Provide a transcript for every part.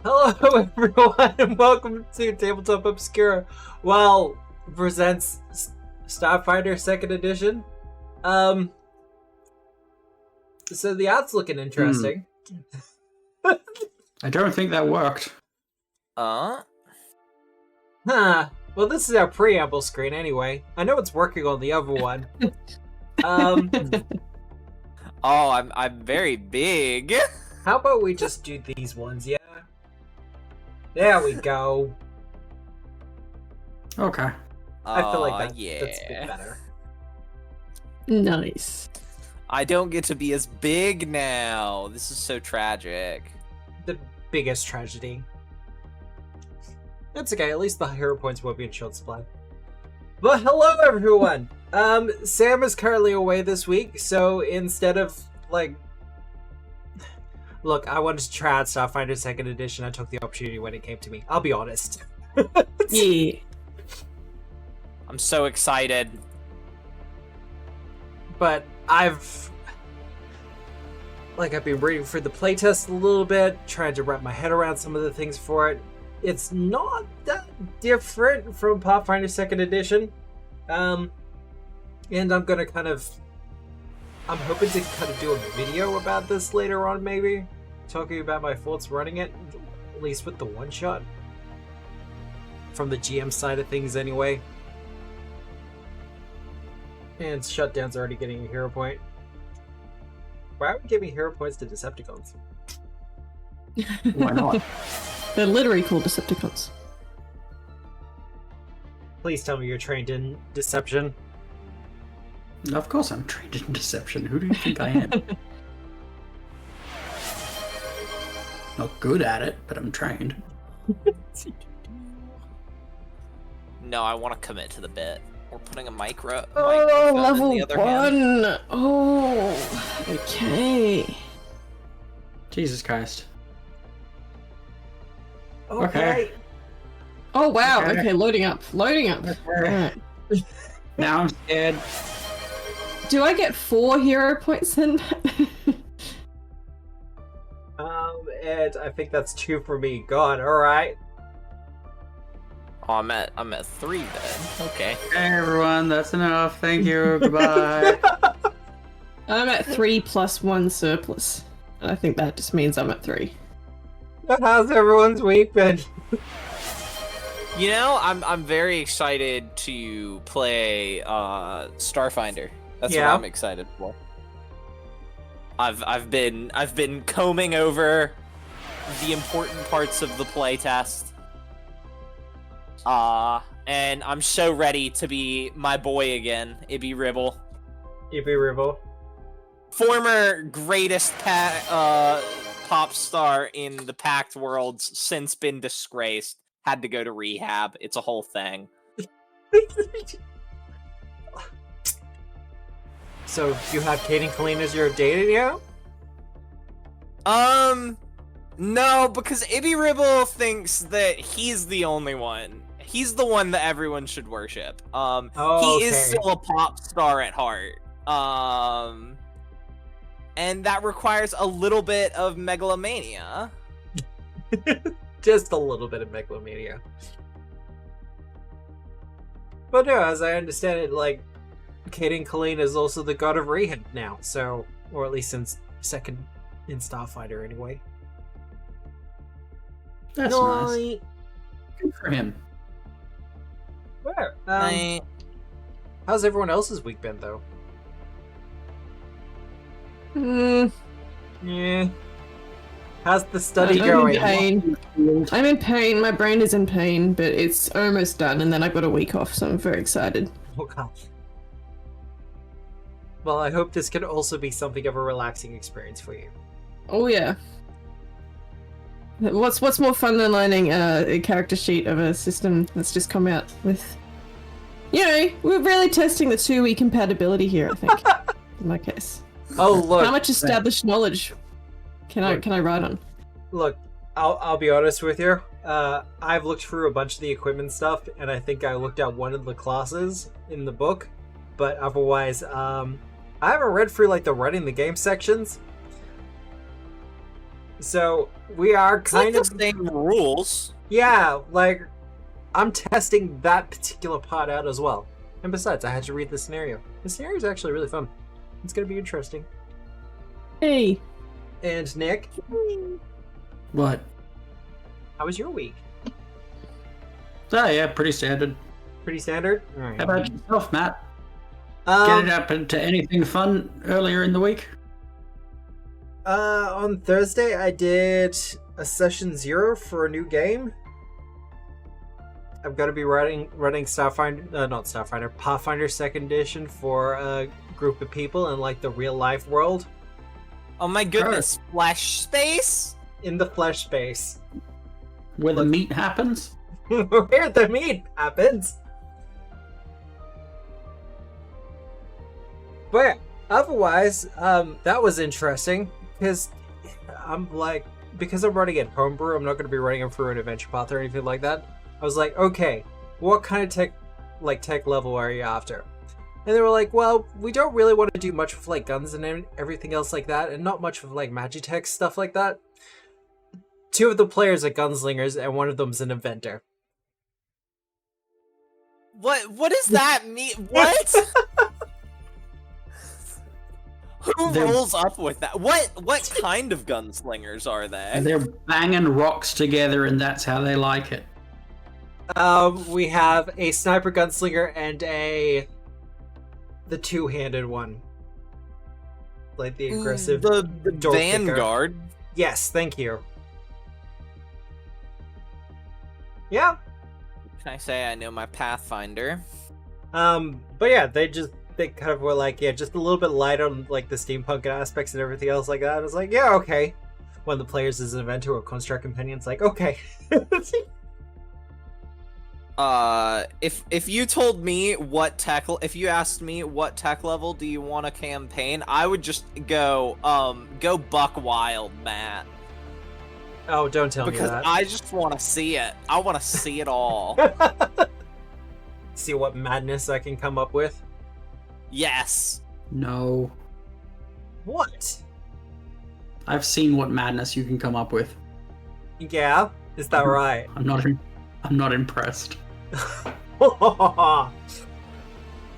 Hello, everyone, and welcome to Tabletop Obscura. Well, presents Starfinder Second Edition. So the art's looking interesting. I don't think that worked. Huh. Well, this is our preamble screen anyway. I know it's working on the other one. Oh, I'm very big. How about we just do these ones, yeah? There we go. Okay. I feel like that's yeah. a bit better. Nice. I don't get to be as big now. This is so tragic. The biggest tragedy. That's okay, at least the hero points won't be in short supply. But hello everyone! Sam is currently away this week, so instead of, like... Look, I wanted to try out Starfinder Second Edition. I took the opportunity when it came to me. I'll be honest. Yeah. I'm so excited. But I've been reading for the playtest a little bit, trying to wrap my head around some of the things for it. It's not that different from Pathfinder Second Edition. And I'm gonna I'm hoping to kind of do a video about this later on, maybe. Talking about my thoughts running it, at least with the one-shot. From the GM side of things, anyway. And Shutdown's already getting a hero point. Why are we giving hero points to Decepticons? Why not? They're literally called Decepticons. Please tell me you're trained in deception. Of course I'm trained in deception. Who do you think I am? Not good at it, but I'm trained. No, I want to commit to the bit. We're putting a microphone level in the other hand. 1! Oh, okay. Jesus Christ. Okay. Oh, wow. Okay. Okay, loading up. Loading up. Alright. Now I'm scared. Do I get 4 hero points then? And I think that's 2 for me. God, alright. Oh, I'm at 3 then. Okay. Hey everyone, that's enough. Thank you. Goodbye. I'm at 3 plus 1 surplus. And I think that just means I'm at 3. How's everyone's week been? You know, I'm very excited to play Starfinder. That's Yeah. what I'm excited for. I've been combing over the important parts of the playtest. And I'm so ready to be my boy again, Ibby Ribble. Ibby Ribble. Former greatest pop star in the Pact Worlds, since been disgraced. Had to go to rehab. It's a whole thing. So, you have Kate and Colleen as your data now? No, because Ibby Ribble thinks that he's the only one. He's the one that everyone should worship. He is still a pop star at heart. And that requires a little bit of megalomania. Just a little bit of megalomania. But no, as I understand it, like, Kate and Colleen is also the god of rehab now, so, or at least in second in Starfinder anyway. That's nice. Good for him. Where? Right. How's everyone else's week been, though? Yeah. How's the study going? I'm in pain. My brain is in pain, but it's almost done, and then I've got a week off, so I'm very excited. Oh gosh. Well, I hope this can also be something of a relaxing experience for you. Oh yeah. What's more fun than learning a character sheet of a system that's just come out with... You know, we're really testing the 2-week compatibility here, I think. In my case. Oh look. How much established knowledge can I write on? Look, I'll be honest with you. I've looked through a bunch of the equipment stuff, and I think I looked at one of the classes in the book, but otherwise, I haven't read through like the running the game sections. So we are kind of the same rules. Yeah, like I'm testing that particular part out as well. And besides, I had to read the scenario. The scenario is actually really fun. It's gonna be interesting. Hey. And Nick, What? how was your week? Oh, yeah, pretty standard. Pretty standard. All right. How about yourself, Matt? Get it up into anything fun earlier in the week? On Thursday, I did a session 0 for a new game. I'm gonna be running Starfinder, not Starfinder, Pathfinder 2nd Edition for a group of people in like the real life world. Oh my goodness, flesh space? In the flesh space. Where the meat happens? Where the meat happens. But yeah, otherwise, that was interesting because I'm running it homebrew, I'm not going to be running it through an adventure path or anything like that. I was like, okay, what kind of tech level are you after? And they were like, well, we don't really want to do much with like guns and everything else like that, and not much with like magitech stuff like that. 2 of the players are gunslingers, and 1 of them's an inventor. What does that mean? What? Who rolls up with that? What kind of gunslingers are they? And they're banging rocks together, and that's how they like it. We have a sniper gunslinger and the 2-handed one. Like the aggressive the door Vanguard. kicker. Yes, thank you. Yeah. Can I say I know my Pathfinder? But yeah, they kind of were like, yeah, just a little bit light on like the steampunk aspects and everything else like that. I was like, yeah, okay. One of the players is an inventor or construct companion. It's like, okay. If you told me if you asked me what tech level do you want a campaign, I would just go buck wild, Matt. Oh, don't tell me that. Because I just want to see it. I want to see it all. See what madness I can come up with. Yes. No. What? I've seen what madness you can come up with. Yeah? Is that right? I'm not impressed. I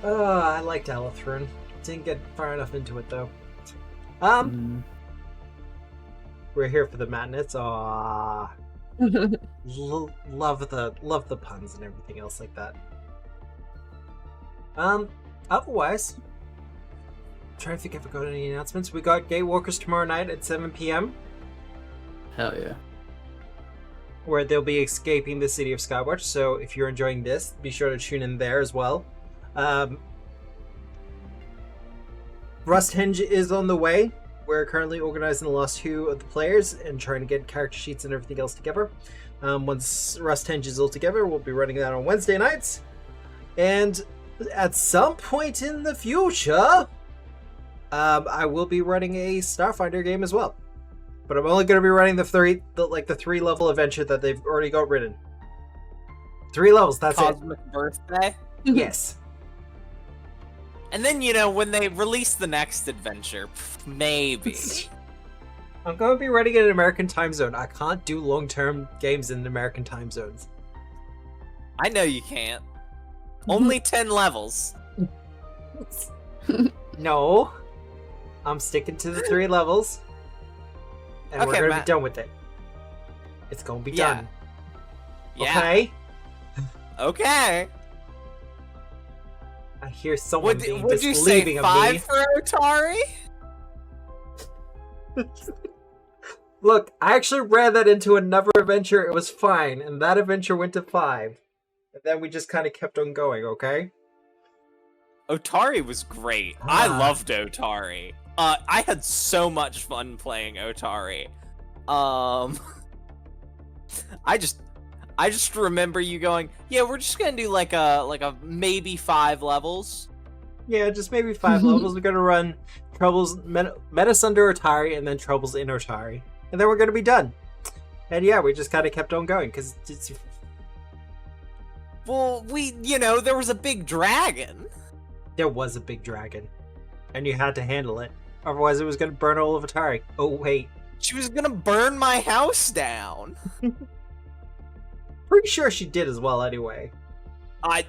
liked Alathrun. Didn't get far enough into it though. We're here for the madness. Aww. Love the puns and everything else like that. Otherwise, trying to think if we got any announcements. We got Gatewalkers tomorrow night at 7 p.m. Hell yeah. where they'll be escaping the city of Skywatch. So if you're enjoying this, be sure to tune in there as well. Rusthenge is on the way. We're currently organizing the last 2 of the players and trying to get character sheets and everything else together. Once Rusthenge is all together, we'll be running that on Wednesday nights. And at some point in the future, I will be running a Starfinder game as well. But I'm only going to be running the 3 level adventure that they've already got written. 3 levels, that's Cosmic Birthday? it. Yes. And then, when they release the next adventure, maybe. I'm going to be running in an American time zone. I can't do long-term games in American time zones. I know you can't. Only 10 levels. No. I'm sticking to the 3 levels. And we're Okay, going to Matt. be done with it. It's going to be Yeah. done. Yeah. Okay? Okay. I hear someone being Would you say disbelieving of 5 me. for Otari? Look, I actually ran that into another adventure. It was fine. And that adventure went to 5. And then we just kind of kept on going, okay? Otari was great. I loved Otari. I had so much fun playing Otari. I just remember you going, yeah, we're just gonna do like a maybe 5 levels. Yeah, just maybe 5 levels. We're going to run Troubles, Menace under Otari, and then Troubles in Otari. And then we're going to be done. And yeah, we just kind of kept on going, because it's... Well, there was a big dragon. There was a big dragon. And you had to handle it. Otherwise it was going to burn all of Atari. Oh, wait. She was gonna burn my house down. Pretty sure she did as well anyway.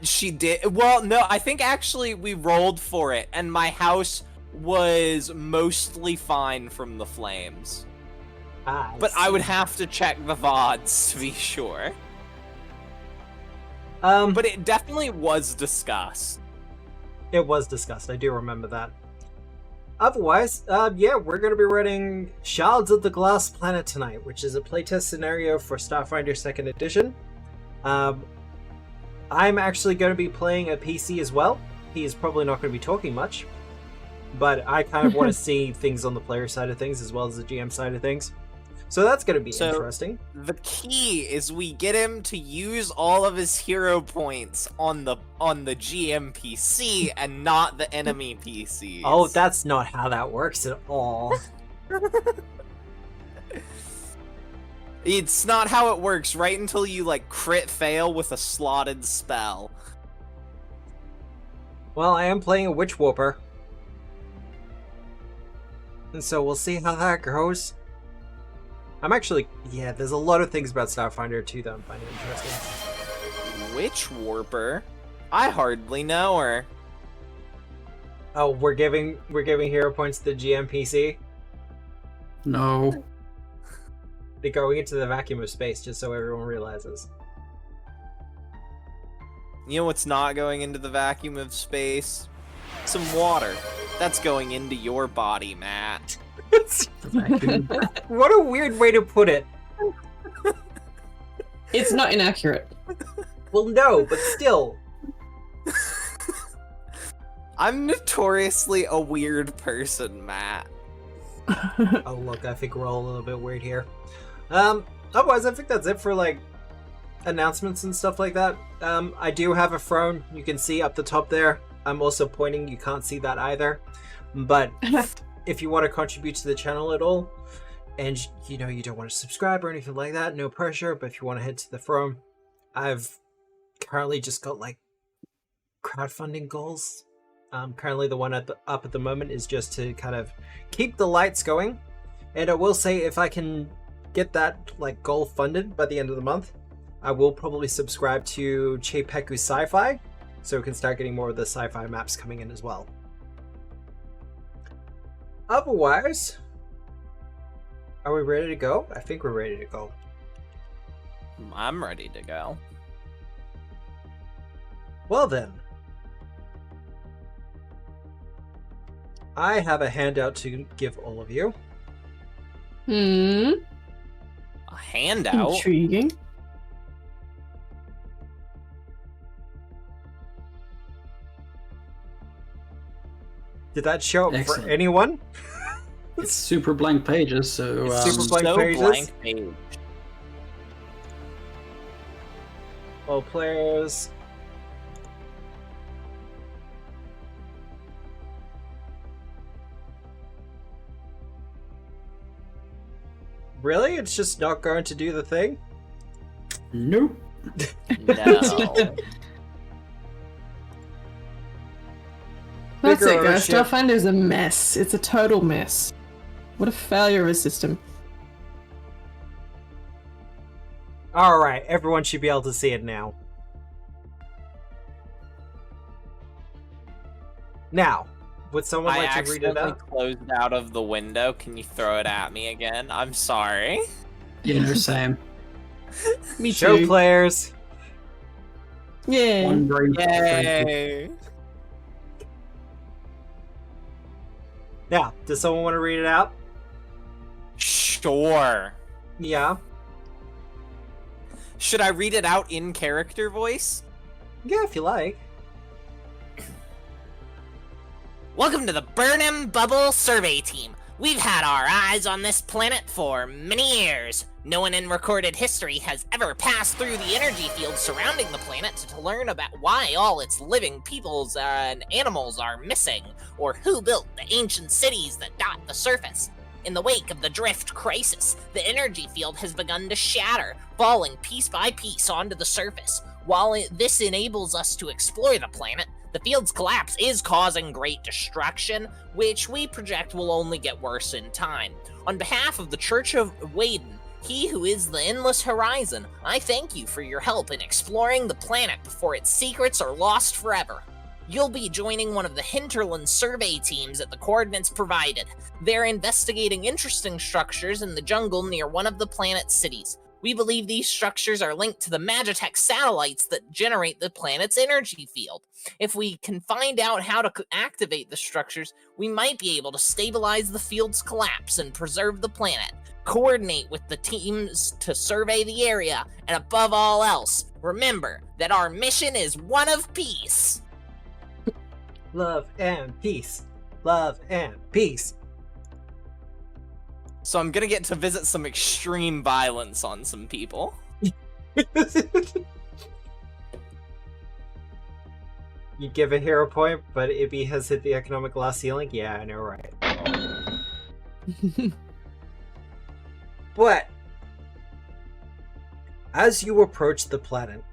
She did. Well, no, I think actually we rolled for it, and my house was mostly fine from the flames. But I would have to check the VODs to be sure. But it definitely was discussed. It was discussed. I do remember that. Otherwise, yeah, we're going to be running Shards of the Glass Planet tonight, which is a playtest scenario for Starfinder 2nd Edition. I'm actually going to be playing a PC as well. He is probably not going to be talking much, but I kind of want to see things on the player side of things as well as the GM side of things. So that's going to be interesting. The key is we get him to use all of his hero points on the GM PC and not the enemy PCs. Oh, that's not how that works at all. It's not how it works right until you like crit fail with a slotted spell. Well, I am playing a Witch Warper. And so we'll see how that goes. I'm actually, yeah, there's a lot of things about Starfinder too that I'm finding interesting. Witch Warper? I hardly know her. Oh, we're giving hero points to the GM PC? No. They're going into the vacuum of space, just so everyone realizes. You know what's not going into the vacuum of space? Some water. That's going into your body, Matt. What a weird way to put it. It's not inaccurate. Well, no, but still. I'm notoriously a weird person, Matt. Oh, look, I think we're all a little bit weird here. Otherwise, I think that's it for, like, announcements and stuff like that. I do have a throne. You can see up the top there. I'm also pointing. You can't see that either. But if you want to contribute to the channel at all, and, you know, you don't want to subscribe or anything like that, no pressure. But if you want to head to the throne, I've currently just got, like, crowdfunding goals. Currently the one up at the moment is just to kind of keep the lights going. And I will say, if I can get that like goal funded by the end of the month, I will probably subscribe to Chepeku Sci-Fi, so we can start getting more of the sci-fi maps coming in as well. Otherwise, are we ready to go? I think we're ready to go. I'm ready to go. Well then, I have a handout to give all of you. A handout? Intriguing. Did that show up Excellent. for anyone? It's super blank pages, so It's super blank So pages. blank page. All players. Really? It's just not going to do the thing? nope. No. That's Bigger it, guys. ownership. Starfinder's a mess. It's a total mess. What a failure of a system. Alright, everyone should be able to see it now. Now, would someone I like to read it accidentally out? closed out of the window. Can you throw it at me again? I'm sorry. Yeah, same. Me Show too. players. Yeah. One brain. Yay. Now, does someone want to read it out? Sure. Yeah. Should I read it out in character voice? Yeah, if you like. Welcome to the Burnham Bubble Survey Team. We've had our eyes on this planet for many years. No one in recorded history has ever passed through the energy field surrounding the planet to learn about why all its living peoples and animals are missing, or who built the ancient cities that dot the surface. In the wake of the drift crisis, the energy field has begun to shatter, falling piece by piece onto the surface. While this enables us to explore the planet, The field's collapse is causing great destruction, which we project will only get worse in time. On behalf of the Church of Waden, he who is the endless horizon, I thank you for your help in exploring the planet before its secrets are lost forever. You'll be joining one of the hinterland survey teams at the coordinates provided. They're investigating interesting structures in the jungle near one of the planet's cities. We believe these structures are linked to the Magitech satellites that generate the planet's energy field. If we can find out how to activate the structures, we might be able to stabilize the field's collapse and preserve the planet. Coordinate with the teams to survey the area, and above all else, remember that our mission is one of peace. Love and peace. Love and peace. So I'm gonna get to visit some extreme violence on some people. You give a hero point, but Ibby has hit the economic loss ceiling? Yeah, I know, right? But as you approach the planet,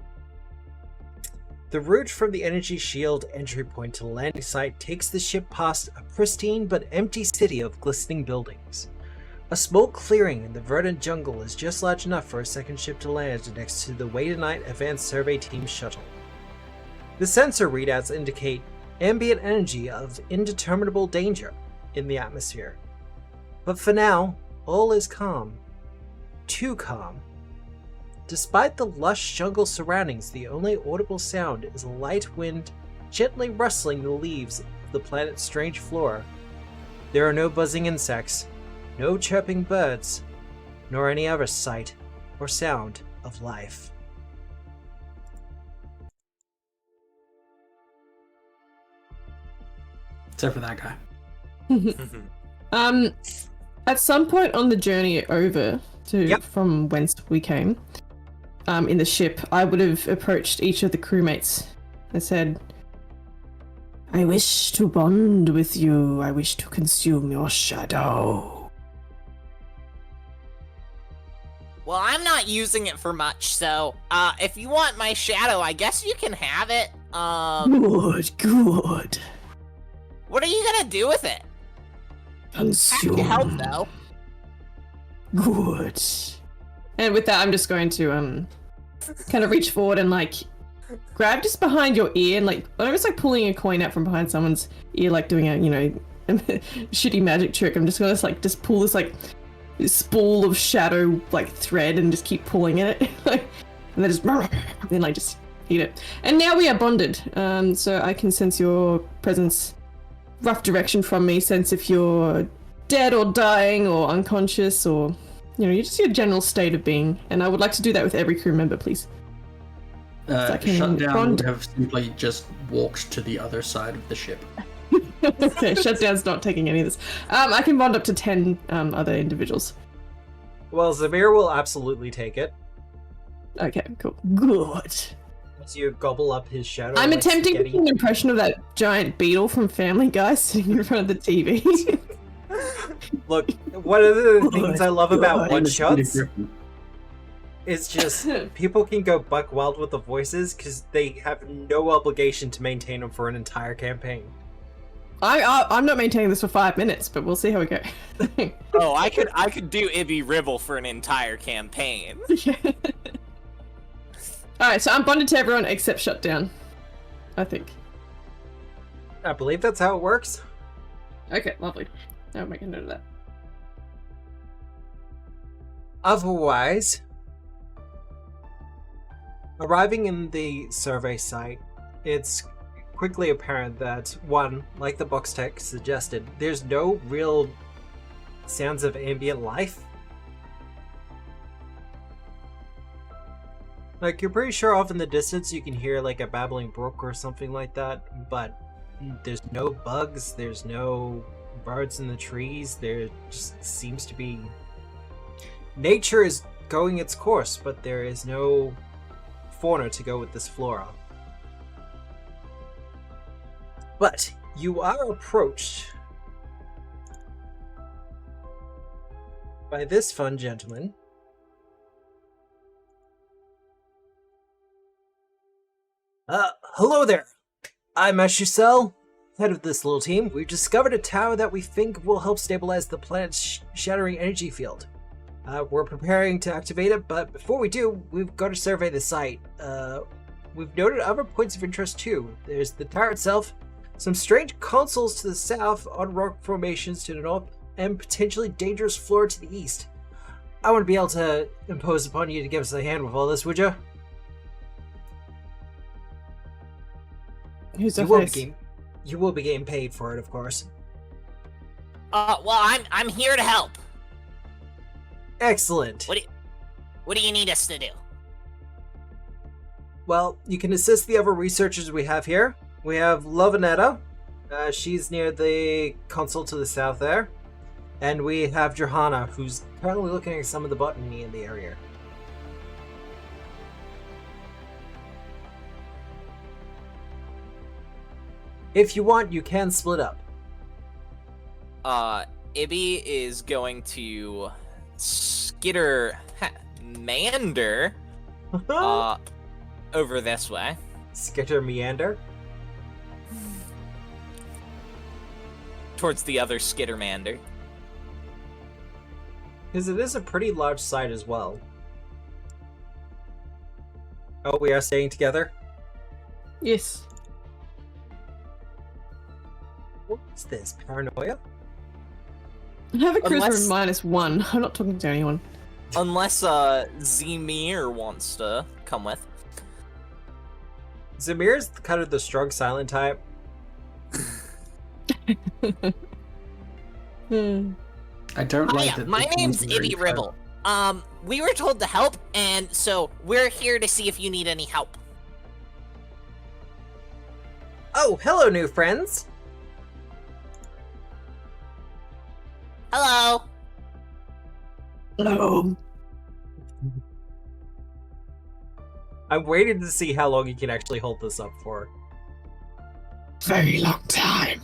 the route from the energy shield entry point to the landing site takes the ship past a pristine but empty city of glistening buildings. A small clearing in the verdant jungle is just large enough for a second ship to land next to the Wadenite Advanced Survey Team shuttle. The sensor readouts indicate ambient energy of indeterminable danger in the atmosphere. But for now, all is calm. Too calm. Despite the lush jungle surroundings, the only audible sound is a light wind gently rustling the leaves of the planet's strange flora. There are no buzzing insects, no chirping birds, nor any other sight or sound of life. Except for that guy. At some point on the journey over to from whence we came, in the ship, I would have approached each of the crewmates and said, I wish to bond with you. I wish to consume your shadow. Well, I'm not using it for much, so, if you want my shadow, I guess you can have it. Good. What are you gonna do with it? Consume. Help, though. Good. And with that, I'm just going to, kind of reach forward and, like, grab just behind your ear and, like, almost like pulling a coin out from behind someone's ear, like doing a, shitty magic trick. I'm just gonna, like, just pull this, like, spool of shadow like thread and just keep pulling at it and then just eat it. And now we are bonded, so I can sense your presence, rough direction from me, sense if you're dead or dying or unconscious or you're just your general state of being, and I would like to do that with every crew member, please. Shutdown would have simply just walked to the other side of the ship. Okay, Shutdown's not taking any of this. I can bond up to 10 other individuals. Well, Zamir will absolutely take it. Okay, cool. Good. As you gobble up his shadow. I'm like attempting spaghetti. to do an impression of that giant beetle from Family Guy sitting in front of the TV. Look, one of the things I love about one-shots is just people can go buck wild with the voices because they have no obligation to maintain them for an entire campaign. I'm not maintaining this for 5 minutes, but we'll see how we go. Oh, I could do Ibby Ribble for an entire campaign. Alright, so I'm bonded to everyone except Shutdown, I think. I believe that's how it works. Okay, lovely. I'll make a note of that. Otherwise, arriving in the survey site, it's quickly apparent that, one, like the box tech suggested, there's no real sounds of ambient life. Like, you're pretty sure off in the distance you can hear like a babbling brook or something like that, but there's no bugs, there's no birds in the trees, there just seems to be... Nature is going its course, but there is no fauna to go with this flora. But you are approached by this fun gentleman. Hello there. I'm Ashusel, head of this little team. We've discovered a tower that we think will help stabilize the planet's shattering energy field. We're preparing to activate it, but before we do, we've got to survey the site. We've noted other points of interest too. There's the tower itself, some strange consoles to the south, odd rock formations to the north, and potentially dangerous flora to the east. I want to be able to impose upon you to give us a hand with all this, would you? Who's the face? You will be getting paid for it, of course. Well, I'm here to help. Excellent. What do you need us to do? Well, you can assist the other researchers we have here. We have Lovinetta. She's near the console to the south there. And we have Johanna, who's currently looking at some of the botany in the area. If you want, you can split up. Ibby is going to skitter Mander over this way. Skitter meander. Towards the other Skittermander. Because it is a pretty large site as well. Oh, we are staying together? Yes. What's this? Paranoia? I have a charisma Unless- of -1. I'm not talking to anyone. Unless Zemir wants to come with. Zamir's kind of the strong silent type. I don't like Hiya, that. my this name's one's very Ibby Ribble. We were told to help, and so we're here to see if you need any help. Oh, hello, new friends! Hello. Hello. I'm waiting to see how long you can actually hold this up for. Very long time.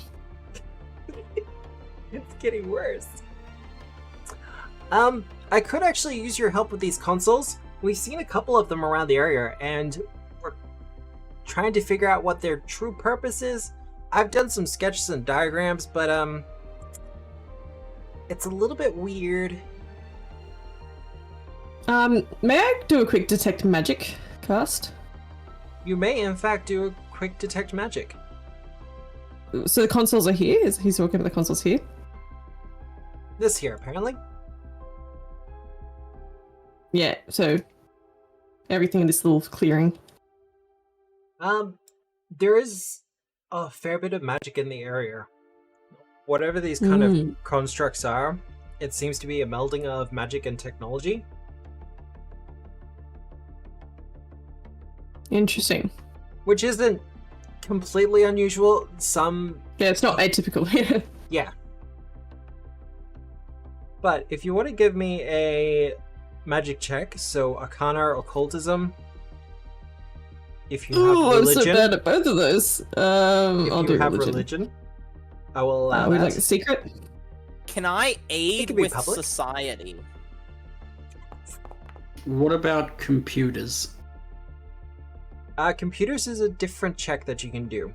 It's getting worse. I could actually use your help with these consoles. We've seen a couple of them around the area, and we're trying to figure out what their true purpose is. I've done some sketches and diagrams, but it's a little bit weird. May I do a quick detect magic cast? You may, in fact, do a quick detect magic. So the consoles are here? He's talking about the consoles here? This here, apparently. Yeah, so everything in this little clearing. There is a fair bit of magic in the area. Whatever these kind of constructs are, it seems to be a melding of magic and technology. Interesting. Which isn't completely unusual. Yeah, it's not atypical. Yeah. But if you want to give me a magic check, so Arcana or Occultism, if you have Oh, I'm so religion, bad at both of those. I'll if do you have religion. religion, I will allow We that. like a secret? Can I aid could be with public. society? What about computers? Computers is a different check that you can do.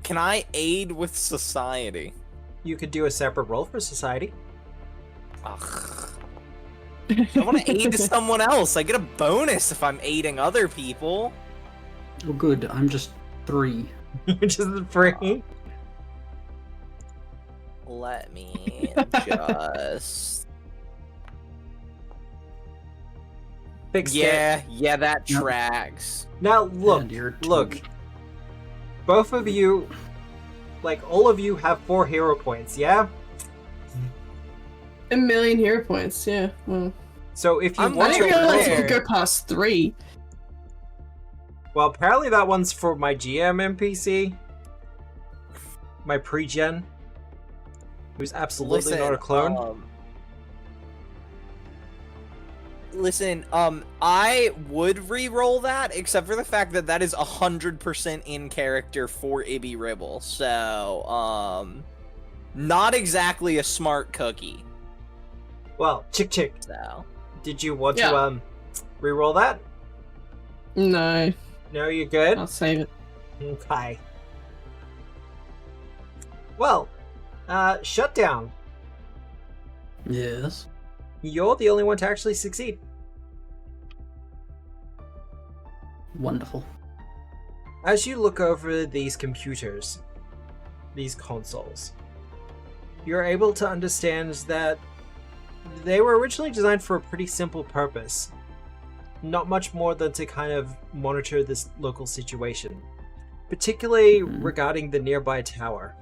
Can I aid with society? You could do a separate roll for society. Ugh. I want to aid to someone else. I get a bonus if I'm aiding other people. Oh, good. I'm just 3. Which is the free. Let me just... Fixed it. Yeah, that Yep. tracks. Now look, And you're look. 20. Both of you, like all of you, have 4 hero points. Yeah. 1,000,000 hero points, yeah. Well, So if you I'm I want didn't to realize aware. you could go past 3. well, apparently that one's for my GM NPC, my pre-gen, who's absolutely not a clone. Listen, I would re-roll that, except for the fact that that is 100% in character for Ibby Ribble, so, not exactly a smart cookie, Well, chick, so. did you want Yeah. to re-roll that? No, No, you're good. I'll save it. Okay. Well, Shutdown. Yes. You're the only one to actually succeed. Wonderful. As you look over these computers, these consoles, you're able to understand that they were originally designed for a pretty simple purpose. Not much more than to kind of monitor this local situation, particularly regarding the nearby tower.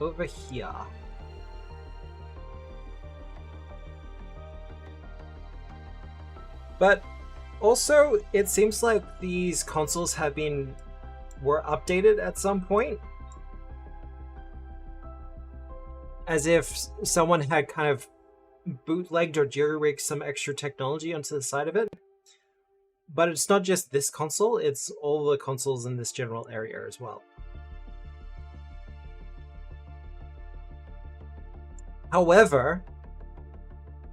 Over here. But also, it seems like these consoles were updated at some point. As if someone had kind of bootlegged or jerry-rigged some extra technology onto the side of it. But it's not just this console, it's all the consoles in this general area as well. However,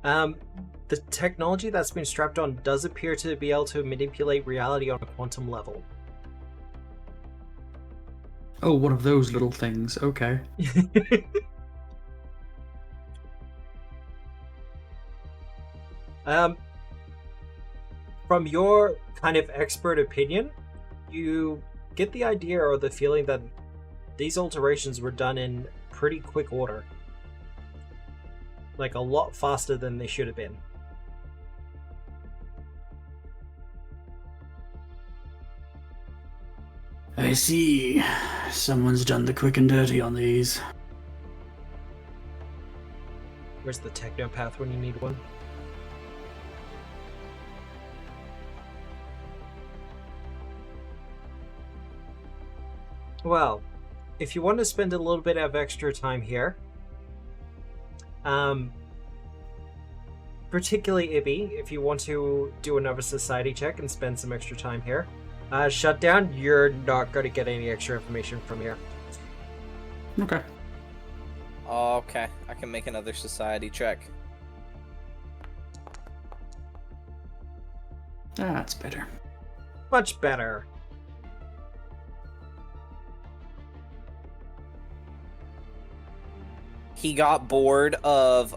the technology that's been strapped on does appear to be able to manipulate reality on a quantum level. Oh, one of those little things. Okay. From your kind of expert opinion, you get the idea or the feeling that these alterations were done in pretty quick order. Like a lot faster than they should have been. I see. Someone's done the quick and dirty on these. Where's the technopath when you need one? Well, if you want to spend a little bit of extra time here, particularly Ibby, if you want to do another society check and spend some extra time here, Shutdown, you're not going to get any extra information from here. Okay. Okay, I can make another society check. That's better. Much better. He got bored of,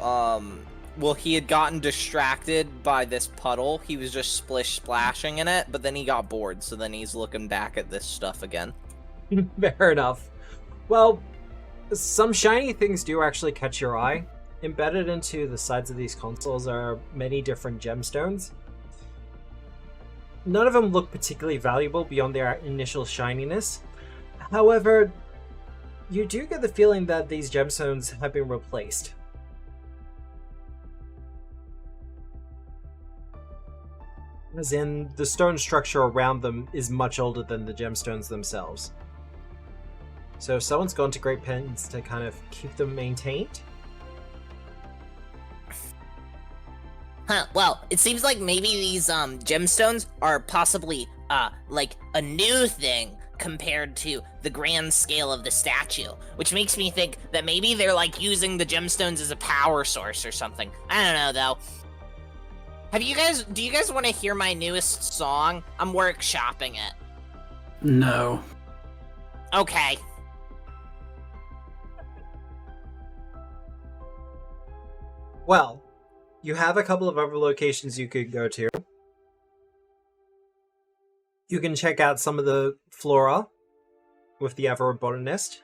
well, he had gotten distracted by this puddle. He was just splashing in it, but then he got bored, so then he's looking back at this stuff again. Fair enough. Well, some shiny things do actually catch your eye. Embedded into the sides of these consoles are many different gemstones. None of them look particularly valuable beyond their initial shininess. However, you do get the feeling that these gemstones have been replaced. As in, the stone structure around them is much older than the gemstones themselves. So someone's gone to great pains to kind of keep them maintained. Huh, well, it seems like maybe these gemstones are possibly like a new thing compared to the grand scale of the statue, which makes me think that maybe they're like using the gemstones as a power source or something. I don't know though. Do you guys want to hear my newest song? I'm workshopping it. No. Okay. Well, you have a couple of other locations you could go to. You can check out some of the flora with the ever-botanist.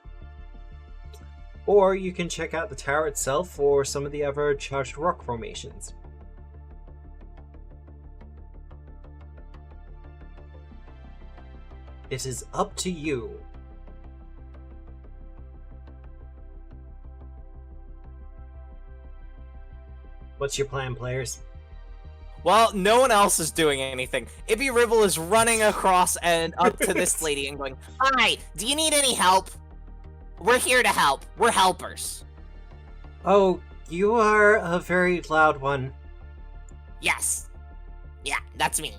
Or you can check out the tower itself or some of the other charged rock formations. It is up to you. What's your plan, players? Well, no one else is doing anything. Ibby Ribble is running across and up to this lady and going, Hi, do you need any help? We're here to help. We're helpers. Oh, you are a very loud one. Yes. Yeah, that's me.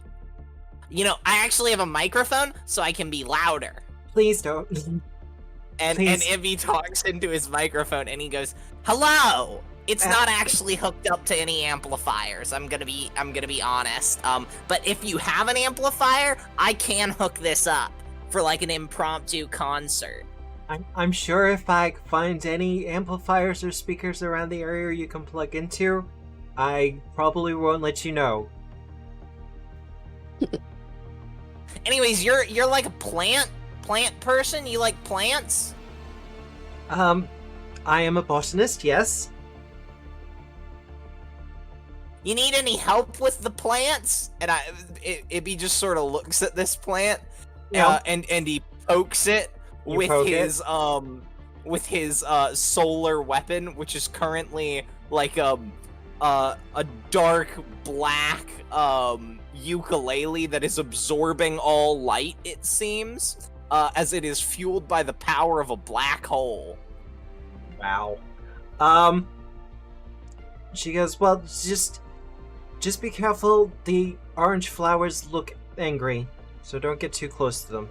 You know, I actually have a microphone, so I can be louder. Please don't. and Please. Ibby talks into his microphone and he goes, hello! It's not actually hooked up to any amplifiers. I'm gonna be honest. But if you have an amplifier, I can hook this up for like an impromptu concert. I'm sure if I find any amplifiers or speakers around the area you can plug into, I probably won't let you know. Anyways, you're like a plant person. You like plants? I am a botanist, yes. You need any help with the plants? And Ibby just sort of looks at this plant, and he pokes it with his solar weapon, which is currently like a dark black ukulele that is absorbing all light. It seems, as it is fueled by the power of a black hole. Wow. She goes, well, just be careful. The orange flowers look angry, so don't get too close to them.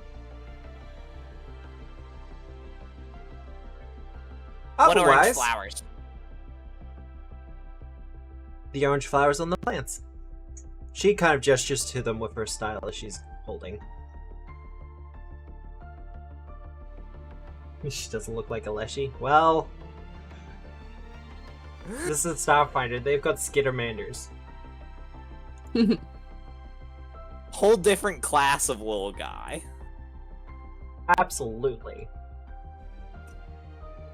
What orange Otherwise, flowers? the orange flowers on the plants. She kind of gestures to them with her stylus she's holding. She doesn't look like a Leshy. Well, this is Starfinder. They've got skittermanders. Whole different class of little guy. Absolutely.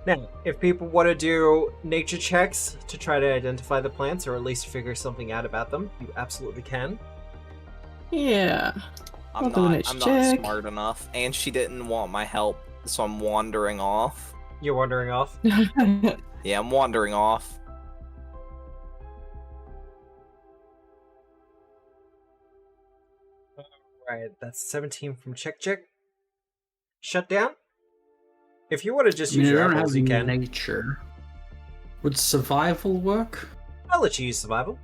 Now, if people want to do nature checks to try to identify the plants or at least figure something out about them, you absolutely can. Yeah. I'm not smart enough, and she didn't want my help, so I'm wandering off. You're wandering off? Yeah, I'm wandering off. Alright, that's 17 from Check. Shut down? If you want to just use your apples, you can. Nature. Would survival work? I'll let you use survival.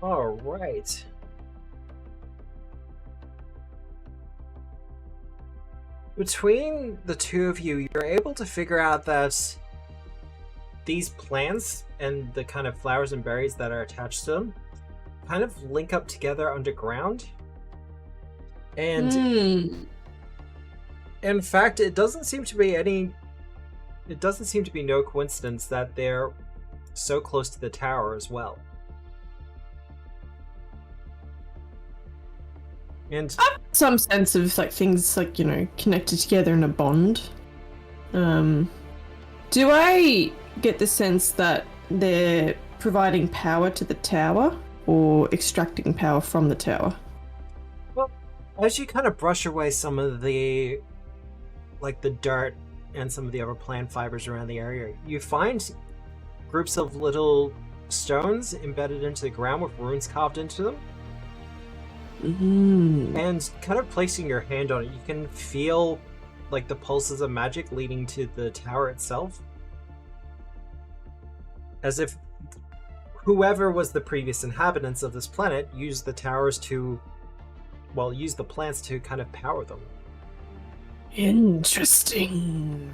Alright. Between the two of you, you're able to figure out that these plants and the kind of flowers and berries that are attached to them kind of link up together underground. And in fact, it doesn't seem to be no coincidence that they're so close to the tower as well. And some sense of like things like, connected together in a bond. Do I get the sense that they're providing power to the tower or extracting power from the tower? Well, as you kind of brush away some of the dirt and some of the other plant fibers around the area, you find groups of little stones embedded into the ground with runes carved into them. And kind of placing your hand on it, you can feel like the pulses of magic leading to the tower itself. As if whoever was the previous inhabitants of this planet used the towers to, use the plants to kind of power them. Interesting.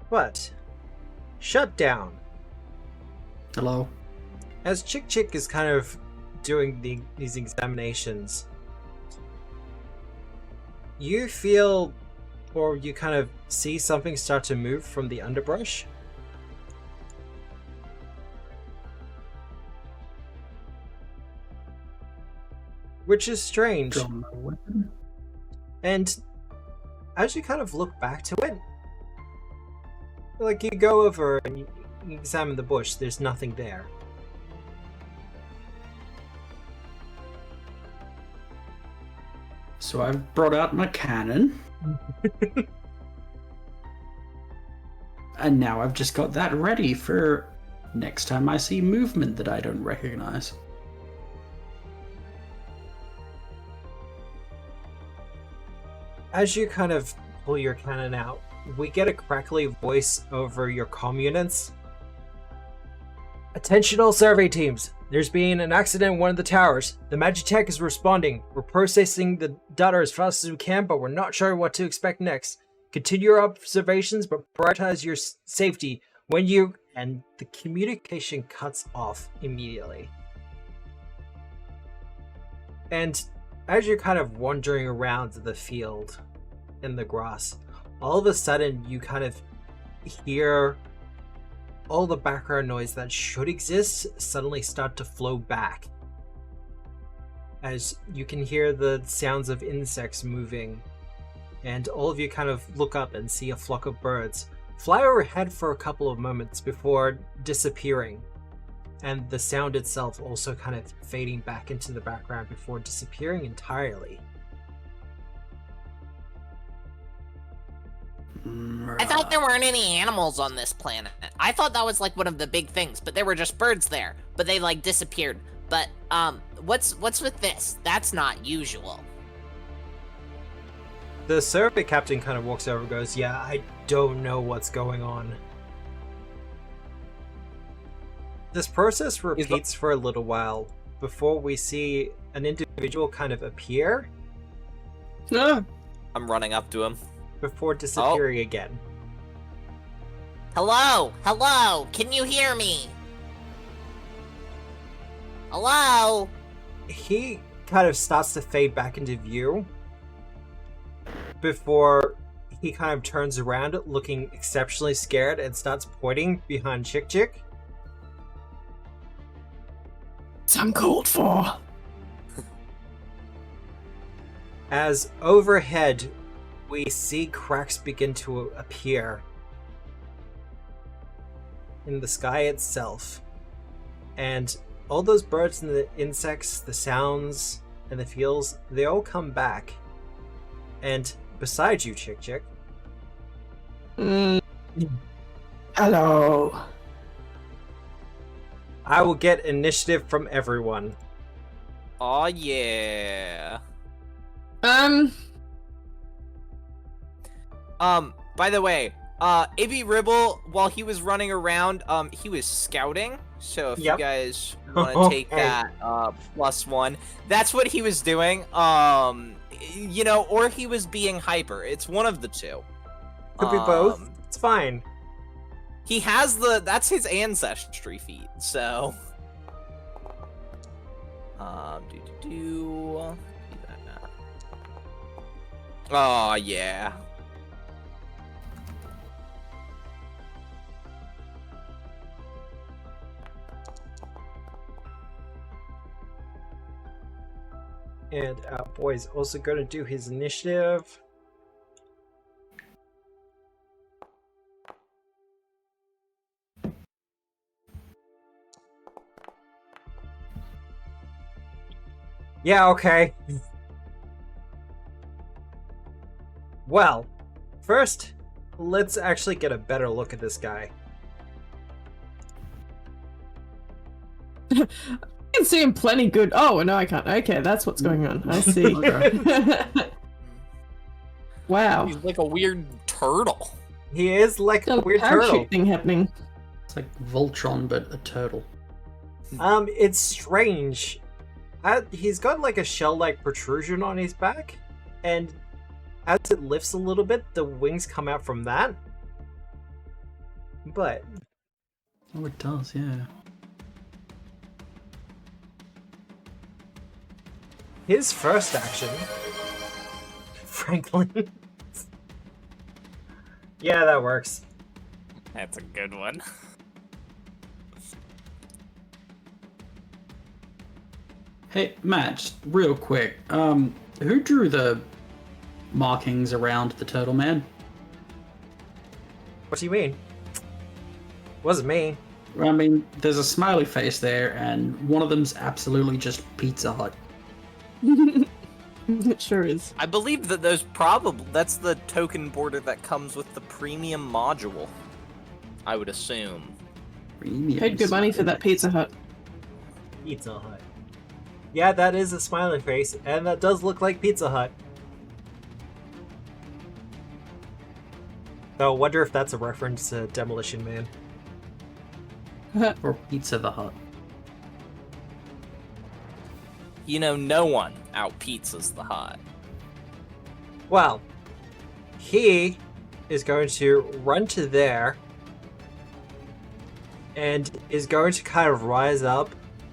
But, shut down. Hello. As Chick is kind of doing these examinations, you feel, or you kind of see something start to move from the underbrush. Which is strange. Draw my weapon. And as you kind of look back to it, like you go over and you examine the bush, there's nothing there. So I've brought out my cannon. And now I've just got that ready for next time I see movement that I don't recognize. As you kind of pull your cannon out, we get a crackly voice over your comm units. Attention all survey teams. There's been an accident in one of the towers. The Magitech is responding. We're processing the data as fast as we can, but we're not sure what to expect next. Continue your observations, but prioritize your safety when you... And the communication cuts off immediately. And as you're kind of wandering around the field in the grass, all of a sudden you kind of hear all the background noise that should exist suddenly start to flow back. As you can hear the sounds of insects moving, and all of you kind of look up and see a flock of birds fly overhead for a couple of moments before disappearing, and the sound itself also kind of fading back into the background before disappearing entirely. I thought there weren't any animals on this planet. I thought that was like one of the big things, but there were just birds there. But they like disappeared. But what's with this? That's not usual. The survey captain kind of walks over and goes, "Yeah, I don't know what's going on." This process repeats for a little while before we see an individual kind of appear. I'm running up to him. Before disappearing again. Hello? Hello? Can you hear me? Hello? He kind of starts to fade back into view before he kind of turns around looking exceptionally scared and starts pointing behind Chick Chick. It's uncalled for. As overhead, we see cracks begin to appear in the sky itself. And all those birds and the insects, the sounds, and the feels, they all come back. And beside you, Chick Chick. Hello. I will get initiative from everyone. Oh yeah. By the way, AB Ribble, while he was running around, he was scouting. So if you guys want to take that, +1, that's what he was doing. You know, or he was being hyper. It's one of the two. Could be both. It's fine. He has that's his ancestry feat, so. Oh, yeah. And our boy's also going to do his initiative. Yeah, okay. Well, first, let's actually get a better look at this guy. I can see him plenty good. Oh, no, I can't. Okay, that's what's going on. I see. Wow. He's like a weird turtle. He is like a weird parachute turtle. thing happening. It's like Voltron, but a turtle. It's strange. He's got like a shell-like protrusion on his back, and as it lifts a little bit, the wings come out from that. But... Oh, it does, yeah. his first action... Franklin... yeah, that works. That's a good one. Hey, Matt, just real quick. Who drew the markings around the turtle man? What do you mean? Wasn't me. I mean, there's a smiley face there, and one of them's absolutely just Pizza Hut. It sure is. I believe that that's the token border that comes with the premium module. I would assume. Premium Paid good money for that Pizza Hut. Pizza Hut. Yeah, that is a smiley face, and that does look like Pizza Hut. So I wonder if that's a reference to Demolition Man. Or Pizza the Hut. You know, no one out-pizzas the Hut. Well, he is going to run to there and is going to kind of rise up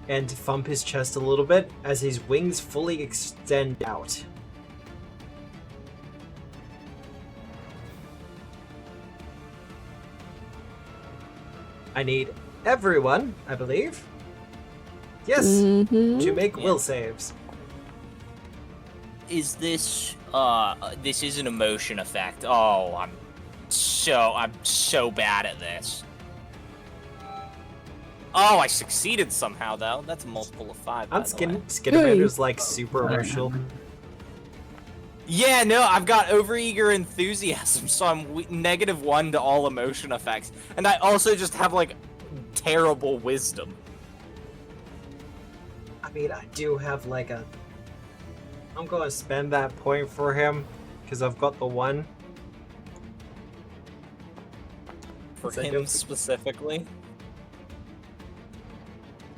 and thump his chest a little bit as his wings fully extend out. I need everyone, I believe. Yes, to make will saves. Is this this is an emotion effect. Oh, I'm so bad at this. Oh, I succeeded somehow, though. That's a multiple of 5. Skinnamander's like super emotional. Yeah, no, I've got overeager enthusiasm, so I'm -1 to all emotion effects. And I also just have, like, terrible wisdom. I mean, I do have like a... I'm going to spend that point for him, because I've got the one. For him specifically.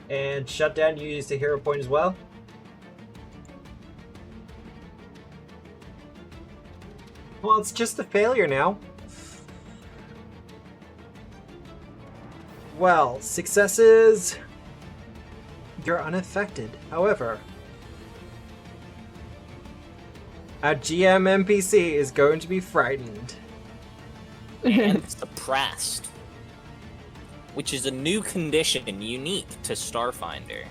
And Shutdown, you used a hero point as well. Well, it's just a failure now. Well, successes... You're unaffected. However, our GM NPC is going to be frightened. And suppressed. Which is a new condition unique to Starfinder.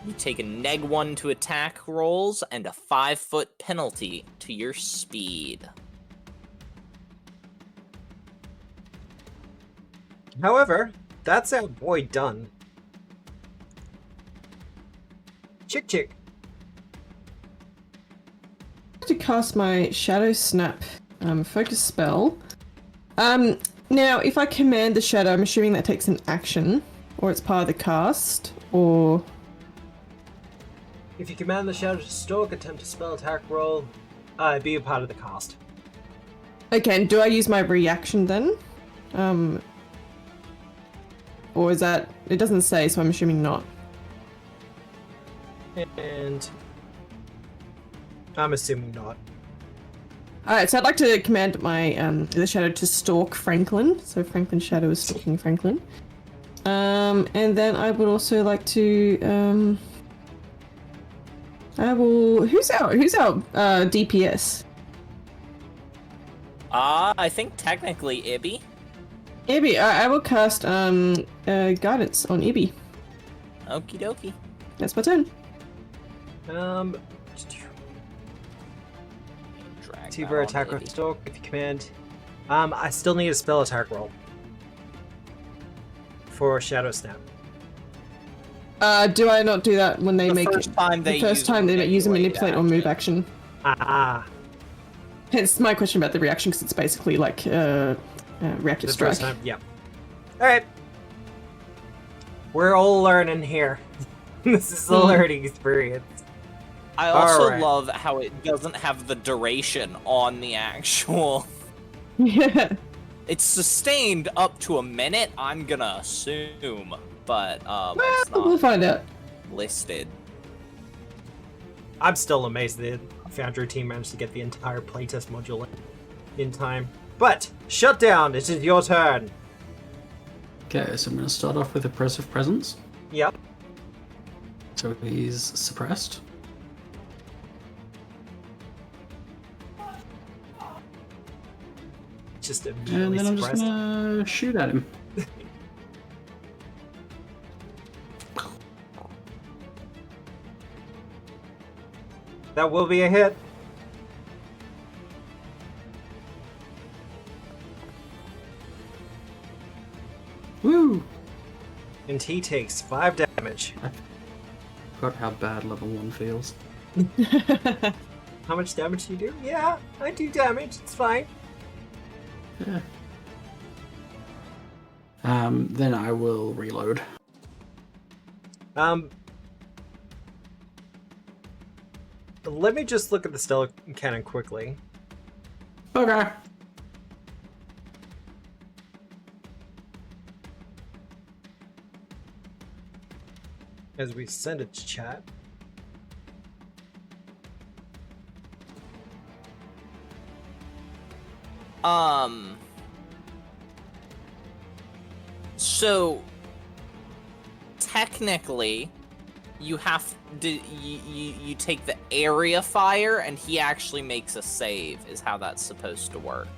You take a -1 to attack rolls and a 5-foot penalty to your speed. However, that's our boy done. Chick. To cast my Shadow Snap focus spell. Now, if I command the shadow, I'm assuming that takes an action, or it's part of the cast, or... If you command the shadow to stalk, attempt a spell attack roll, be a part of the cast. Okay, and do I use my reaction then? Or is that... It doesn't say, so I'm assuming not. And... I'm assuming not. Alright, so I'd like to command my the shadow to stalk Franklin. So Franklin's shadow is stalking Franklin. And then I would also like to I will... Who's our DPS? I think technically Ibby. Ibby, I will cast guidance on Ibby. Okie dokie. That's my turn. Tiber attack or stalk if you command. I still need a spell attack roll for Shadow Snap. Do I not do that when they The make first time they use a manipulate or move action? Hence my question about the reaction, because it's basically like reactive The strike. first time, yeah. Alright. We're all learning here. This is a learning experience. I also Alright. love how it doesn't have the duration on the actual... Yeah. It's sustained up to a minute, I'm gonna assume, but it's We'll not find out. listed. I'm still amazed that the Foundry team managed to get the entire playtest module in time. But, Shutdown, it is your turn. Okay, so I'm going to start off with Oppressive Presence. Yep. So he's suppressed. Just And immediately then I'm just suppressed. going to shoot at him. That will be a hit. Woo! And he takes 5 damage. I forgot how bad level 1 feels. How much damage do you do? Yeah, I do damage. It's fine. Yeah. Then I will reload. Let me just look at the Stellar Cannon quickly. Okay. as we send it to chat. So technically, you have you take the area fire, and he actually makes a save. Is how that's supposed to work.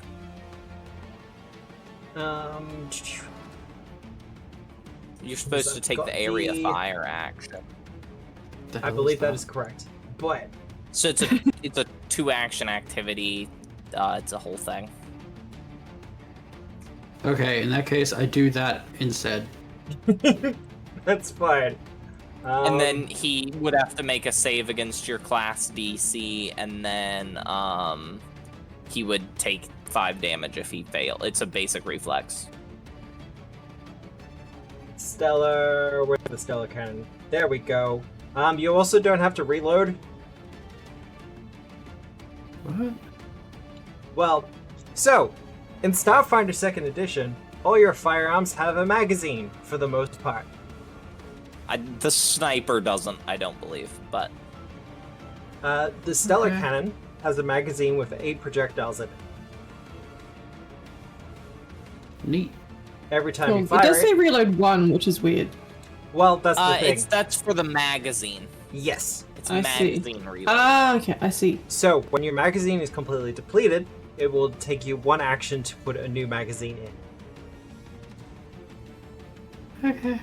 You're supposed to take the area fire action. I believe that is correct, but so it's a 2-action activity. It's a whole thing. Okay, in that case, I do that instead. That's fine. And then he would have to make a save against your class DC, and then he would take 5 damage if he failed. It's a basic reflex. Stellar, where's the stellar cannon? There we go. You also don't have to reload. What? Well, so in Starfinder 2nd Edition, all your firearms have a magazine for the most part. The sniper doesn't, I don't believe, but The stellar cannon has a magazine with 8 projectiles in it. Neat. Every time Cool. you It fire does say reload 1, which is weird. well, that's the thing. that's for the magazine. Yes. It's I see. magazine reload. Ah, okay, I see. So, when your magazine is completely depleted, it will take you 1 action to put a new magazine in. Okay.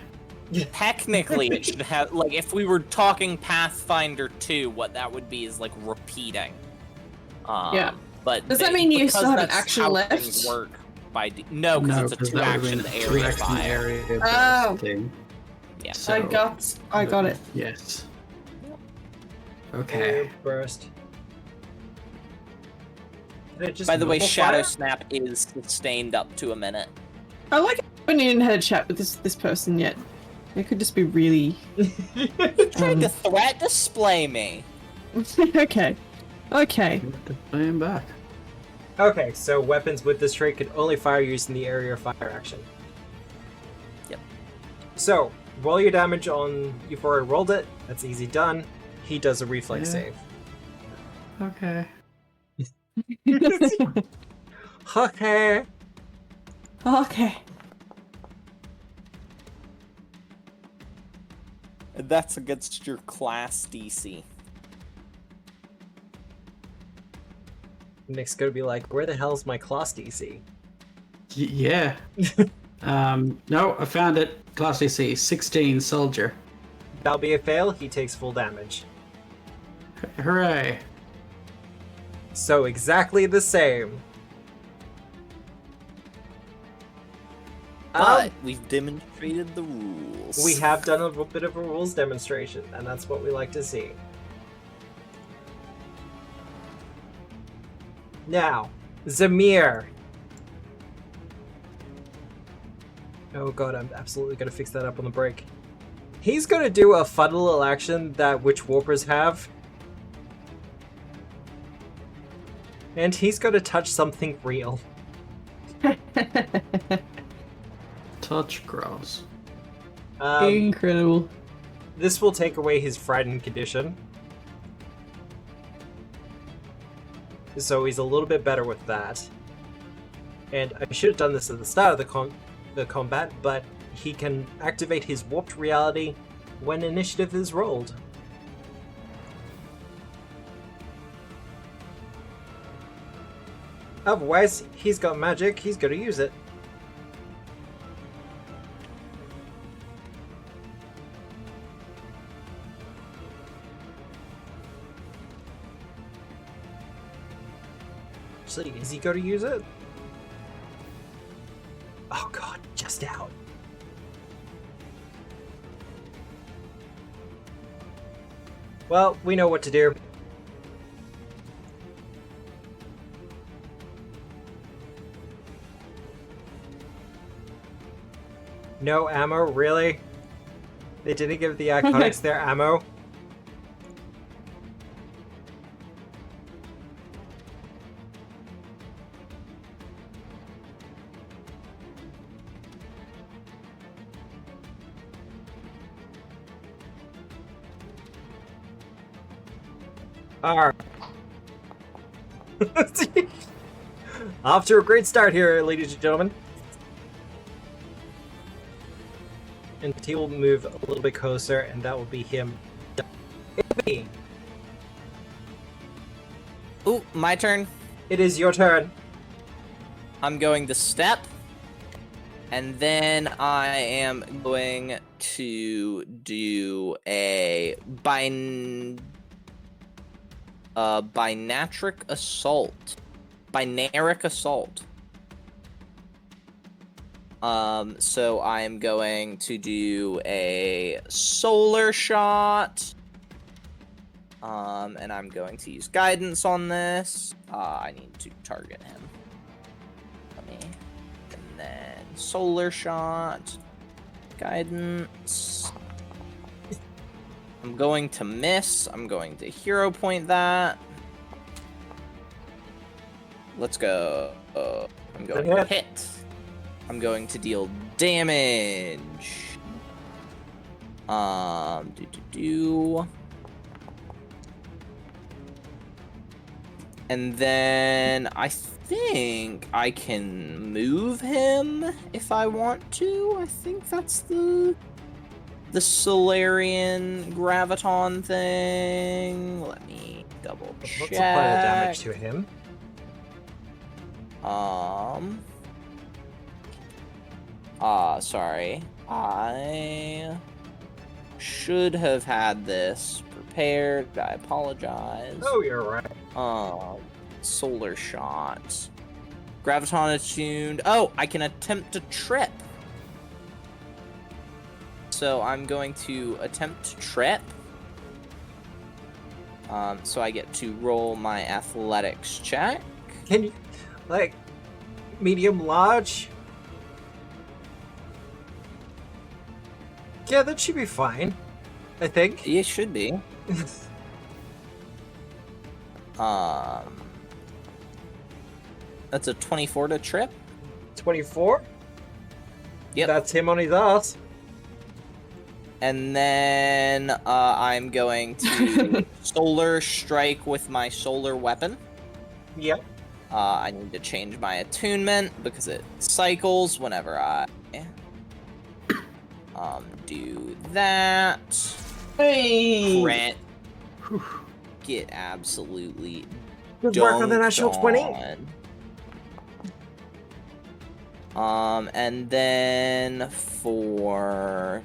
Technically, it should have, like, if we were talking Pathfinder 2, what that would be is, like, repeating. Yeah. But Does that mean you because still have an that's action how left? things work by no, because it's a 2-action area fire. Oh. Thing. Yeah. So, I got it. Yes. Okay. Burst. Can it just By the way, normal Shadow fire? Snap is sustained up to a minute. I like it when you didn't had a chat with this person yet. It could just be really... Trying to threat display me. Okay. Okay. I am back. Okay, so weapons with this trait can only fire using the area of fire action. Yep. So, roll your damage on... You've already rolled it. That's easy done. He does a reflex save. Okay. Okay. Okay. That's against your class DC. Nick's gonna be like, where the hell's my class DC? Yeah. No, I found it. Class DC, 16 soldier. That'll be a fail. He takes full damage. Hooray. So exactly the same. But we've demonstrated the rules. We have done a bit of a rules demonstration, and that's what we like to see. Now, Zamir. Oh god, I'm absolutely going to fix that up on the break. He's going to do a fun little action that witch warpers have. And he's going to touch something real. Touch grass. Incredible. This will take away his frightened condition. So he's a little bit better with that. And I should have done this at the start of the combat, but he can activate his warped reality when initiative is rolled. Otherwise, he's got magic, he's going to use it. Actually, is he going to use it? Oh god, just out. Well, we know what to do. No ammo, really? They didn't give the Iconics their ammo? Alright. Off to a great start here, ladies and gentlemen. And he will move a little bit closer, and that will be him. Ooh, my turn. It is your turn. I'm going to step. And then I am going to do a binaric assault. Binaric assault. So I'm going to do a solar shot. And I'm going to use guidance on this. I need to target him. And then solar shot. Guidance. I'm going to miss. I'm going to hero point that. Let's go. I'm going to hit. I'm going to deal damage. And then I think I can move him if I want to. I think that's the Solarian Graviton thing. Let me double check. Let's apply the damage to him. Sorry. I should have had this prepared. I apologize. Oh, you're right. Solar shot. Graviton attuned. Oh, I can attempt to trip. So I'm going to attempt to trip. So I get to roll my athletics check. Can you, like, medium, large? Yeah, that should be fine. I think. It should be. That's a 24 to trip. 24? Yep. That's him on his ass. And then I'm going to solar strike with my solar weapon. Yep. I need to change my attunement because it cycles whenever I do that. Hey! Crit. Get absolutely Good work on the natural 20. And then for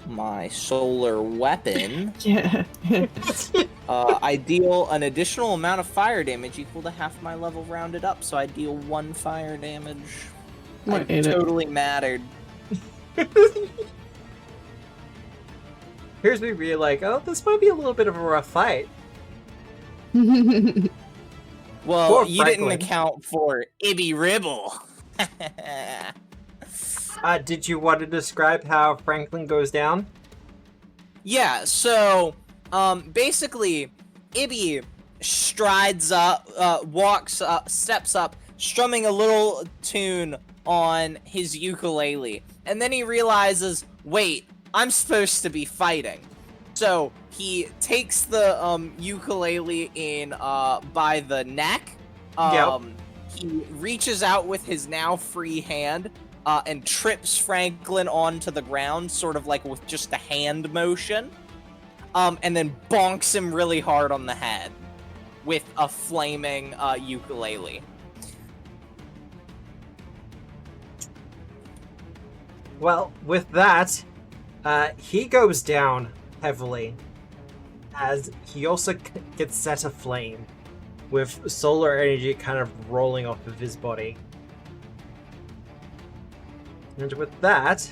my solar weapon, Yeah. I deal an additional amount of fire damage equal to half my level rounded up, so I deal 1 fire damage. Might I hate it. totally mattered. Here's me being like, oh, this might be a little bit of a rough fight. Well, Poor you didn't Franklin. account for Ibby Ribble. Did you want to describe how Franklin goes down? Yeah, so, basically, Ibby strides up, walks up, steps up, strumming a little tune on his ukulele. And then he realizes, wait, I'm supposed to be fighting. So, he takes the, ukulele in, by the neck. He reaches out with his now free hand, and trips Franklin onto the ground, sort of like with just a hand motion. And then bonks him really hard on the head with a flaming ukulele. Well, with that, he goes down heavily, as he also gets set aflame, with solar energy kind of rolling off of his body. And with that,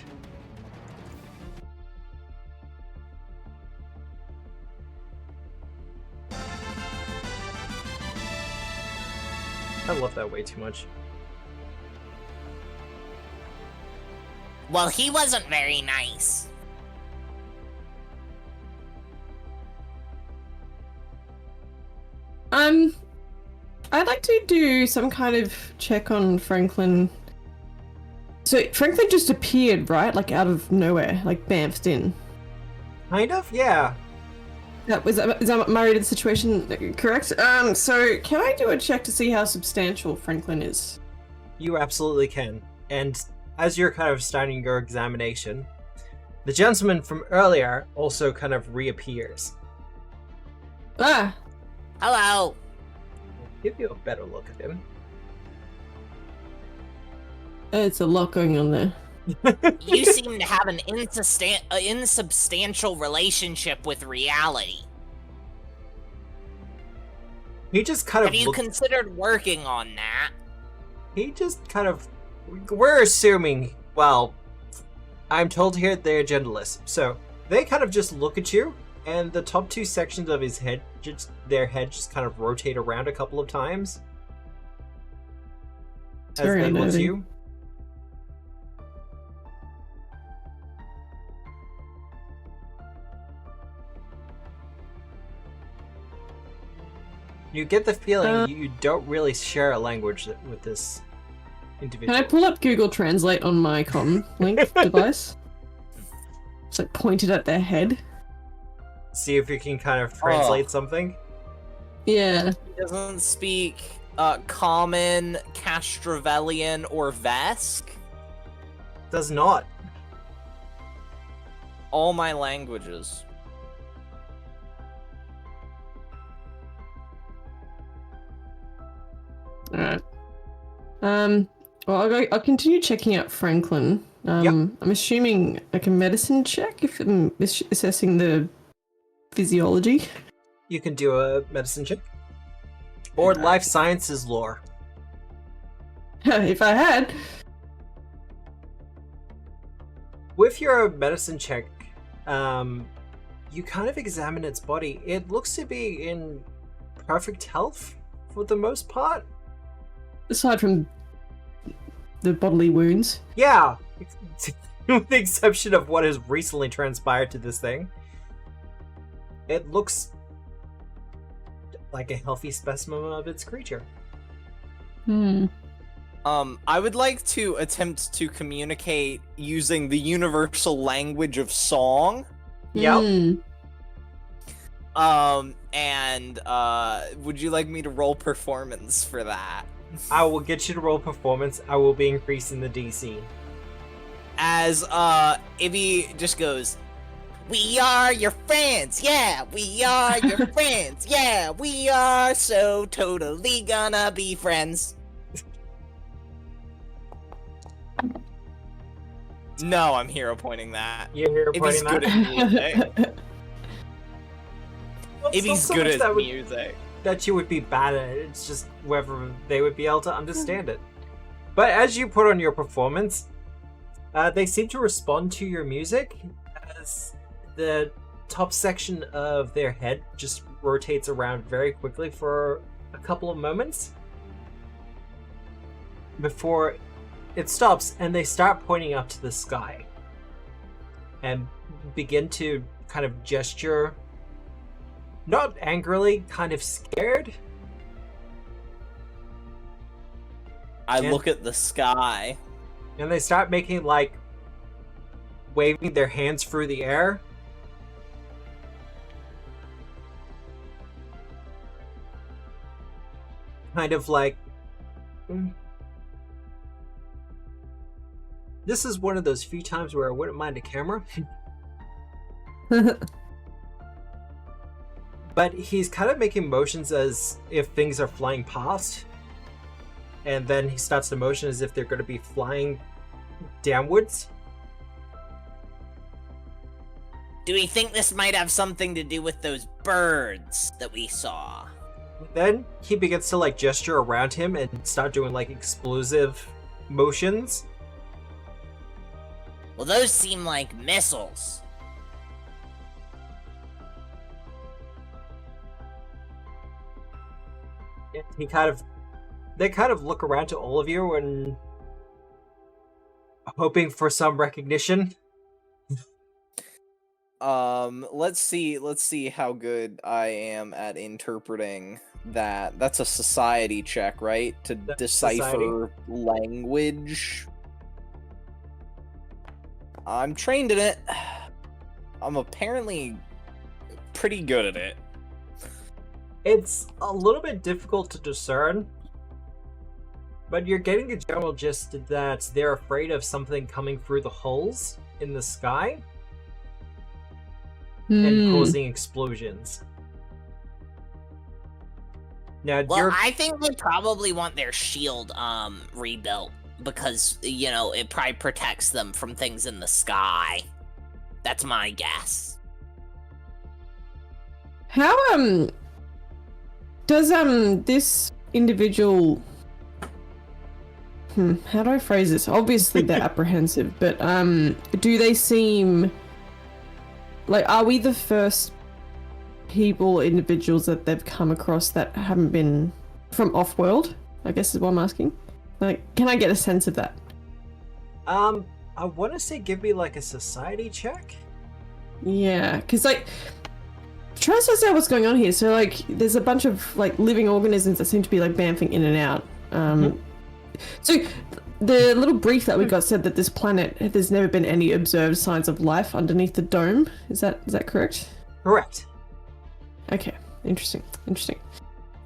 I love that way too much. Well, he wasn't very nice. I'd like to do some kind of check on Franklin. So Franklin just appeared, right? Like out of nowhere, like bamfed in. Kind of, yeah. Is that my read of the situation correct? So can I do a check to see how substantial Franklin is? You absolutely can. And as you're kind of starting your examination, the gentleman from earlier also kind of reappears. Ah! Hello. Give you a better look at him. It's a lot going on there. You seem to have an insubstantial relationship with reality. He just kind of Have you considered working on that? He just kind of... We're assuming... Well, I'm told here they're genderless. So, they kind of just look at you, and the top two sections of his head, their head just kind of rotate around a couple of times. As Very they look at unnerving. you. You get the feeling you don't really share a language with this individual. Can I pull up Google Translate on my comm link device? It's like pointed at their head. See if you can kind of translate something? Yeah. He doesn't speak Common, Castravelian, or Vesk. Does not. All my languages. Alright. Well, I'll continue checking out Franklin. I'm assuming like a medicine check if I'm assessing the physiology. You can do a medicine check. Or life sciences lore. If I had. With your medicine check, you kind of examine its body. It looks to be in perfect health for the most part. Aside from the bodily wounds. Yeah, with the exception of what has recently transpired to this thing. It looks like a healthy specimen of its creature. I would like to attempt to communicate using the universal language of song. Yep. Would you like me to roll performance for that? I will get you to roll performance. I will be increasing the DC. As Ibby just goes, "We are your friends, yeah, we are your friends, yeah, we are so totally gonna be friends." No, I'm hero pointing that. You're here Ibby's pointing good that. at music. Well, it's not Ibby's so good much at that would- music. that you would be bad at it. It's just whether they would be able to understand it. But as you put on your performance, they seem to respond to your music as the top section of their head just rotates around very quickly for a couple of moments before it stops, and they start pointing up to the sky and begin to kind of gesture, not angrily, kind of scared. I look at the sky. And they start making, like, waving their hands through the air. Kind of like... This is one of those few times where I wouldn't mind a camera. But he's kind of making motions as if things are flying past. And then he starts to motion as if they're going to be flying downwards. Do we think this might have something to do with those birds that we saw? Then he begins to like gesture around him and start doing like explosive motions. Well, those seem like missiles. They kind of look around to all of you and hoping for some recognition. Let's see how good I am at interpreting that. That's a society check, right? To That's decipher language. I'm trained in it. I'm apparently pretty good at it. It's a little bit difficult to discern, but you're getting a general gist that they're afraid of something coming through the holes in the sky and causing explosions. Now, Well, I think they probably want their shield rebuilt because, you know, it probably protects them from things in the sky. That's my guess. How does this individual how do I phrase this? Obviously they're apprehensive, but do they seem like, are we the first individuals that they've come across that haven't been from off-world? I guess is what I'm asking. Like, can I get a sense of that? I want to say give me like a society check. Yeah, because like, try to suss out what's going on here. So like, there's a bunch of like living organisms that seem to be like bamfing in and out. So the little brief that we got said that this planet, there's never been any observed signs of life underneath the dome. Is that correct? Correct. Okay, interesting.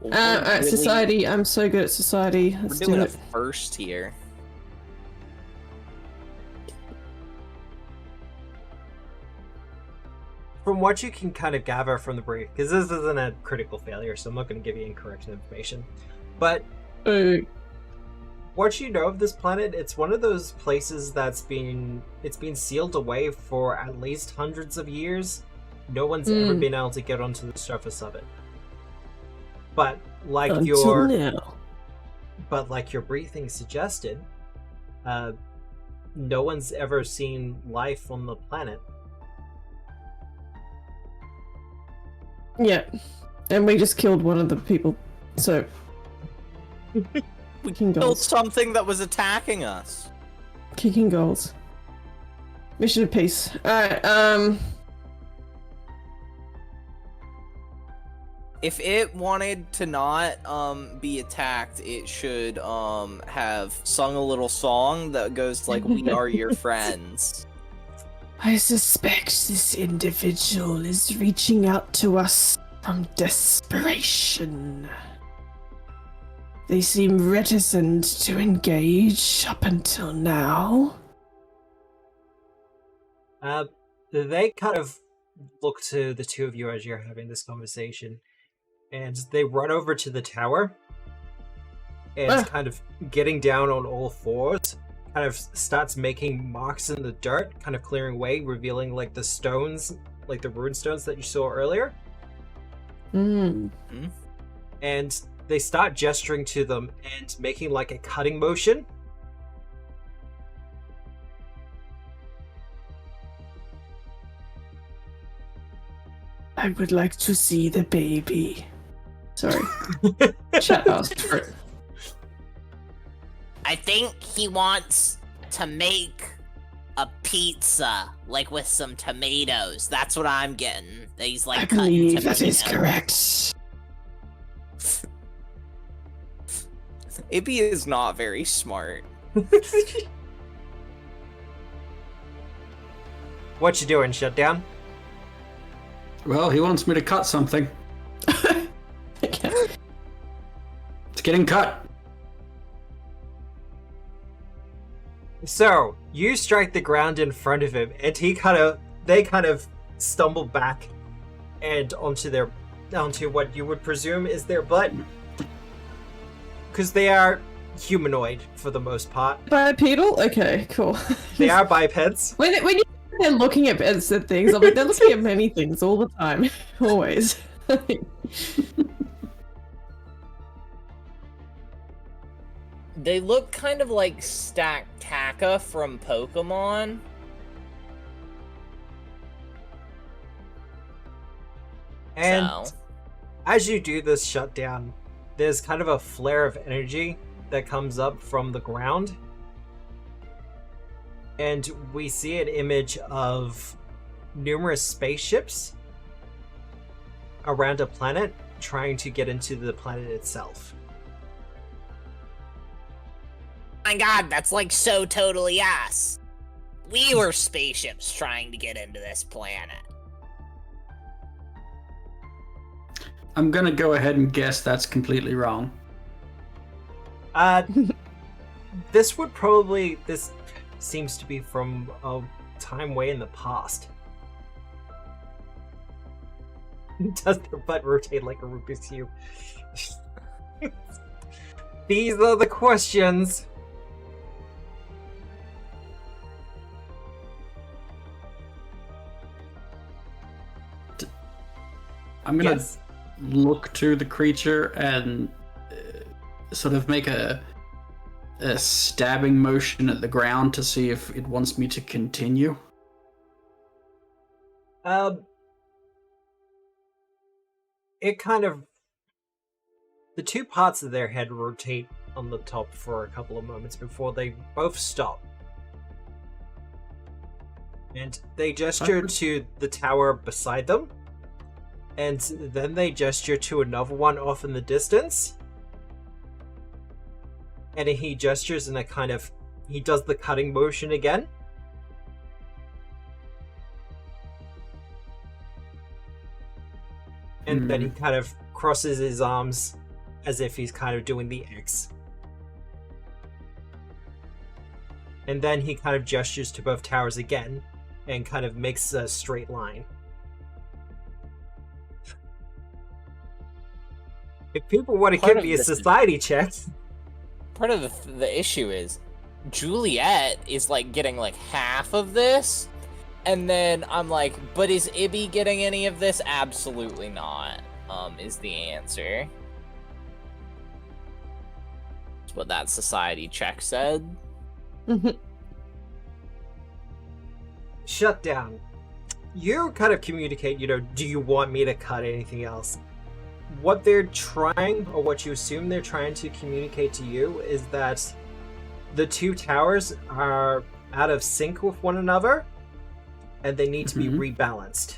Well, Alright, really- society. I'm so good at society. Let's We're do doing a it. first here. From what you can kind of gather from the brief, because this isn't a critical failure, so I'm not going to give you incorrect information. But what you know of this planet, it's one of those places that's been sealed away for at least hundreds of years. No one's ever been able to get onto the surface of it. But like Until now. your briefing suggested, no one's ever seen life on the planet. Yeah, and we just killed one of the people. So We Kicking killed goals. something that was attacking us. Kicking goals. Mission of peace. Alright, If it wanted to not be attacked, it should have sung a little song that goes like, "We are your friends." I suspect this individual is reaching out to us from desperation. They seem reticent to engage up until now. They kind of look to the two of you as you're having this conversation, and they run over to the tower and kind of getting down on all fours, kind of starts making marks in the dirt, kind of clearing away, revealing like the stones, like the rune stones that you saw earlier. And they start gesturing to them and making like a cutting motion. I would like to see the baby. Sorry. Chat asked for it. I think he wants to make a pizza, like with some tomatoes. That's what I'm getting. He's like I cutting believe that tomatoes. is correct. Ibby is not very smart. What you doing, Shutdown? Well, he wants me to cut something. Okay. It's getting cut. So, you strike the ground in front of him, and they kind of stumble back and onto what you would presume is their butt. Because they are humanoid for the most part. Bipedal? Okay, cool. They are bipeds. When they're looking at things, I'm like, they're looking at many things all the time. Always. They look kind of like Stakataka from Pokemon. And So, as you do this shutdown, there's kind of a flare of energy that comes up from the ground. And we see an image of numerous spaceships around a planet trying to get into the planet itself. my god, that's like so totally us. We were spaceships trying to get into this planet. I'm gonna go ahead and guess that's completely wrong. This seems to be from a time way in the past. Does their butt rotate like a Rubik's Cube? These are the questions. I'm gonna Yes. look to the creature and sort of make a stabbing motion at the ground to see if it wants me to continue. It kind of... The two parts of their head rotate on the top for a couple of moments before they both stop. And they gesture to the tower beside them. And then they gesture to another one off in the distance. And he gestures in a kind of... He does the cutting motion again. And then he kind of crosses his arms as if he's kind of doing the X. And then he kind of gestures to both towers again and kind of makes a straight line. If people want to give me a society check... Part of the issue is Juliet is like getting like half of this, and then I'm like, but is Ibby getting any of this? Absolutely not. Is the answer. That's what that society check said. Shut down. You kind of communicate, do you want me to cut anything else? What they're trying, or what you assume they're trying to communicate to you, is that the two towers are out of sync with one another, and they need to be rebalanced.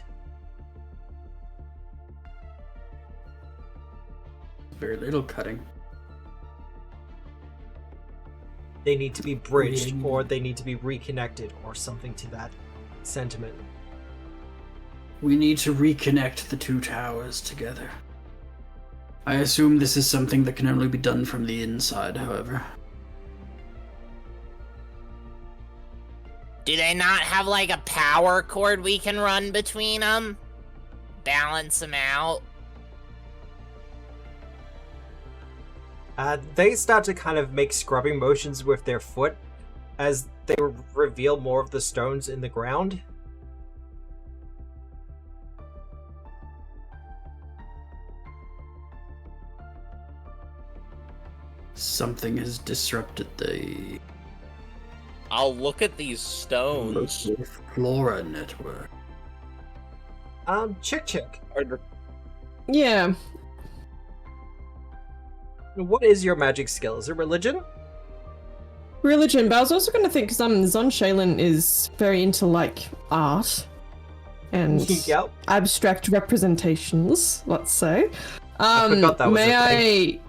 Very little cutting. They need to be bridged, or they need to be reconnected, or something to that sentiment. We need to reconnect the two towers together. I assume this is something that can only be done from the inside, however. Do they not have like a power cord we can run between them? Balance them out? They start to kind of make scrubbing motions with their foot as they reveal more of the stones in the ground. Something has disrupted the I'll look at these stones. flora network. Chick. Yeah. What is your magic skill? Is it religion? Religion, but I was also going to think, because Zon Shaylin is very into, like, art and Yep. abstract representations, let's say. I forgot that was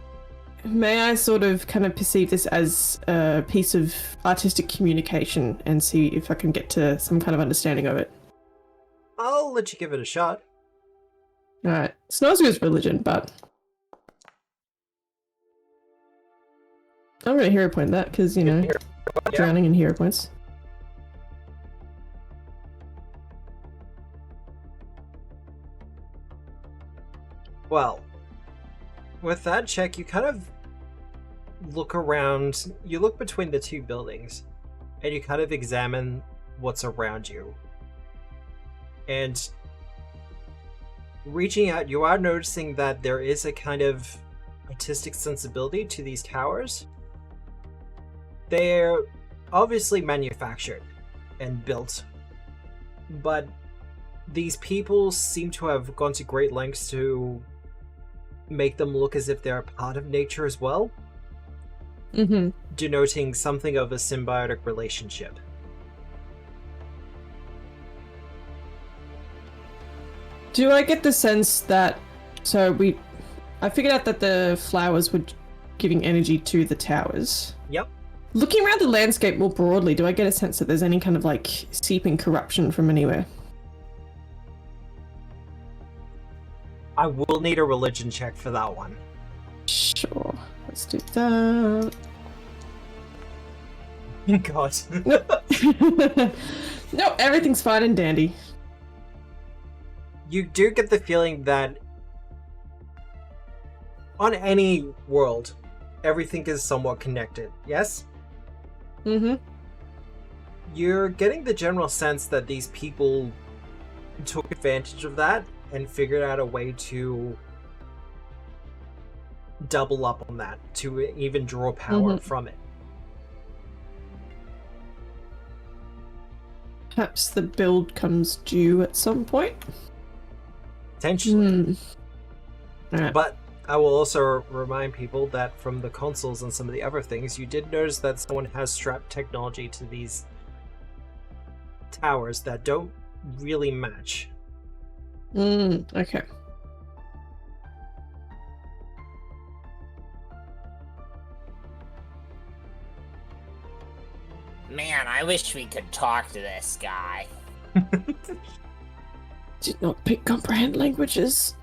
May I sort of kind of perceive this as a piece of artistic communication and see if I can get to some kind of understanding of it? I'll let you give it a shot. Alright. It's not as good as religion, but I'm going to hero point that, because, drowning in hero points. Well, with that check, you kind of look around, you look between the two buildings, and you kind of examine what's around you. And reaching out, you are noticing that there is a kind of artistic sensibility to these towers. They're obviously manufactured and built, but these people seem to have gone to great lengths to make them look as if they're a part of nature as well, denoting something of a symbiotic relationship. Do I get the sense that... I figured out that the flowers were giving energy to the towers. Yep. Looking around the landscape more broadly, do I get a sense that there's any kind of, like, seeping corruption from anywhere? I will need a religion check for that one. Sure. Let's do that. God. No, everything's fine and dandy. You do get the feeling that on any world, everything is somewhat connected, yes? Mm-hmm. You're getting the general sense that these people took advantage of that and figured out a way to double up on that, to even draw power from it. Perhaps the build comes due at some point. Potentially. Alright. But I will also remind people that from the consoles and some of the other things, you did notice that someone has strapped technology to these towers that don't really match. Okay. Man, I wish we could talk to this guy. Did not comprehend languages.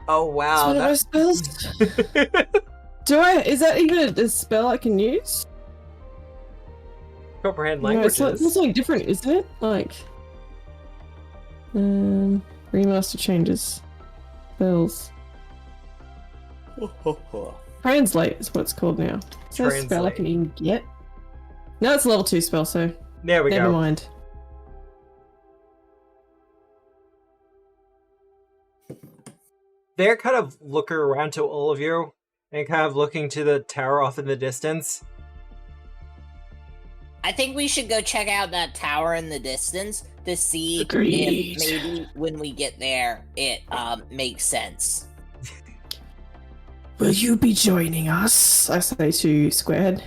Oh wow, One of my spells. Is that even a spell I can use? comprehend No, languages. it's something different, isn't it? Like, remaster changes, spells. Translate is what it's called now. Is that a spell I can even get? No, it's a level 2 spell, so There we never go. mind. They're kind of looking around to all of you and kind of looking to the tower off in the distance. I think we should go check out that tower in the distance to see Agreed. if maybe when we get there it makes sense. Will you be joining us? I say to Squarehead.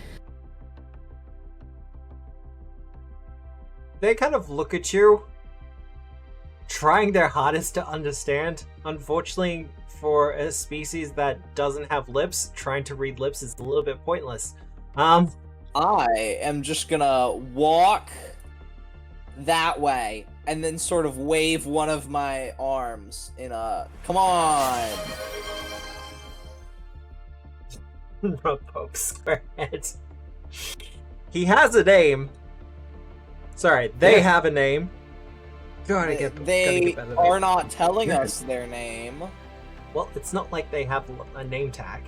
They kind of look at you, trying their hardest to understand. Unfortunately, for a species that doesn't have lips, trying to read lips is a little bit pointless. I am just gonna walk that way and then sort of wave one of my arms in a come on. Pope Squarehead. He has a name. Sorry, they have a name. They are not telling us their name. Well, it's not like they have a name tag.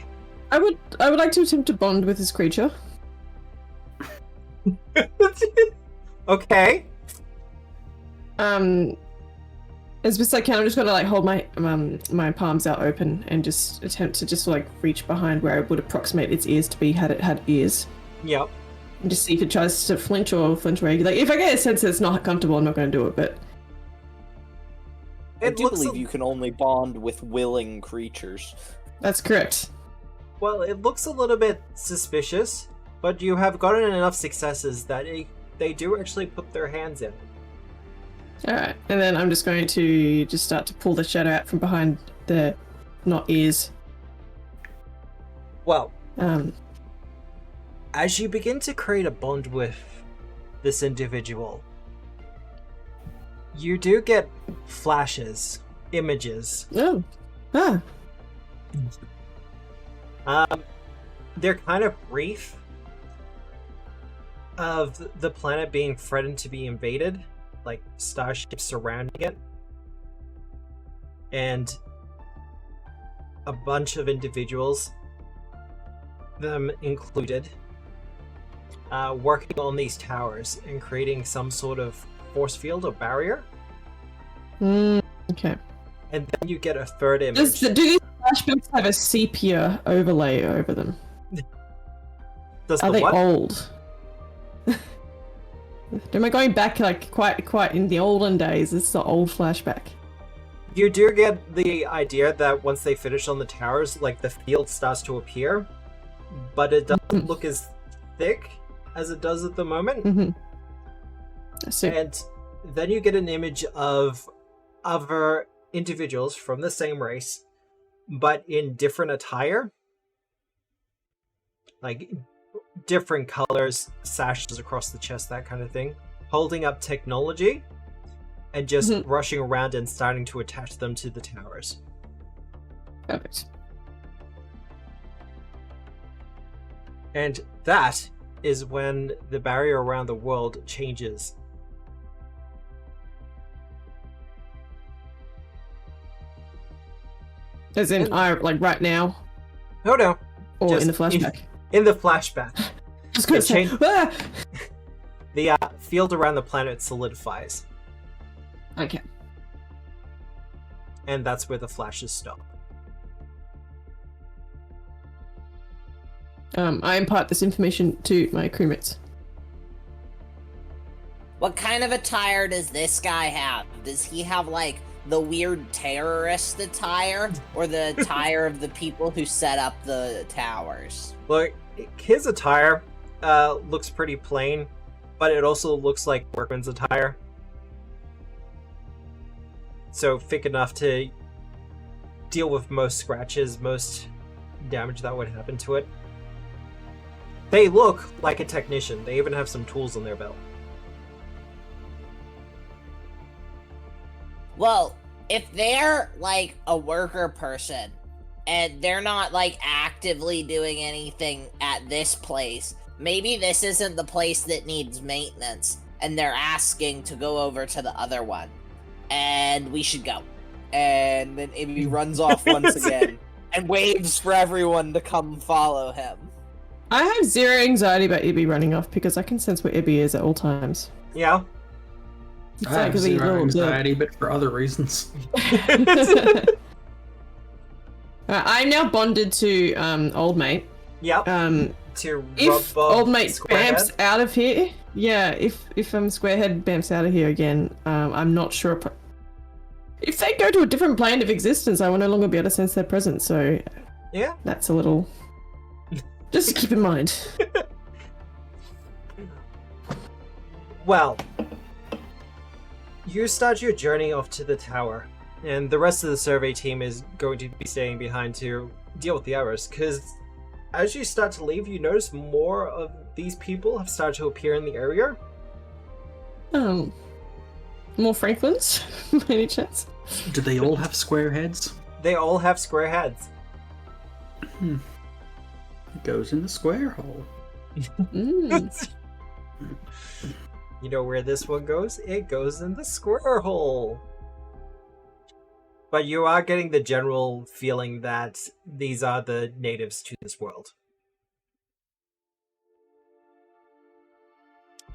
I would like to attempt to bond with this creature. Okay. As best I can, I'm just gonna like hold my my palms out open and just attempt to just like reach behind where I would approximate its ears to be had it had ears. Yep. And just see if it tries to flinch or flinch away. Like if I get a sense that it's not comfortable, I'm not gonna do it. But I do believe you can only bond with willing creatures. that's correct. Well, it looks a little bit suspicious, but you have gotten enough successes that they do actually put their hands in. Alright, and then I'm just going to just start to pull the shadow out from behind the not ears. Well, as you begin to create a bond with this individual, you do get flashes, images. Oh. They're kind of brief of the planet being threatened to be invaded, like starships surrounding it, and a bunch of individuals, them included, working on these towers and creating some sort of force field or barrier. Okay. And then you get a third image. Do these flashbacks have a sepia overlay over them? Does Are the they what? old? Am I going back like quite in the olden days? This is an old flashback. You do get the idea that once they finish on the towers, like the field starts to appear, but it doesn't look as thick as it does at the moment. I see. And then you get an image of other individuals from the same race, but in different attire. Like different colors, sashes across the chest, that kind of thing. Holding up technology. and just rushing around and starting to attach them to the towers. Perfect. And that is when the barrier around the world changes. As in, like right now? Oh no. Or Just in the flashback? In the flashback. Just gonna say, ah! The field around the planet solidifies. Okay. And that's where the flashes stop. I impart this information to my crewmates. What kind of attire does this guy have? Does he have, like, the weird terrorist attire? Or the attire of the people who set up the towers? Look, his attire looks pretty plain, but it also looks like workman's attire. So thick enough to deal with most scratches, most damage that would happen to it. They look like a technician. They even have some tools on their belt. Well, if they're, like, a worker person, and they're not, like, actively doing anything at this place, maybe this isn't the place that needs maintenance, and they're asking to go over to the other one. And we should go. And then Ibby runs off once again, and waves for everyone to come follow him. I have zero anxiety about Ibby running off because I can sense where Ibby is at all times. Yeah. I have zero anxiety, but for other reasons. I'm now bonded to old mate. Yep. To If old mate bamps out of here, yeah. If Squarehead bamps out of here again, I'm not sure. If they go to a different plane of existence, I will no longer be able to sense their presence. So yeah, that's a little. Just to keep in mind. Well, you start your journey off to the tower, and the rest of the survey team is going to be staying behind to deal with the others, because as you start to leave, you notice more of these people have started to appear in the area. More Franklins, by any chance? Do they all have square heads? They all have square heads. It goes in the square hole. You know where this one goes? It goes in the square hole. But you are getting the general feeling that these are the natives to this world.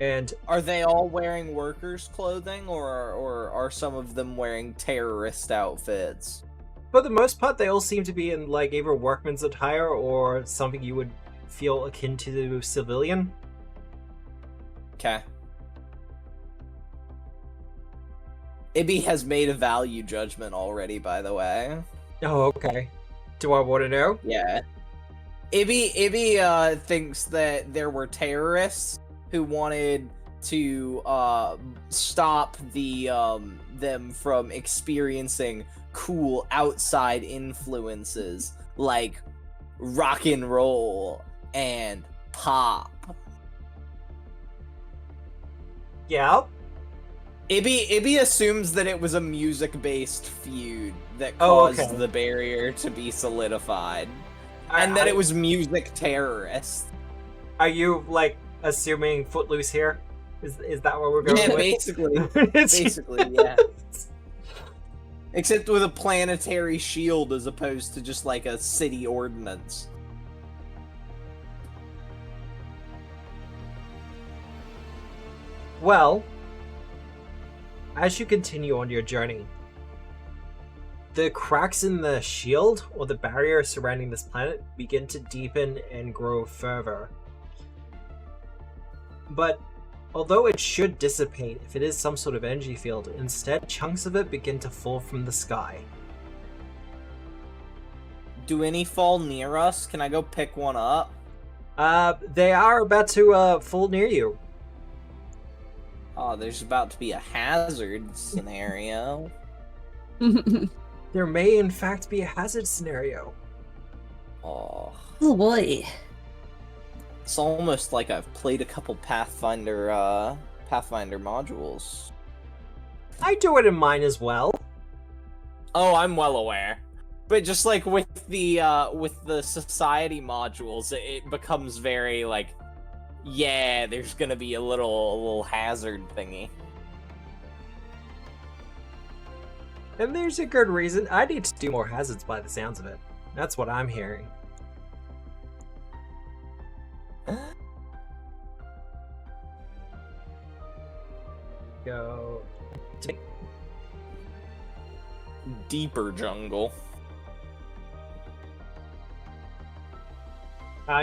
And are they all wearing workers' clothing, or are some of them wearing terrorist outfits? For the most part, they all seem to be in like either workman's attire or something you would feel akin to the civilian. Okay. Ibby has made a value judgment already, by the way. Oh, okay. Do I want to know? Yeah. Ibby thinks that there were terrorists who wanted to stop them from experiencing cool outside influences like rock and roll and pop. Yeah. Ibby assumes that it was a music-based feud that caused the barrier to be solidified. And that it was music terrorists. Are you, like, assuming Footloose here? Is that what we're going with? Yeah, basically. Basically, yeah. Except with a planetary shield as opposed to just, like, a city ordinance. Well, as you continue on your journey, the cracks in the shield, or the barrier surrounding this planet, begin to deepen and grow further. But although it should dissipate if it is some sort of energy field, instead chunks of it begin to fall from the sky. Do any fall near us? Can I go pick one up? They are about to fall near you. Oh, there's about to be a hazard scenario. There may in fact be a hazard scenario. Oh boy. It's almost like I've played a couple Pathfinder modules. I do it in mine as well. Oh, I'm well aware. But just like with the society modules, it becomes very like, yeah, there's gonna be a little hazard thingy. And there's a good reason. I need to do more hazards by the sounds of it. That's what I'm hearing. Go. Deeper jungle.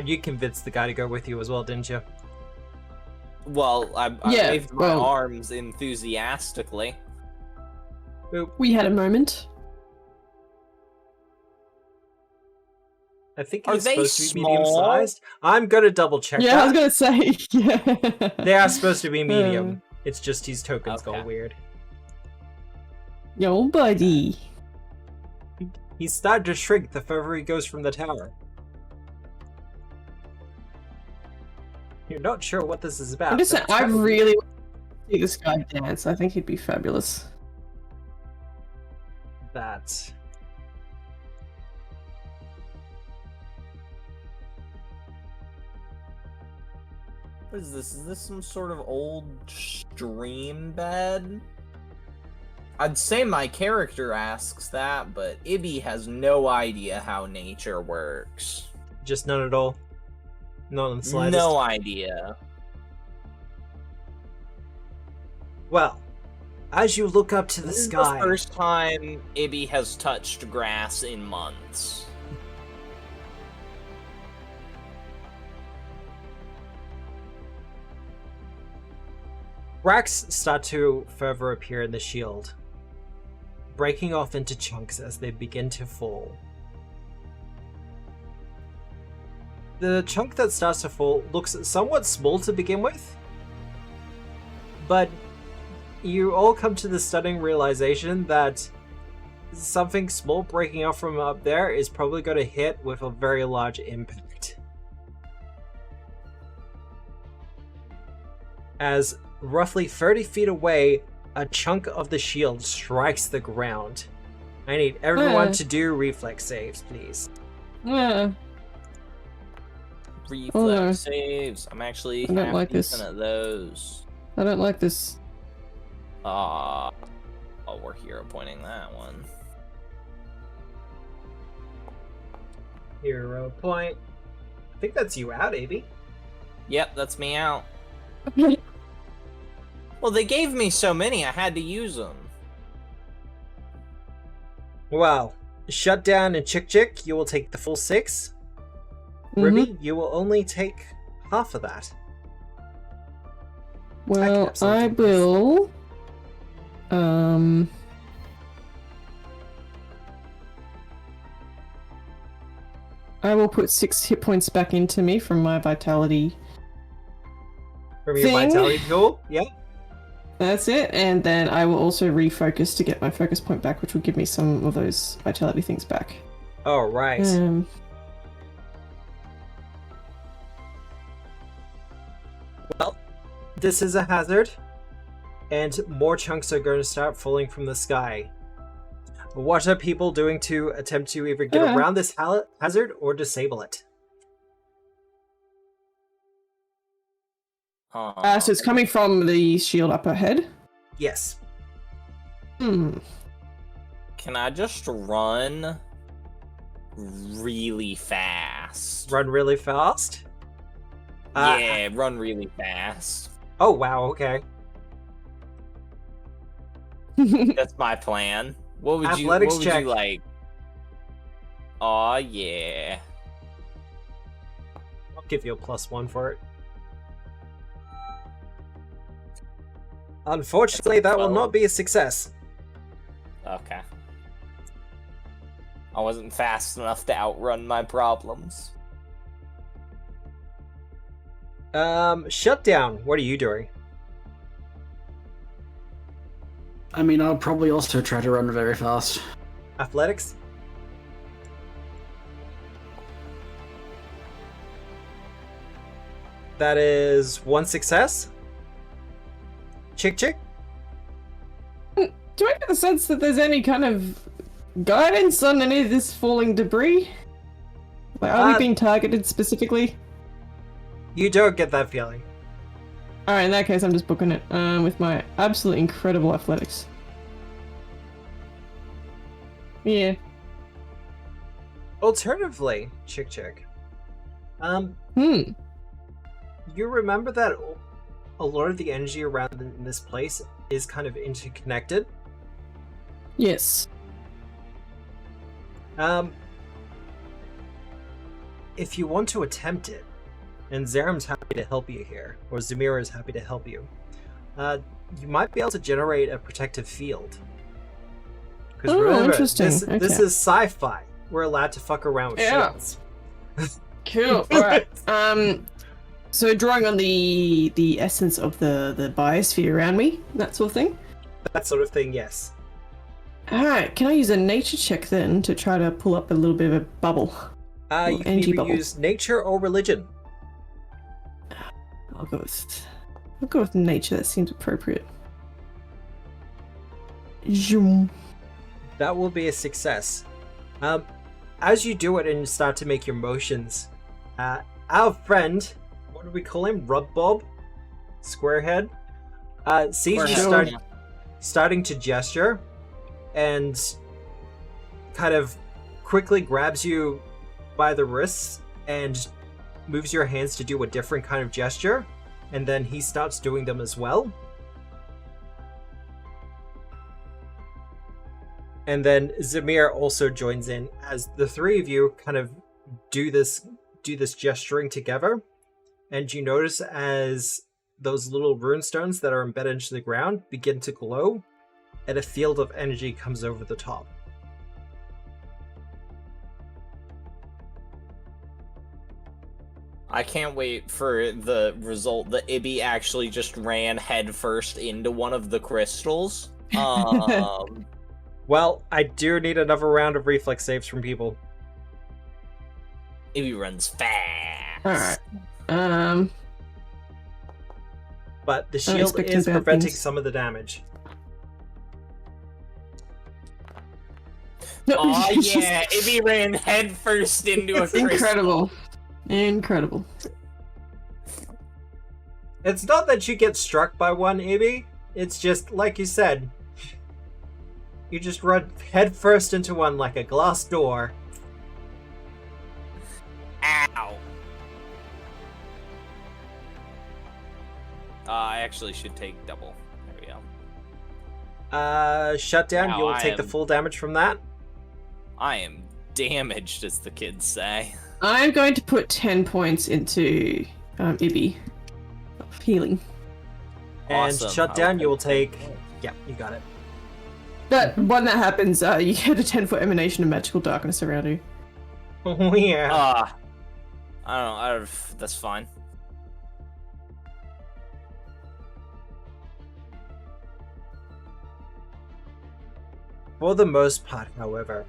You convinced the guy to go with you as well, didn't you? Well, I Yeah, waved my well- arms enthusiastically. We had a moment. I think Are he's they supposed to be small? medium-sized. I'm gonna double check Yeah, I was that. gonna say. Yeah. They are supposed to be medium. It's just his tokens Okay. go weird. Yo, buddy. He's starting to shrink the further he goes from the tower. You're not sure what this is about. I'm just saying, but I try- really want to see this guy dance. I think he'd be fabulous. that. What is this? Is this some sort of old stream bed? I'd say my character asks that, but Ibby has no idea how nature works. Just none at all. Not in the slightest. No idea. Well, as you look up to the This is sky, the first time Ibby has touched grass in months. cracks start to further appear in the shield, breaking off into chunks as they begin to fall. The chunk that starts to fall looks somewhat small to begin with, but you all come to the stunning realization that something small breaking off from up there is probably going to hit with a very large impact. As roughly 30 feet away, a chunk of the shield strikes the ground. I need everyone to do reflex saves, please. Yeah. Reflex Oh, no. saves. I'm actually I don't half like this. decent at those. I don't like this. Oh, we're hero pointing that one. Hero point. I think that's you out, Abby. Yep, that's me out. Well, they gave me so many, I had to use them. Well, shut down and Chick, you will take the full 6. Ruby, you will only take half of that. Well, absolutely I do this. will. I will put 6 hit points back into me from my vitality. From your Thing. vitality pool? Yep. That's it, and then I will also refocus to get my focus point back, which will give me some of those vitality things back. Oh, right. Well, this is a hazard, and more chunks are going to start falling from the sky. What are people doing to attempt to either get around this hazard or disable it? So it's coming from the shield up ahead. Yes. Can I just run really fast? Run really fast? Yeah, run really fast. Oh, wow, okay. That's my plan. What would Athletics you check. like? Aw, yeah. I'll give you a +1 for it. Unfortunately, that will not be a success. Okay. I wasn't fast enough to outrun my problems. Shutdown, what are you doing? I mean, I'll probably also try to run very fast. Athletics? That is 1 success. Chick. Do I get the sense that there's any kind of guidance on any of this falling debris? Like, are we being targeted specifically? You don't get that feeling. Alright, in that case, I'm just booking it with my absolutely incredible athletics. Yeah. Alternatively, Chick. You remember that a lot of the energy around in this place is kind of interconnected? Yes. If you want to attempt it, and Zaram's happy to help you here, or Zamira is happy to help you, you might be able to generate a protective field. Because remember, interesting. This is sci-fi. We're allowed to fuck around with shields. Cool. Alright. So drawing on the essence of the biosphere around me, that sort of thing? That sort of thing, yes. Alright, can I use a nature check then to try to pull up a little bit of a bubble? You can energy either bubble. use nature or religion. I'll go with nature, that seems appropriate. Zoom. That will be a success. As you do it and start to make your motions, our friend, what do we call him? Rub Bob? Squarehead? Sees you starting to gesture and kind of quickly grabs you by the wrists and moves your hands to do a different kind of gesture, and then he starts doing them as well. And then Zamir also joins in as the three of you kind of do this gesturing together. And you notice as those little runestones that are embedded into the ground begin to glow, and a field of energy comes over the top. I can't wait for the result that Ibby actually just ran headfirst into one of the crystals. Well, I do need another round of reflex saves from people. Ibby runs fast. Alright. But the shield is preventing some of the damage. No. Oh yeah, Ibby ran headfirst into a crystal. Incredible. It's not that you get struck by one, Ibby. It's just, like you said, you just run headfirst into one like a glass door. Ow. I actually should take double. There we go. Shut down. Wow, You will take the full damage from that. I am damaged, as the kids say. I'm going to put 10 points into Ibby of healing. And Awesome. shut down. You will take. Yeah, you got it. But when that happens, you get a 10-foot emanation of magical darkness around you. Oh yeah. I don't know. That's fine. For the most part, however,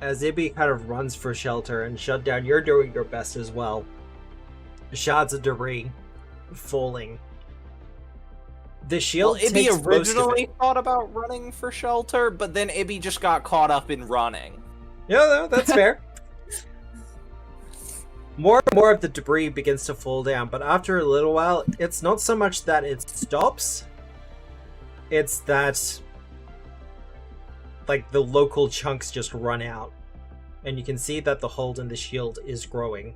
as Ibby kind of runs for shelter and shut down, you're doing your best as well. Shards of debris falling. The shield Ibby takes most of originally it. thought about running for shelter, but then Ibby just got caught up in running. Yeah, no, that's fair. More and more of the debris begins to fall down, but after a little while, it's not so much that it stops, it's that like the local chunks just run out. And you can see that the hold in the shield is growing.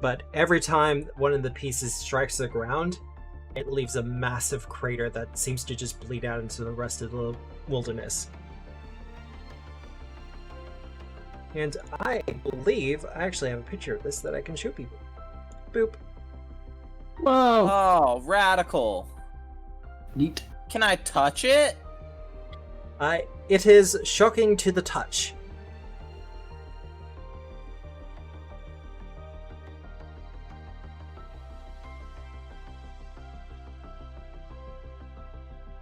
But every time one of the pieces strikes the ground, it leaves a massive crater that seems to just bleed out into the rest of the wilderness. And I believe I actually have a picture of this that I can show people. Boop. Whoa. Oh, radical. Neat. Can I touch it? It is shocking to the touch.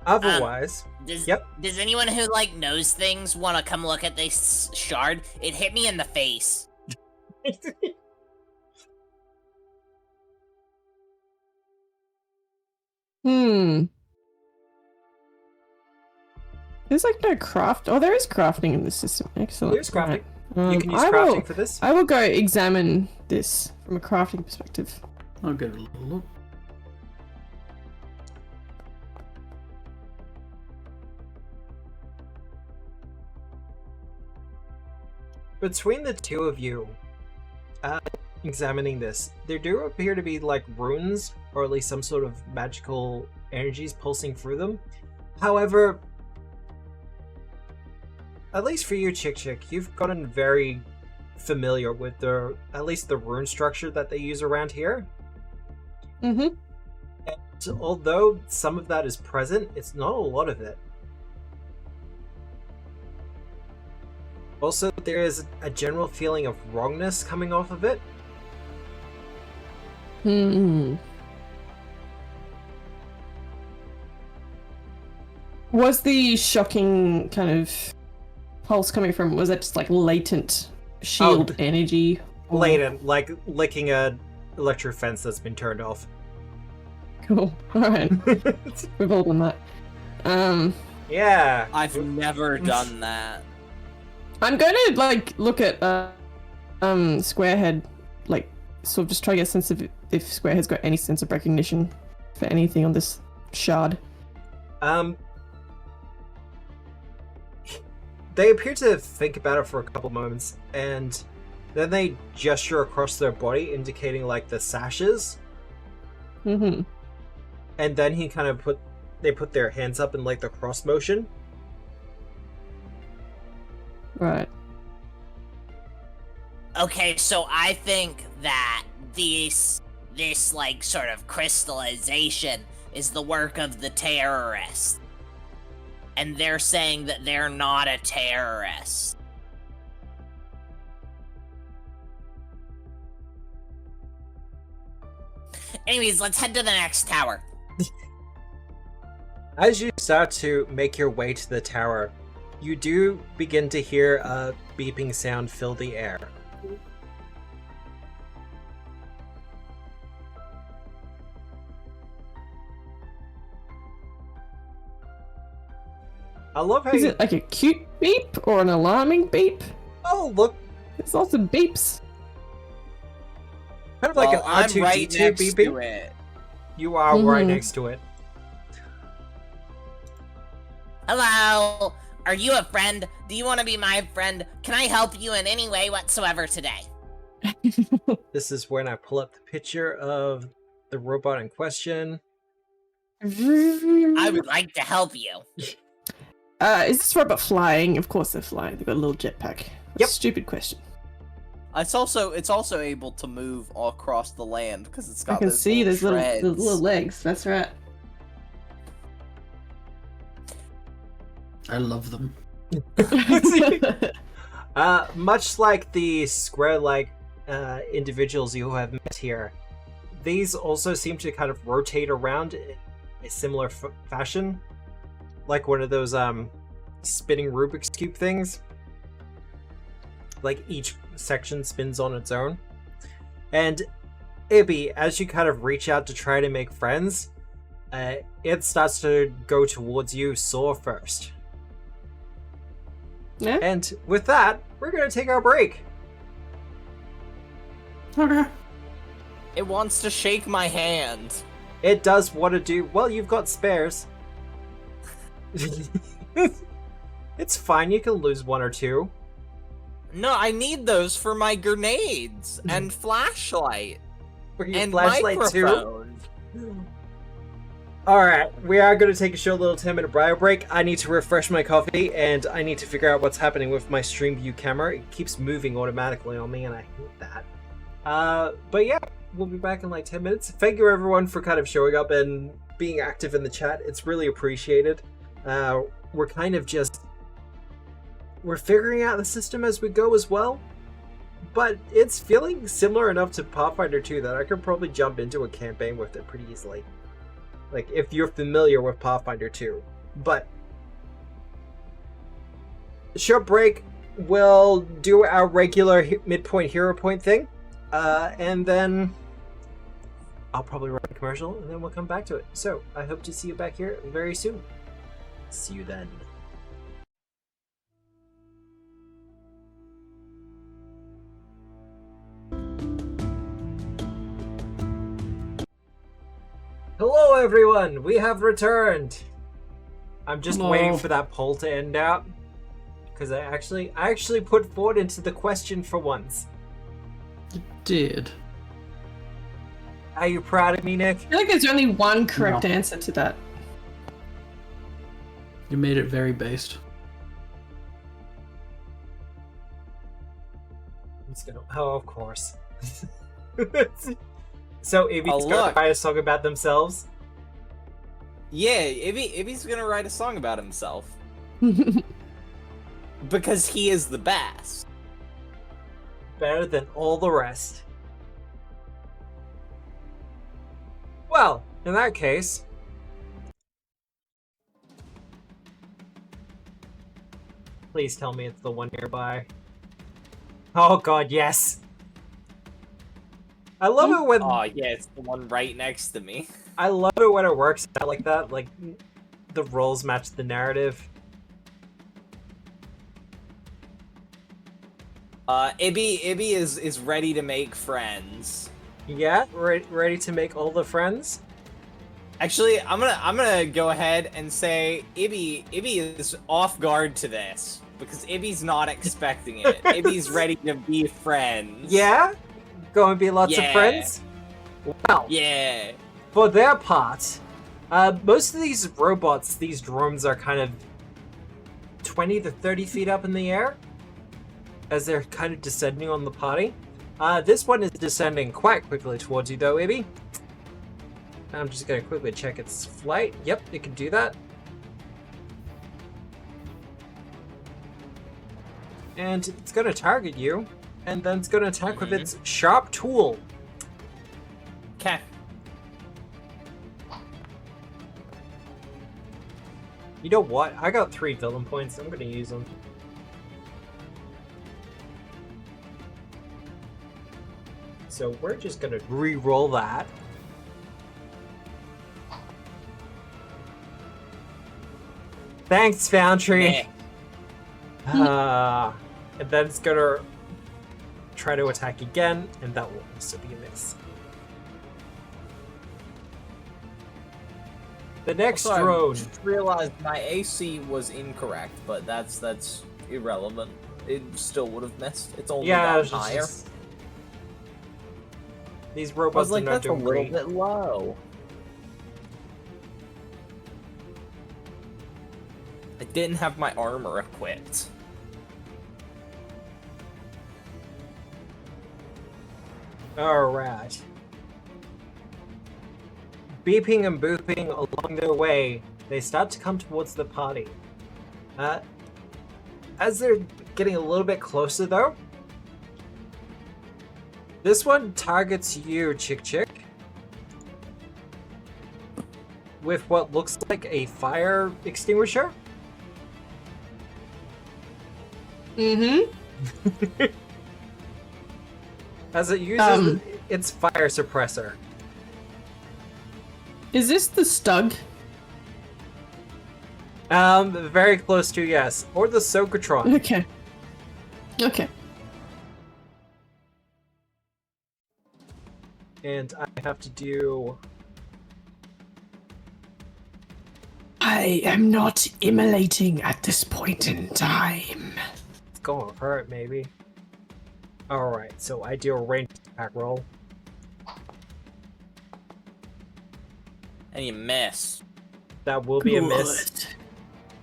Otherwise, Does anyone who knows things want to come look at this shard? It hit me in the face. There's like no craft. Oh, there is crafting in this system. Excellent. There's crafting. Right. You can use crafting for this. I will go examine this from a crafting perspective. I'll give it a little look. Between the two of you examining this, there do appear to be like runes, or at least some sort of magical energies pulsing through them. However, at least for you, Chick, you've gotten very familiar with at least the rune structure that they use around here. Mm-hmm. And although some of that is present, it's not a lot of it. Also, there is a general feeling of wrongness coming off of it. Hmm. Was the shocking kind of pulse coming from, was that just like latent shield energy? Or... Latent, like licking a electric fence that's been turned off. Cool. Alright. We've all done that. Yeah. I've never done that. I'm going to like look at Squarehead, like sort of just try to get a sense of if Squarehead's got any sense of recognition for anything on this shard. They appear to think about it for a couple moments, and then they gesture across their body, indicating like the sashes. Mm-hmm. And then he kind of put their hands up in like the cross motion. Right. Okay, so I think that this like sort of crystallization is the work of the terrorists. And they're saying that they're not a terrorist. Anyways, let's head to the next tower. As you start to make your way to the tower, you do begin to hear a beeping sound fill the air. I love how Is it like a cute beep or an alarming beep? Oh, look. There's lots of beeps. Kind of like Well, an I'm R2-D2 right next beeping. to it. You are right next to it. Hello? Are you a friend? Do you want to be my friend? Can I help you in any way whatsoever today? This is when I pull up the picture of the robot in question. I would like to help you. Is this robot flying? Of course they're flying. They've got a little jetpack. Yep. Stupid question. It's also able to move all across the land because it's got. I can those see little those treads. little legs. That's right. I love them. Much like the square-like individuals you have met here, these also seem to kind of rotate around in a similar fashion, like one of those spinning Rubik's Cube things. Like each section spins on its own. And Ibby, as you kind of reach out to try to make friends, it starts to go towards you, Saw first. Yeah. And with that, we're going to take our break. Okay. It wants to shake my hand. It does want to do... Well, you've got spares. It's fine, you can lose one or two. No, I need those for my grenades and flashlight For your and flashlight microphone. too. Alright, we are going to take a short little 10-minute bio break. I need to refresh my coffee, and I need to figure out what's happening with my stream view camera. It keeps moving automatically on me, and I hate that. But yeah, we'll be back in like 10 minutes. Thank you everyone for kind of showing up and being active in the chat. It's really appreciated. We're kind of just... We're figuring out the system as we go as well. But it's feeling similar enough to Pathfinder 2 that I could probably jump into a campaign with it pretty easily. Like, if you're familiar with Pathfinder 2. But... short break. We'll do our regular midpoint hero point thing. And then... I'll probably run a commercial, and then we'll come back to it. So, I hope to see you back here very soon. See you then. Hello, everyone! We have returned! I'm just Hello. waiting for that poll to end out. Because I actually put forward into the question for once. Did. Are you proud of me, Nick? I feel like there's only one correct No. answer to that. You made it very based. I'm just gonna. Oh, of course. So, Ibby's Oh, gonna look. write a song about themselves? Yeah, Ibby's gonna write a song about himself. Because he is the best. Better than all the rest. Well, in that case. Please tell me it's the one nearby. Oh god, yes! I love it when Oh yeah, it's the one right next to me. I love it when it works out like that, like the roles match the narrative. Ibby is ready to make friends. Yeah, ready to make all the friends? Actually, I'm gonna go ahead and say Ibby is off guard to this because Ibby's not expecting it. Ibby's ready to be friends. Yeah? Going to be lots of Yeah. friends? Well, Yeah. for their part, most of these robots, these drones are kind of 20 to 30 feet up in the air as they're kind of descending on the party. This one is descending quite quickly towards you though, Ibby. I'm just going to quickly check its flight. Yep, it can do that. And it's going to target you, and then it's going to attack with its sharp tool. Okay. You know what? I got 3 villain points. I'm going to use them. So we're just going to re-roll that. Thanks, Foundry. Yeah. And then it's going to try to attack again, and that will also be a miss. The next Sorry, I drone. just realized my AC was incorrect, but that's irrelevant. It still would have missed. It's only Yeah, gone it's higher. just- these I robots was like, are not that's a doing little great. bit low. I didn't have my armor equipped. Alright. Beeping and booping along their way, they start to come towards the party. As they're getting a little bit closer though, this one targets you, Chick, with what looks like a fire extinguisher. Mm-hmm. As it uses its fire suppressor. Is this the Stug? Very close to yes. Or the Socatron. Okay. Okay. And I have to do... I am not immolating at this point in time. It's gonna hurt, maybe. Alright, so I do a ranged attack roll. And you miss. That will be a miss. Good.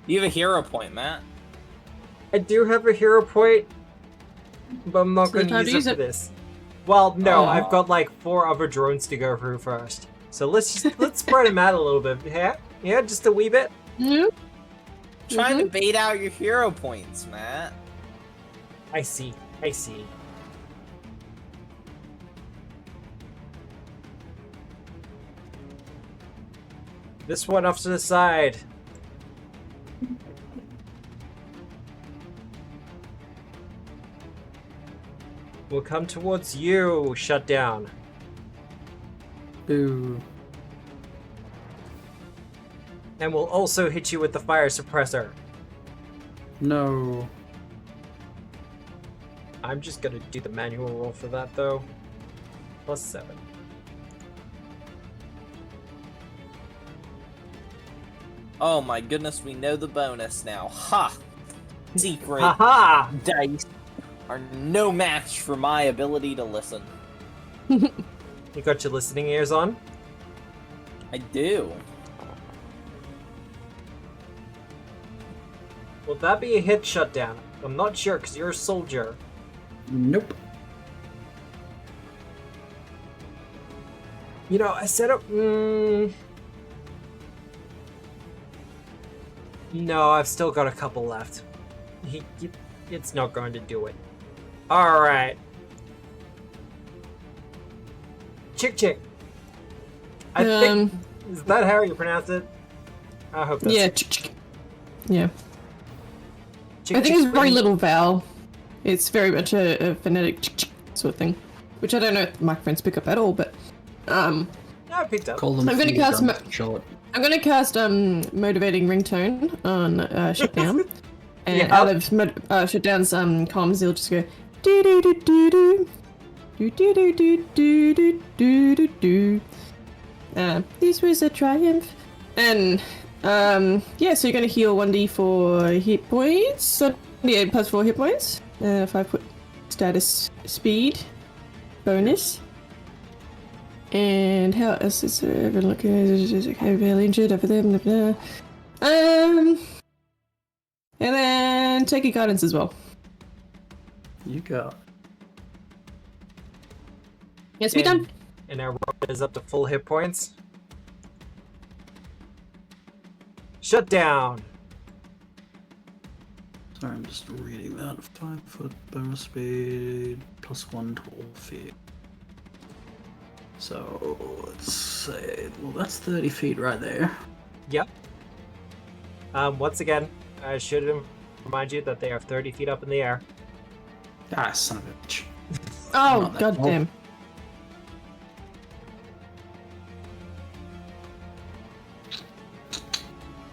You have a hero point, Matt. I do have a hero point, but I'm not So gonna time to use use it for it. this. Well, no, Oh. I've got like 4 other drones to go through first. So let's spread them out a little bit. Yeah? Yeah, just a wee bit. Mm-hmm. Trying to bait out your hero points, Matt. I see. I see. This one off to the side. Will come towards you, shut down. Ooh. And will also hit you with the fire suppressor. No. I'm just gonna do the manual roll for that though. +7. Oh my goodness, we know the bonus now. Ha! Secret Haha! dice are no match for my ability to listen. You got your listening ears on? I do. Will that be a hit shutdown? I'm not sure, because you're a soldier. Nope. You know, I set up... No, I've still got a couple left. It's not going to do it. Alright. Chick. I think... Is that how you pronounce it? I hope that's... Yeah. Yeah. I think it's very little vowel. It's very much a phonetic sort of thing, which I don't know if the microphones pick up at all. But No, I picked up. Call them I'm gonna cast. short. I'm gonna cast motivating ringtone on Shutdown, and Yeah. out of Shutdown's comms, he'll just go do do do do do do do do do do do do do. This was a triumph, and yeah. So you're gonna heal 1d4 hit points. So yeah, plus 4 hit points. 5 foot status speed bonus. And how else is it looking? Okay, barely injured over there. Blah, blah. And then take a guidance as well. You go. Yes, we done. And our rope is up to full hit points. Shut down. Sorry, I'm just reading that. 5 foot bonus speed +1 to all feet. So let's say, well, that's 30 feet right there. Yep. Once again, I should remind you that they are 30 feet up in the air. Ah, son of a bitch. Oh, Not that goddamn.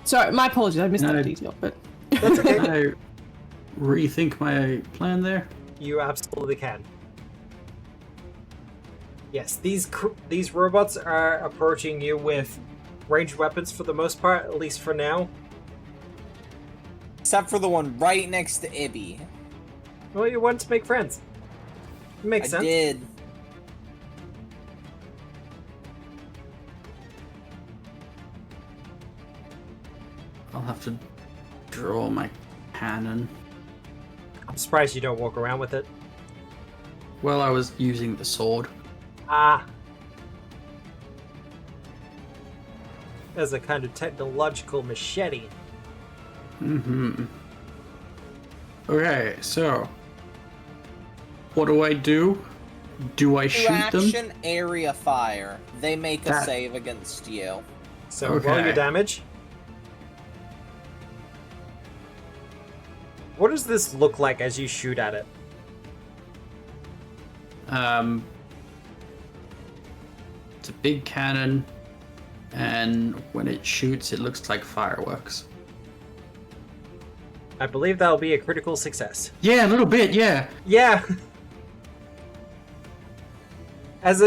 Sorry, my apologies. I missed No. that detail, but That's okay. Can I rethink my plan there? You absolutely can. Yes, these robots are approaching you with ranged weapons for the most part, at least for now. Except for the one right next to Ibby. Well, you want to make friends. It makes sense. I did. I'll have to draw my cannon. I'm surprised you don't walk around with it. Well, I was using the sword. Ah. As a kind of technological machete. Mm-hmm. Okay, so what do I do? Do I shoot them? Action area fire. They make a That- save against you. So roll Okay. your damage. What does this look like as you shoot at it? It's a big cannon, and when it shoots, it looks like fireworks. I believe that'll be a critical success. Yeah, a little bit, yeah. Yeah. As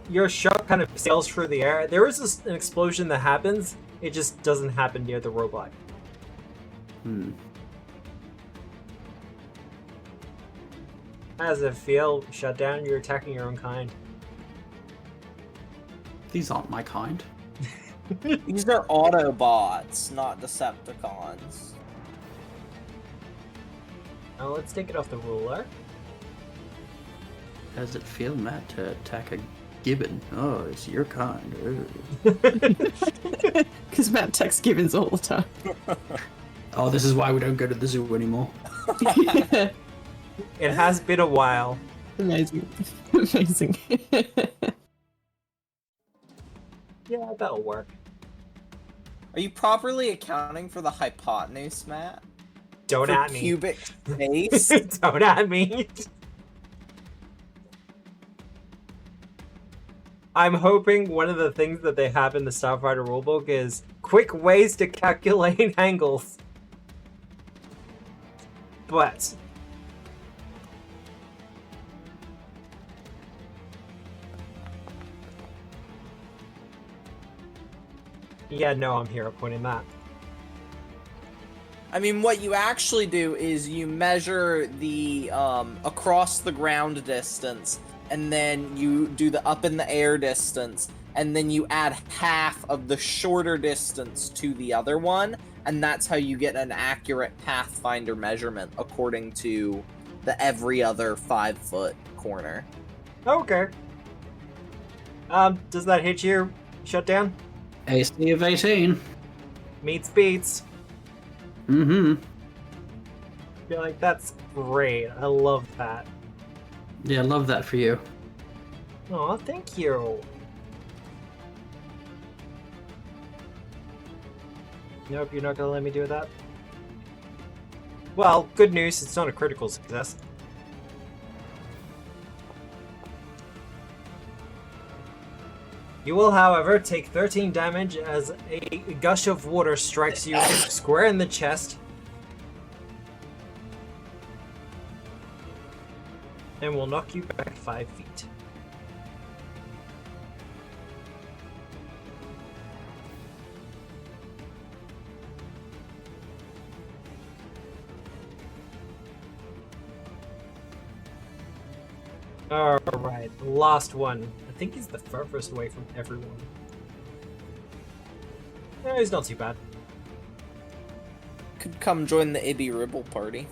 your shot kind of sails through the air, there is an explosion that happens. It just doesn't happen near the robot. How does it feel? Shut down. You're attacking your own kind. These aren't my kind. These are Autobots, not Decepticons. Now let's take it off the ruler. How does it feel, Matt, to attack a gibbon? Oh, it's your kind. because Matt attacks gibbons all the time. Oh, this is why we don't go to the zoo anymore. It has been a while. Amazing. Amazing. Yeah, that'll work. Are you properly accounting for the hypotenuse, Matt? Don't For at me. cubic space? Don't at me. I'm hoping one of the things that they have in the Starfinder rulebook is quick ways to calculate angles. But yeah, no, I'm hero pointing that. I mean, what you actually do is you measure the across the ground distance, and then you do the up in the air distance, and then you add half of the shorter distance to the other one, and that's how you get an accurate Pathfinder measurement according to the every other 5-foot corner. Okay. Does that hit your shutdown? AC of 18. Meets beats. Mm-hmm. I feel like that's great. I love that. Yeah, I love that for you. Aw, thank you. Nope, you're not gonna let me do that? Well, good news, it's not a critical success. You will, however, take 13 damage as a gush of water strikes you square in the chest. And will knock you back 5 feet. Alright, last one. I think he's the furthest away from everyone. No, he's not too bad. Could come join the Ibby Ribble party.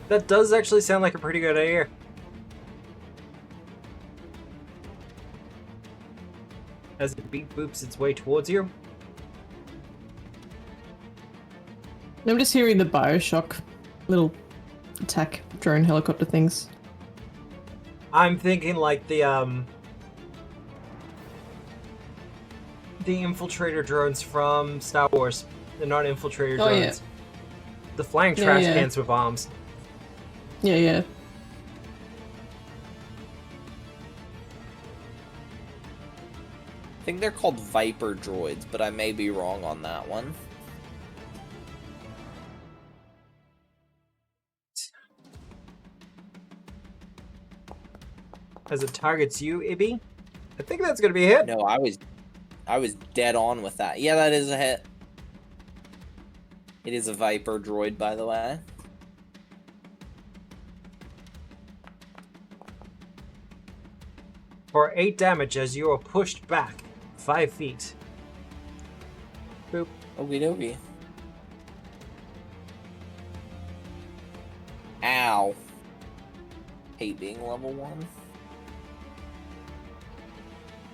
That does actually sound like a pretty good idea. As it beat boops its way towards you. I'm just hearing the Bioshock little attack drone helicopter things. I'm thinking like the infiltrator drones from Star Wars. They're not infiltrator drones. Yeah. The flying trash cans with bombs. Yeah. I think they're called Viper droids, but I may be wrong on that one. As it targets you, Ibby, I think that's gonna be a hit. No, I was dead on with that. Yeah, that is a hit. It is a Viper droid, by the way. For 8 damage as you are pushed back 5 feet. Boop. Okie dokie. Ow. Hate being level 1.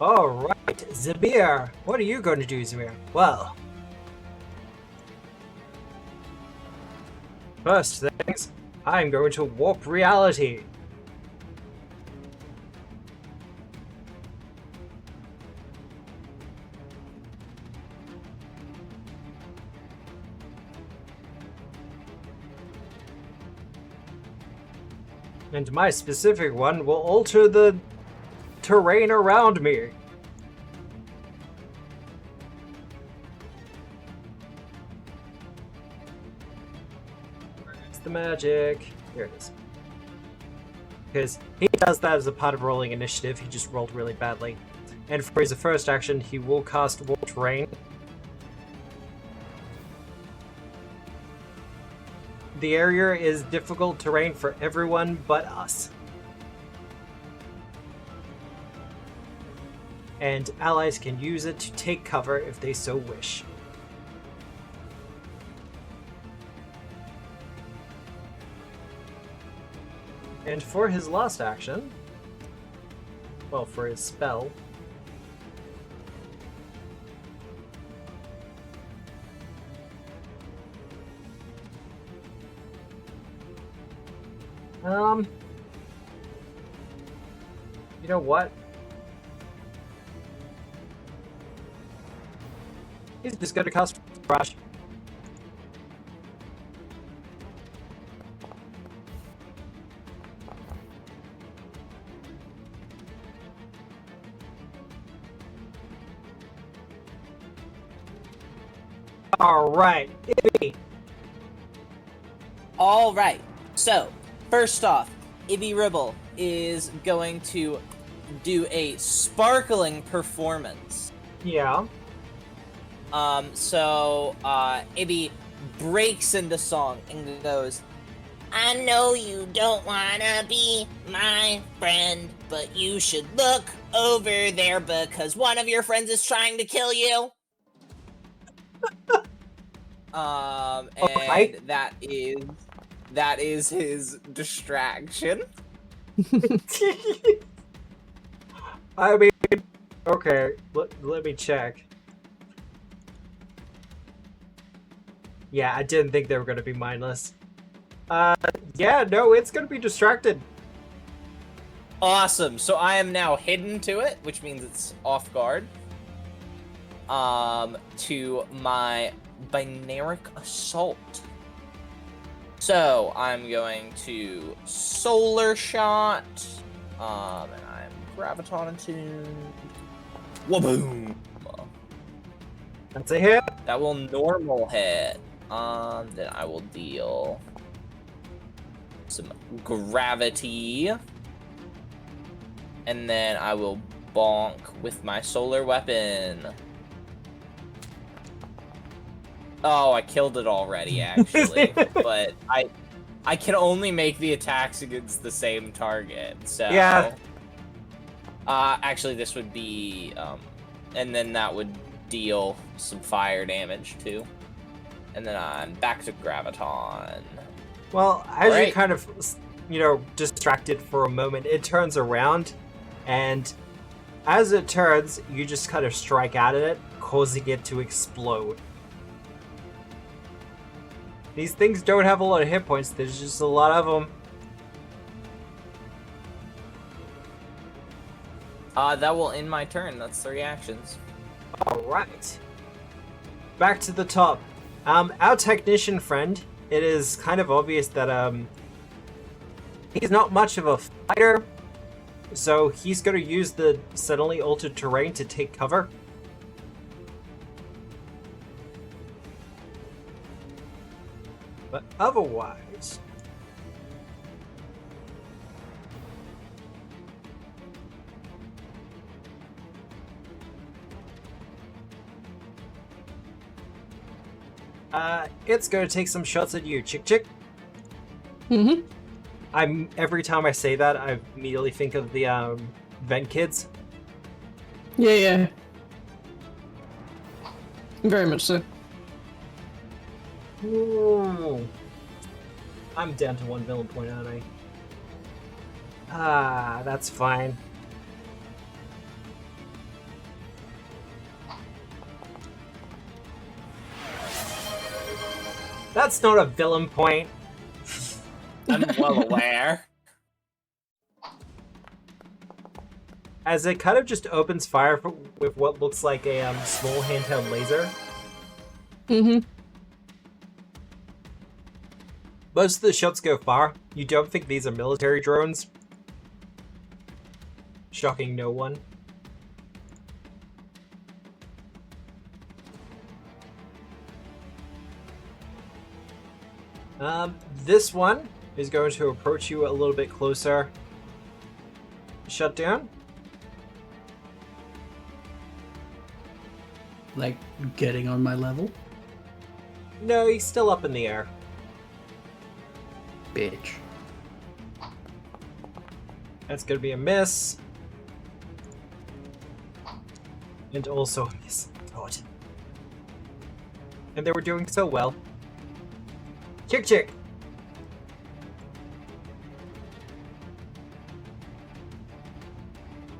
Alright, Zabir. What are you going to do, Zabir? Well, first things, I'm going to warp reality. And my specific one will alter the terrain around me. Where's the magic? Here it is. Because he does that as a part of rolling initiative, he just rolled really badly. And for his first action, he will cast Warp Terrain. The area is difficult terrain for everyone but us. And allies can use it to take cover if they so wish. And for his last action, well, for his spell, you know what? He's just gonna cast Rush. Alright, Ibby. Alright, so, first off, Ibby Ribble is going to do a sparkling performance. Yeah. Ibby breaks into song and goes, I know you don't wanna be my friend, but you should look over there because one of your friends is trying to kill you. and Okay. that is his distraction. I mean, okay, let me check. Yeah, I didn't think they were gonna be mindless. Yeah, no, it's gonna be distracted. Awesome. So I am now hidden to it, which means it's off guard. To my binaric assault. So I'm going to solar shot. And I'm graviton attuned. Waboom! That's a hit. That will normal hit. Then I will deal some gravity. And then I will bonk with my solar weapon. Oh, I killed it already, actually. But I can only make the attacks against the same target, so... Yeah. Actually, this would be, and then that would deal some fire damage, too. And then I'm back to graviton. Well, as Alright. you're kind of, distracted for a moment, it turns around, and as it turns, you just kind of strike out at it, causing it to explode. These things don't have a lot of hit points, there's just a lot of them. That will end my turn. That's 3 actions. Alright. Back to the top. Our technician friend, it is kind of obvious that, he's not much of a fighter, so he's going to use the suddenly altered terrain to take cover. But otherwise... it's gonna take some shots at you, chick. Mm-hmm. Every time I say that, I immediately think of the, vent kids. Yeah. Very much so. Ooh. I'm down to 1 villain point, aren't I? Ah, that's fine. That's not a villain point. I'm well aware. As it kind of just opens fire with what looks like a small handheld laser. Mm-hmm. Most of the shots go far. You don't think these are military drones? Shocking no one. This one is going to approach you a little bit closer. Shut down. Like, getting on my level? No, he's still up in the air. Bitch. That's gonna be a miss. And also a miss. God. And they were doing so well. Chick.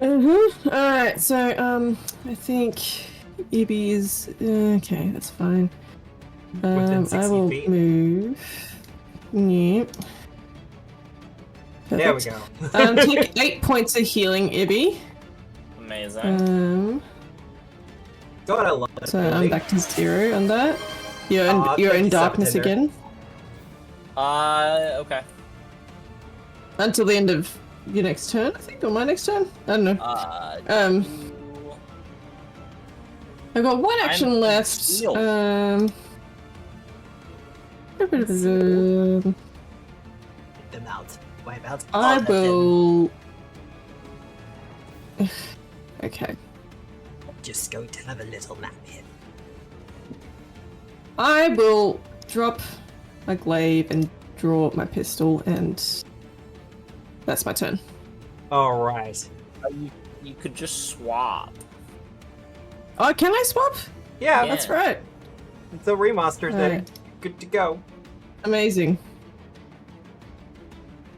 Alright, so, I think Ibby's... okay, that's fine. Within 60 I will feet. move. Yep. There we Perfect. go. Take 8 points of healing, Ibby. Amazing. God, I love that. So I'm ability. back to 0 on that. You're in, Aw, you're thank in you, darkness Starfinder. again Okay. until the end of your next turn, I think, or my next turn. I don't know. I've got 1 action I'm left. concealed. Get them out. Wipe out all I of them. will. Okay. Just going to have a little nap here. I will drop my glaive and draw my pistol, and that's my turn. All right. You could just swap. Oh, can I swap? Yeah, That's right. it's a remaster thing. Alright. Good to go. Amazing.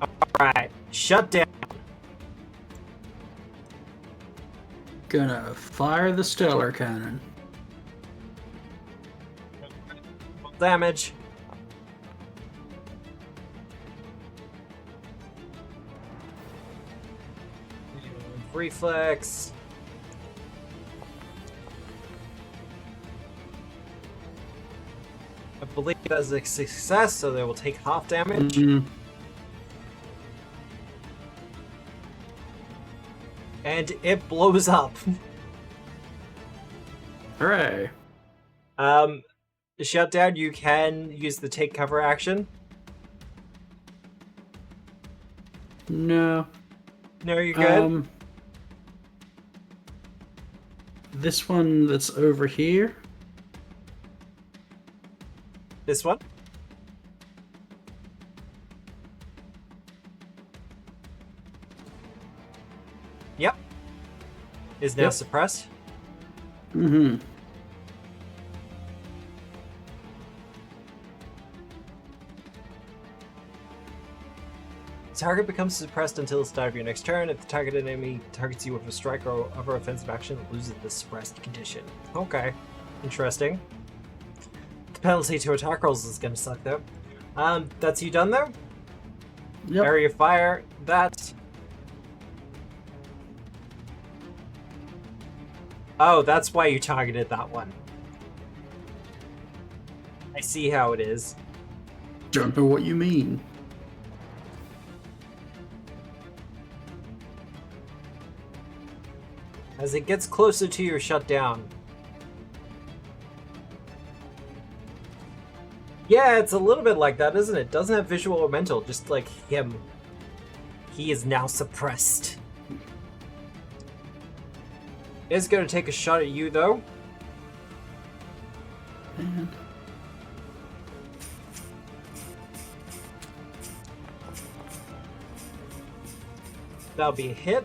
All right, shut down. Gonna fire the stellar cannon. Damage. Reflex. I believe that's a success, so they will take half damage. Mhm. And it blows up. Hooray. Shutdown, you can use the take cover action. No. No, you're good. This one that's over here. This one? Yep. Is now Yep. suppressed. Mm-hmm. Target becomes suppressed until the start of your next turn. If the target enemy targets you with a strike or other offensive action, it loses the suppressed condition. Okay. Interesting. The penalty to attack rolls is gonna suck though. That's you done there? Yep. Area of fire. That. Oh, that's why you targeted that one. I see how it is. Don't know what you mean. As it gets closer to your shutdown. Yeah, it's a little bit like that, isn't it? Doesn't have visual or mental, just like him. He is now suppressed. Is going to take a shot at you, though. Man. That'll be a hit.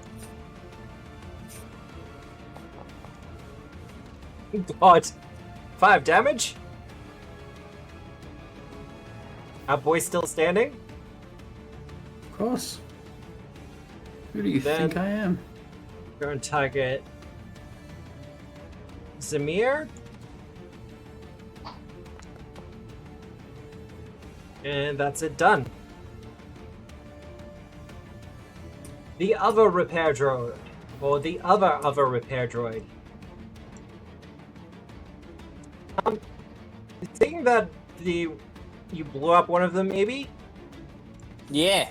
God. 5 damage. Our boy still standing. Of course. Who do you Then- think I am? Going to target Zamir. And that's it done. The other repair droid. Or the other repair droid. Thinking that you blew up one of them, maybe? Yeah.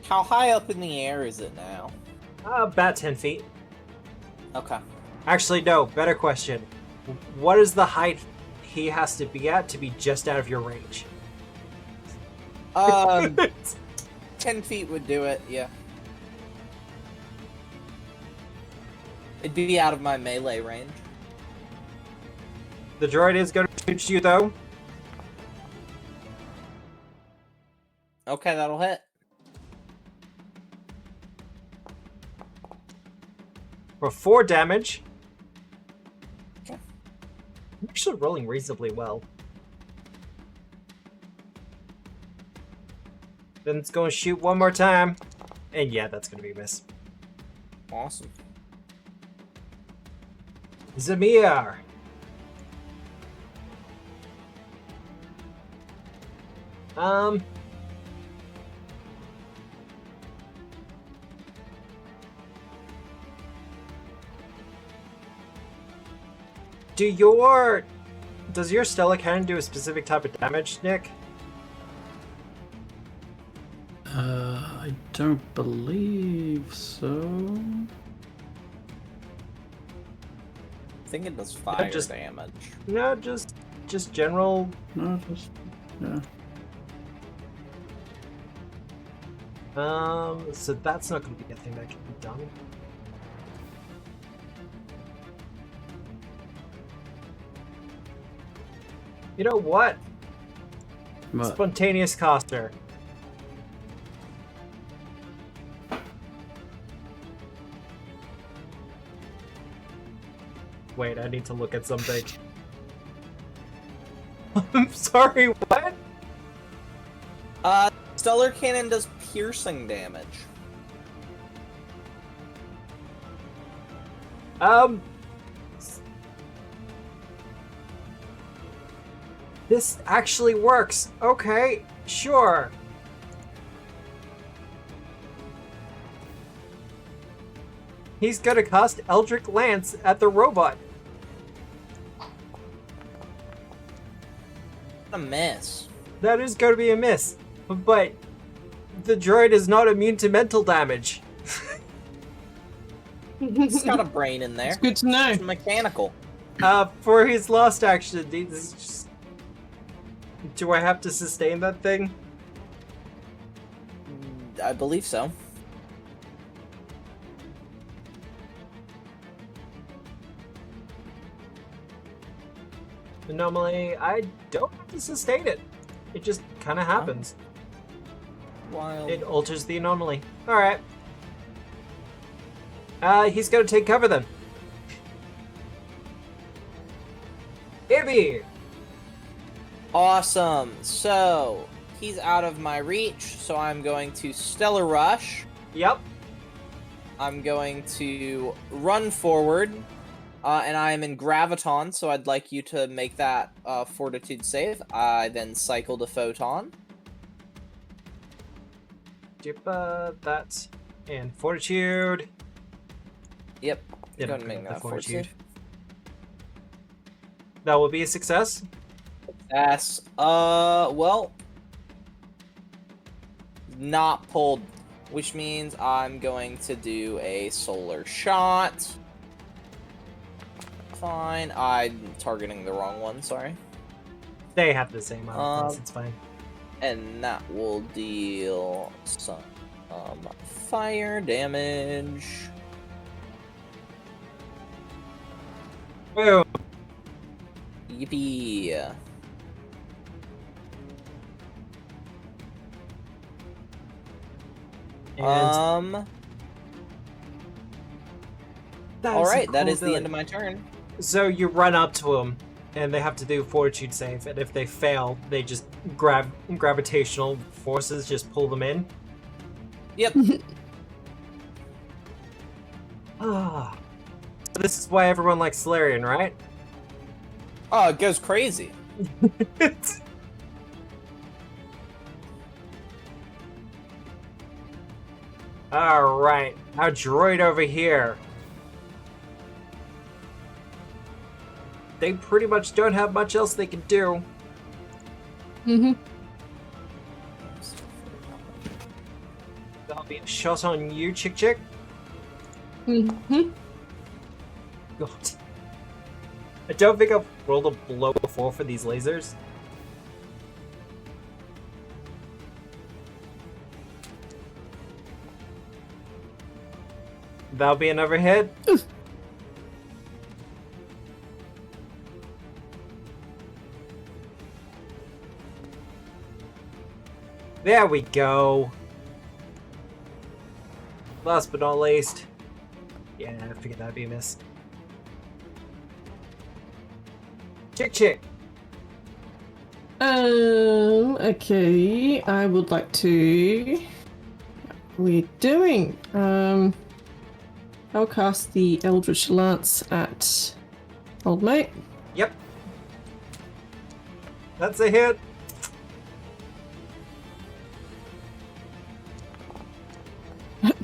How high up in the air is it now? About 10 feet. Okay. Actually, no. Better question. What is the height he has to be at to be just out of your range? 10 feet would do it, yeah. It'd be out of my melee range. The droid is going to shoot you, though. Okay, that'll hit. For 4 damage. Okay. I'm actually rolling reasonably well. Then it's going to shoot one more time. And yeah, that's going to be a miss. Awesome. Zamir. Does your Stella Cannon do a specific type of damage, Nick? I don't believe so. I think it does fire just- damage. No, just general. No, just yeah. So that's not going to be a thing that can be done. You know what? But Spontaneous caster. Wait, I need to look at something. I'm sorry, what? Stellar Cannon does piercing damage. This actually works. Okay, sure. He's gonna cast Eldritch Lance at the robot. A miss. That is going to be a miss. But the droid is not immune to mental damage. It's got a brain in there. It's good to know. It's mechanical. For his last action, do I have to sustain that thing? I believe so. Normally, I don't have to sustain it. It just kind of happens. Wild. It alters the anomaly. Alright. He's gonna take cover then. Ibby! Awesome. So, he's out of my reach, so I'm going to Stellar Rush. Yep. I'm going to run forward, and I am in Graviton, so I'd like you to make that Fortitude save. I then cycle to Photon. That. And Fortitude. Yep. Didn't Go ahead and bring make up the that Fortitude. That will be a success. Yes. Well, not pulled, which means I'm going to do a solar shot. Fine. I'm targeting the wrong one, sorry. They have the same amount of points, it's fine. And that will deal some fire damage. Boom! Yippee. And Alright, that is the end of my turn. So you run up to them, and they have to do a Fortitude save, and if they fail, they just gravitational forces just pull them in. Yep. Ah. So this is why everyone likes Solarian, right? Oh, it goes crazy. Alright, our droid over here. They pretty much don't have much else they can do. Mm-hmm. That'll be a shot on you, Chick. Mm-hmm. God. I don't think I've rolled a blow before for these lasers. That'll be another hit. There we go. Last but not least. Yeah, I figured that'd be a miss. Chick. Okay. I would like to. What are we doing? I'll cast the Eldritch Lance at Old Mate. Yep. That's a hit.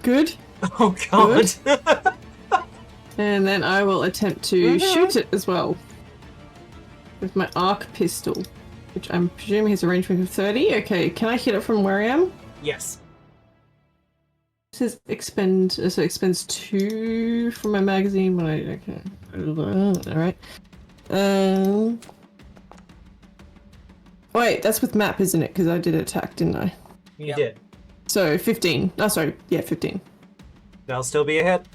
Good. Oh god. And then I will attempt to shoot it as well. With my arc pistol. Which I'm presuming has a range of 30. Okay, can I hit it from where I am? Yes. It says expend, so it expends 2 from my magazine when I, okay. Alright. Wait, that's with map, isn't it? Because I did attack, didn't I? You did. So 15. Oh, sorry. Yeah, 15. That'll still be a hit.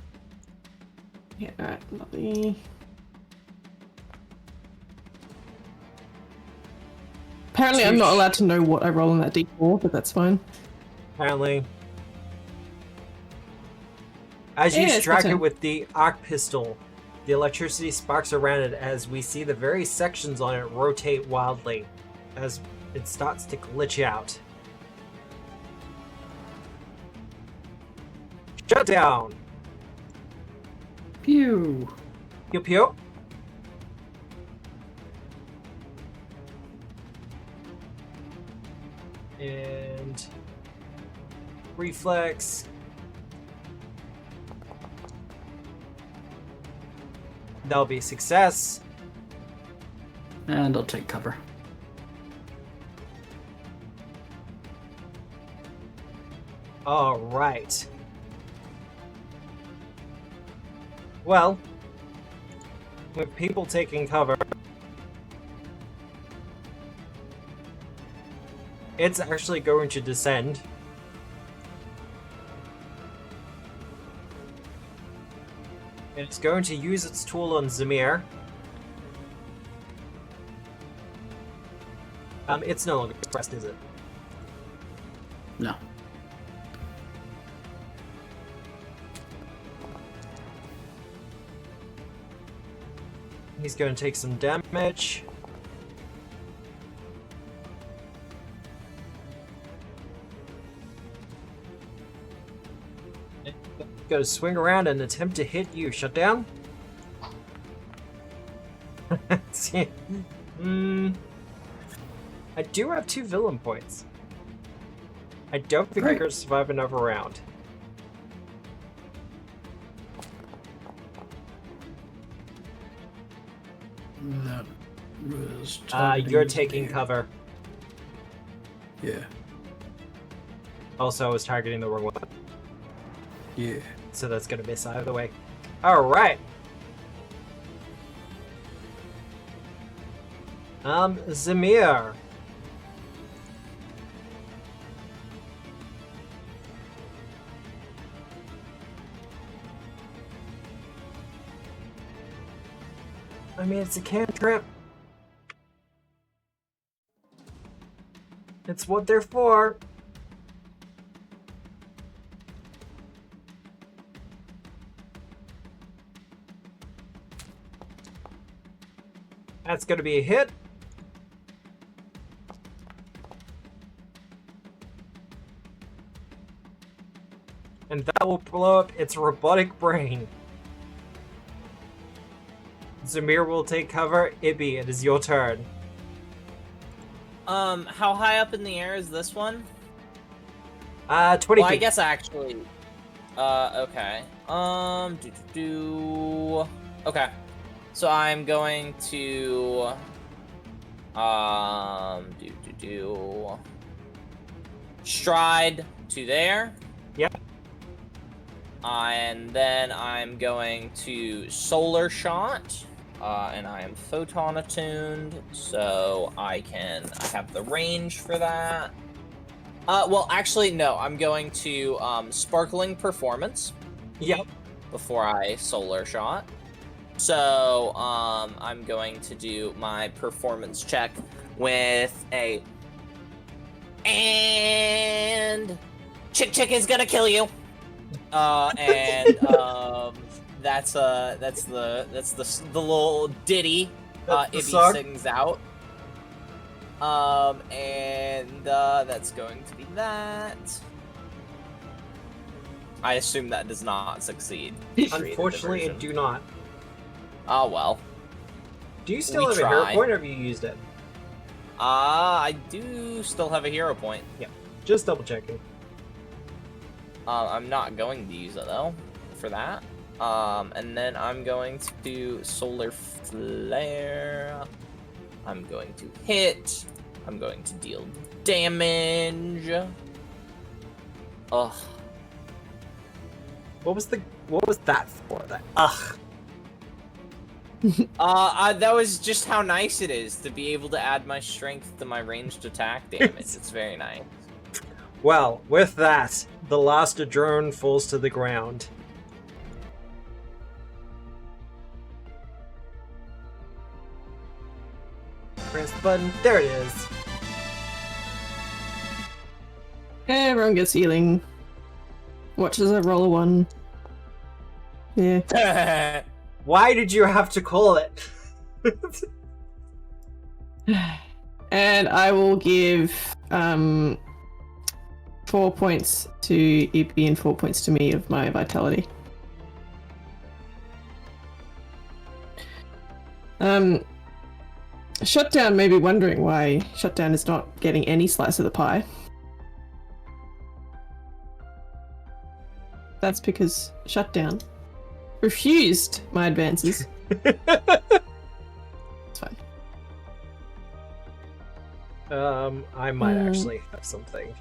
Yeah, alright, lovely. Apparently, I'm not allowed to know what I roll on that D4, but that's fine. Apparently. As you strike it with the arc pistol, the electricity sparks around it as we see the various sections on it rotate wildly as it starts to glitch out. Shut down! Pew! Pew pew. And reflex. That'll be a success. And I'll take cover. All right. Well, with people taking cover, it's actually going to descend. It's going to use its tool on Zamir. It's no longer pressed, is it? No. He's going to take some damage. Go swing around and attempt to hit you. Shut down. I do have 2 villain points. I don't think I could survive another round. That was you're taking cover. Yeah. Also, I was targeting the wrong one. Yeah. So that's gonna miss either way. Alright. Zamir. I mean, it's a cantrip. It's what they're for. That's gonna be a hit. And that will blow up its robotic brain. Zamir will take cover. Ibby, it is your turn. How high up in the air is this one? 20 Well, I feet. guess actually. Okay. Okay. So I'm going to stride to there. Yep. And then I'm going to solar shot. And I am photon attuned, so I have the range for that. Well, actually, no. I'm going to sparkling performance. Yep. Before I solar shot. So, I'm going to do my performance check with a... And... Chick is gonna kill you! That's the little ditty Ibby sings out. That's going to be that. I assume that does not succeed. Unfortunately, it do not. Oh well. Do you still have a hero point, or have you used it? I do still have a hero point. Yeah, just double checking. I'm not going to use it though, for that. And then I'm going to do solar flare. I'm going to hit. I'm going to deal damage. Ugh. What was that for? That ugh. That was just how nice it is to be able to add my strength to my ranged attack damage. It's very nice. Well, with that, the last drone falls to the ground. Press the button. There it is. Everyone gets healing. Watches a roll a 1. Yeah. Why did you have to call it? And I will give 4 points to Ibby and 4 points to me of my vitality. Shutdown may be wondering why Shutdown is not getting any slice of the pie. That's because Shutdown refused my advances. It's fine. I might actually have something.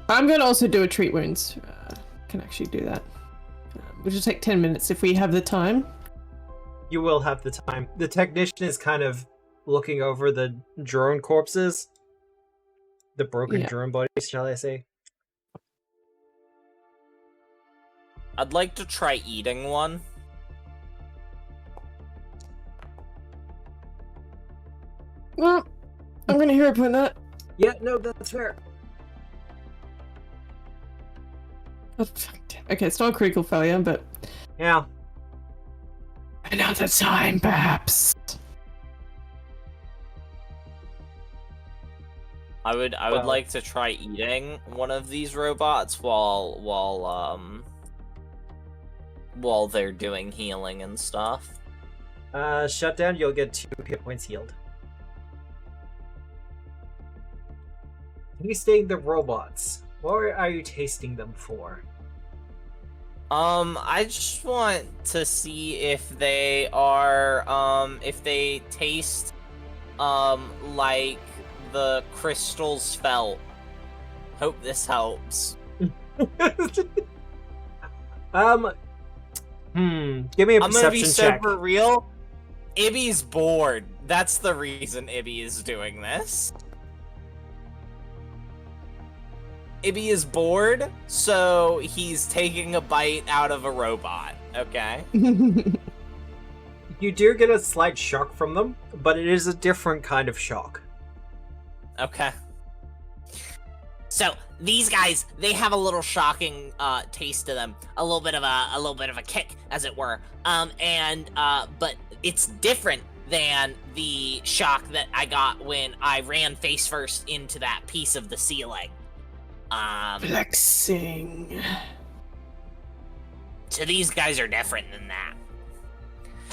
I'm going to also do a treat wounds. Can actually do that. Which will take 10 minutes if we have the time. You will have the time. The technician is kind of looking over the drone corpses. The broken drone bodies, shall I say. I'd like to try eating one. Well, I'm going to hear upon that. Yeah, no, that's fair. Oh, okay, it's not a critical failure, but... Yeah. Another time, perhaps. I would like to try eating one of these robots while they're doing healing and stuff. Shutdown, you'll get 2 hit points healed. Tasting the robots. What are you tasting them for? I just want to see if they are, if they taste, like the crystals felt. Hope this helps. Give me a I'm gonna be perception check. super real. Ibby's bored. That's the reason Ibby is doing this. Ibby is bored, so he's taking a bite out of a robot, okay? You do get a slight shock from them, but it is a different kind of shock. Okay. So these guys, they have a little shocking taste to them, a little bit of a kick, as it were. But it's different than the shock that I got when I ran face first into that piece of the ceiling. Flexing. So these guys are different than that.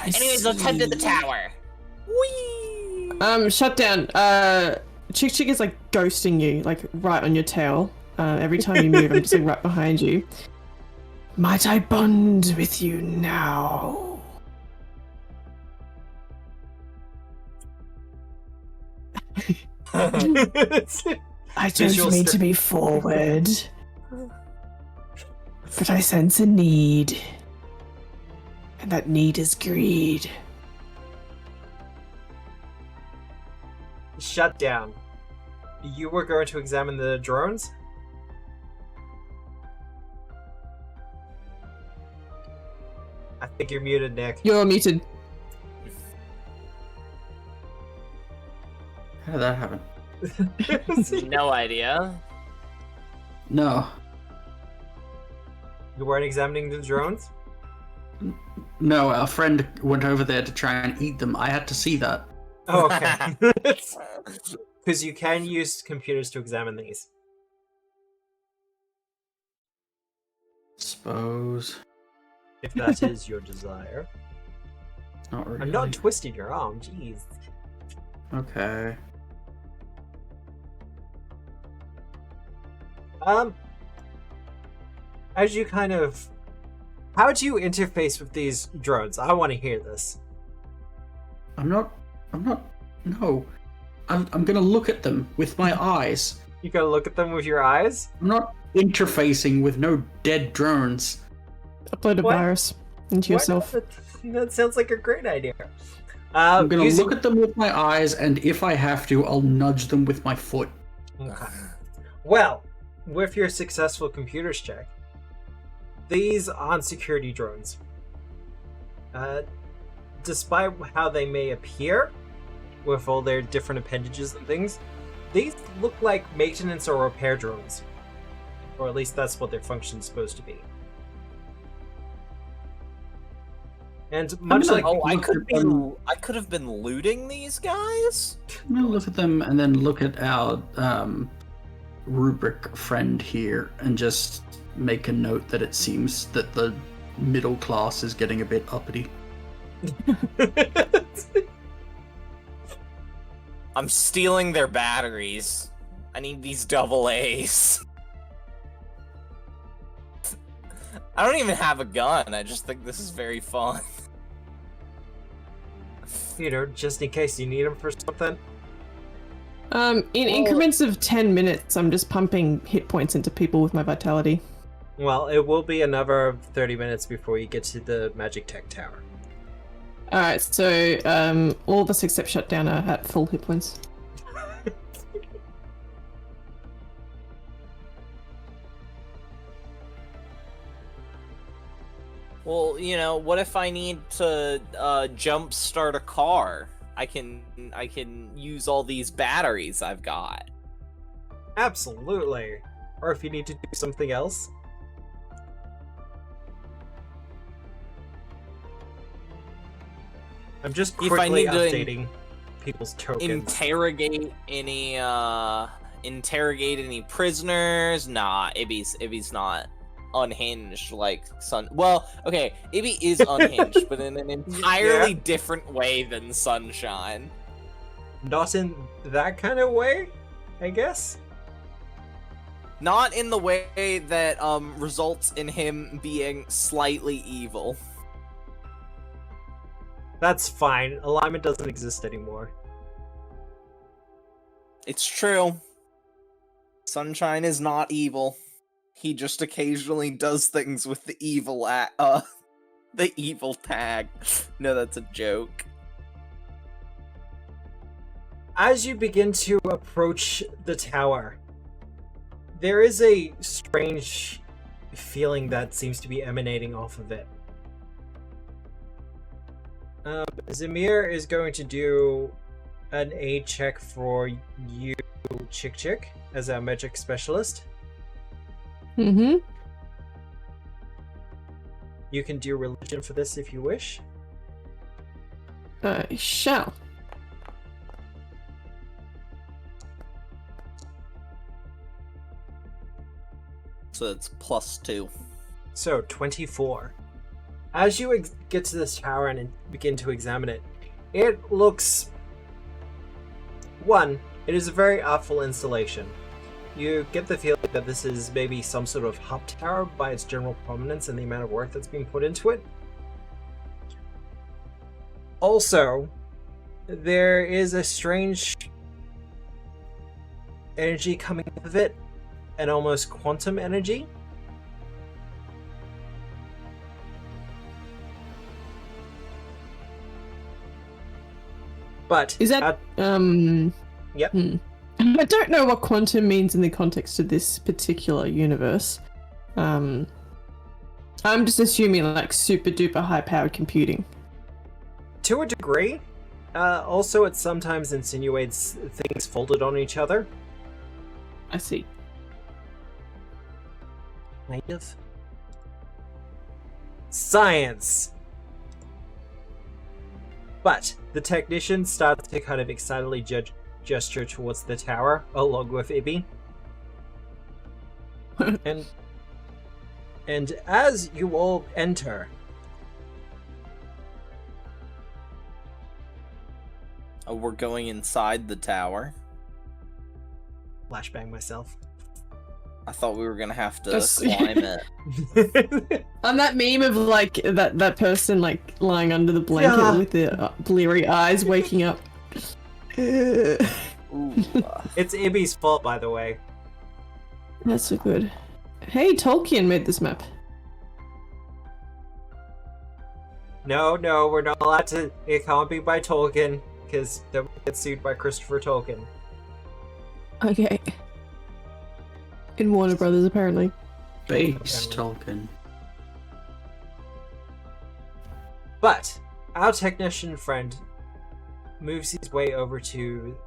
Anyways, see. let's head to the tower. Whee! Shutdown. Chick Chick is like ghosting you, like right on your tail. Every time you move, I'm just like right behind you. Might I bond with you now? I don't mean to be forward, but I sense a need, and that need is greed. Shut down. You were going to examine the drones? I think you're muted, Nick. You're muted. How did that happen? No idea. No. You weren't examining the drones? No, our friend went over there to try and eat them. I had to see that. Oh, okay. Because you can use computers to examine these. Suppose. If that is your desire. Not really. I'm not twisting your arm, jeez. Okay. As you kind of... How do you interface with these drones? I want to hear this. No. I'm gonna look at them with my eyes. You gotta look at them with your eyes? I'm not interfacing with no dead drones. Upload a What? virus into Why yourself. not? That sounds like a great idea. I'm gonna using- look at them with my eyes, and if I have to, I'll nudge them with my foot. Okay. Well, with your successful computers check, these aren't security drones. Despite how they may appear, with all their different appendages and things, These look like maintenance or repair drones. Or at least that's what their function's supposed to be. And much like... Oh, I could have been looting these guys? I'm gonna look at them and then look at our rubric friend here and just make a note that it seems that the middle class is getting a bit uppity. I'm stealing their batteries. I need these double A's. I don't even have a gun. I just think this is very fun. You know, just in case you need them for something. In increments of 10 minutes, I'm just pumping hit points into people with my vitality. Well, it will be another 30 minutes before you get to the Magic Tech Tower. Alright, so all of us except Shutdown are at full hit points. Well, you know, what if I need to jump start a car? I can use all these batteries I've got. Absolutely. Or if you need to do something else. I'm just quickly updating people's tokens. Interrogate any prisoners? Nah, Ibby's not unhinged like Sun. Well, okay, Ibby is unhinged, but in an entirely different way than Sunshine. Not in that kind of way, I guess. Not in the way that results in him being slightly evil. That's fine. Alignment doesn't exist anymore. It's true. Sunshine is not evil. He just occasionally does things with the evil the evil tag. No, that's a joke. As you begin to approach the tower, there is a strange feeling that seems to be emanating off of it. Zamir is going to do an aid check for you, Chick, as our magic specialist. Mm-hmm. You can do religion for this if you wish. I shall. So it's +2. So, 24. As you get to this tower and begin to examine it, it looks... One, it is a very artful installation. You get the feeling that this is maybe some sort of hub tower by its general prominence and the amount of work that's being put into it. Also, there is a strange energy coming out of it, an almost quantum energy. But is that Yep. I don't know what quantum means in the context of this particular universe. I'm just assuming like super duper high powered computing. To a degree. Also, it sometimes insinuates things folded on each other. I see. Native. Science! But the technician starts to kind of excitedly gesture towards the tower, along with Ibby. and as you all enter... Oh, we're going inside the tower? Flashbang myself. I thought we were gonna have to climb it. On that meme of like that person like lying under the blanket with the bleary eyes waking up. Ooh. It's Ibby's fault, by the way. That's so good. Hey, Tolkien made this map. No, we're not allowed to. It can't be by Tolkien, because then we get sued by Christopher Tolkien. Okay. In Warner Brothers, apparently. Base Tolkien. But our technician friend moves his way over to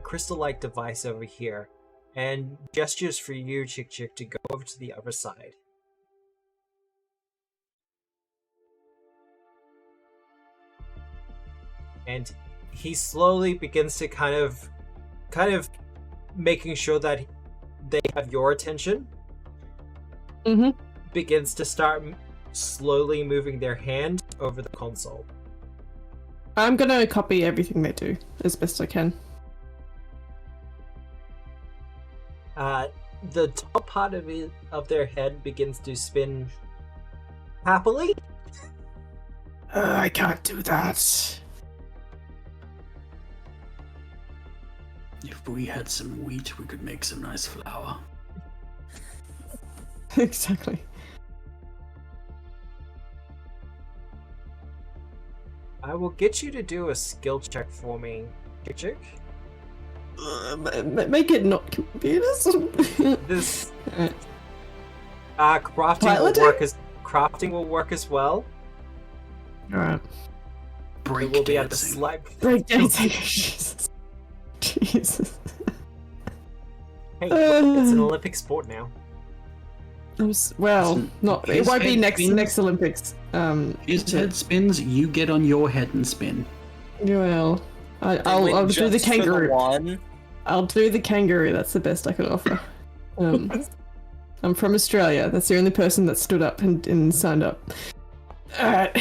crystal-like device over here and gestures for you, Chick Chick, to go over to the other side. And he slowly begins to kind of making sure that they have your attention. Mm-hmm. Begins to start slowly moving their hand over the console. I'm gonna copy everything they do as best I can. The top part of their head begins to spin happily. I can't do that. If we had some wheat, we could make some nice flour. Exactly. I will get you to do a skill check for me, Chick Chick. Make it not computers. This crafting will work as well. Alright. It will be at the slight Breakdancing. Jesus. Hey, it's an Olympic sport now. Well, not. It won't be next Olympics. His head spins. You get on your head and spin. Well, I'll do the kangaroo. I'll do the kangaroo. That's the best I can offer. I'm from Australia. That's the only person that stood up and signed up. Alright.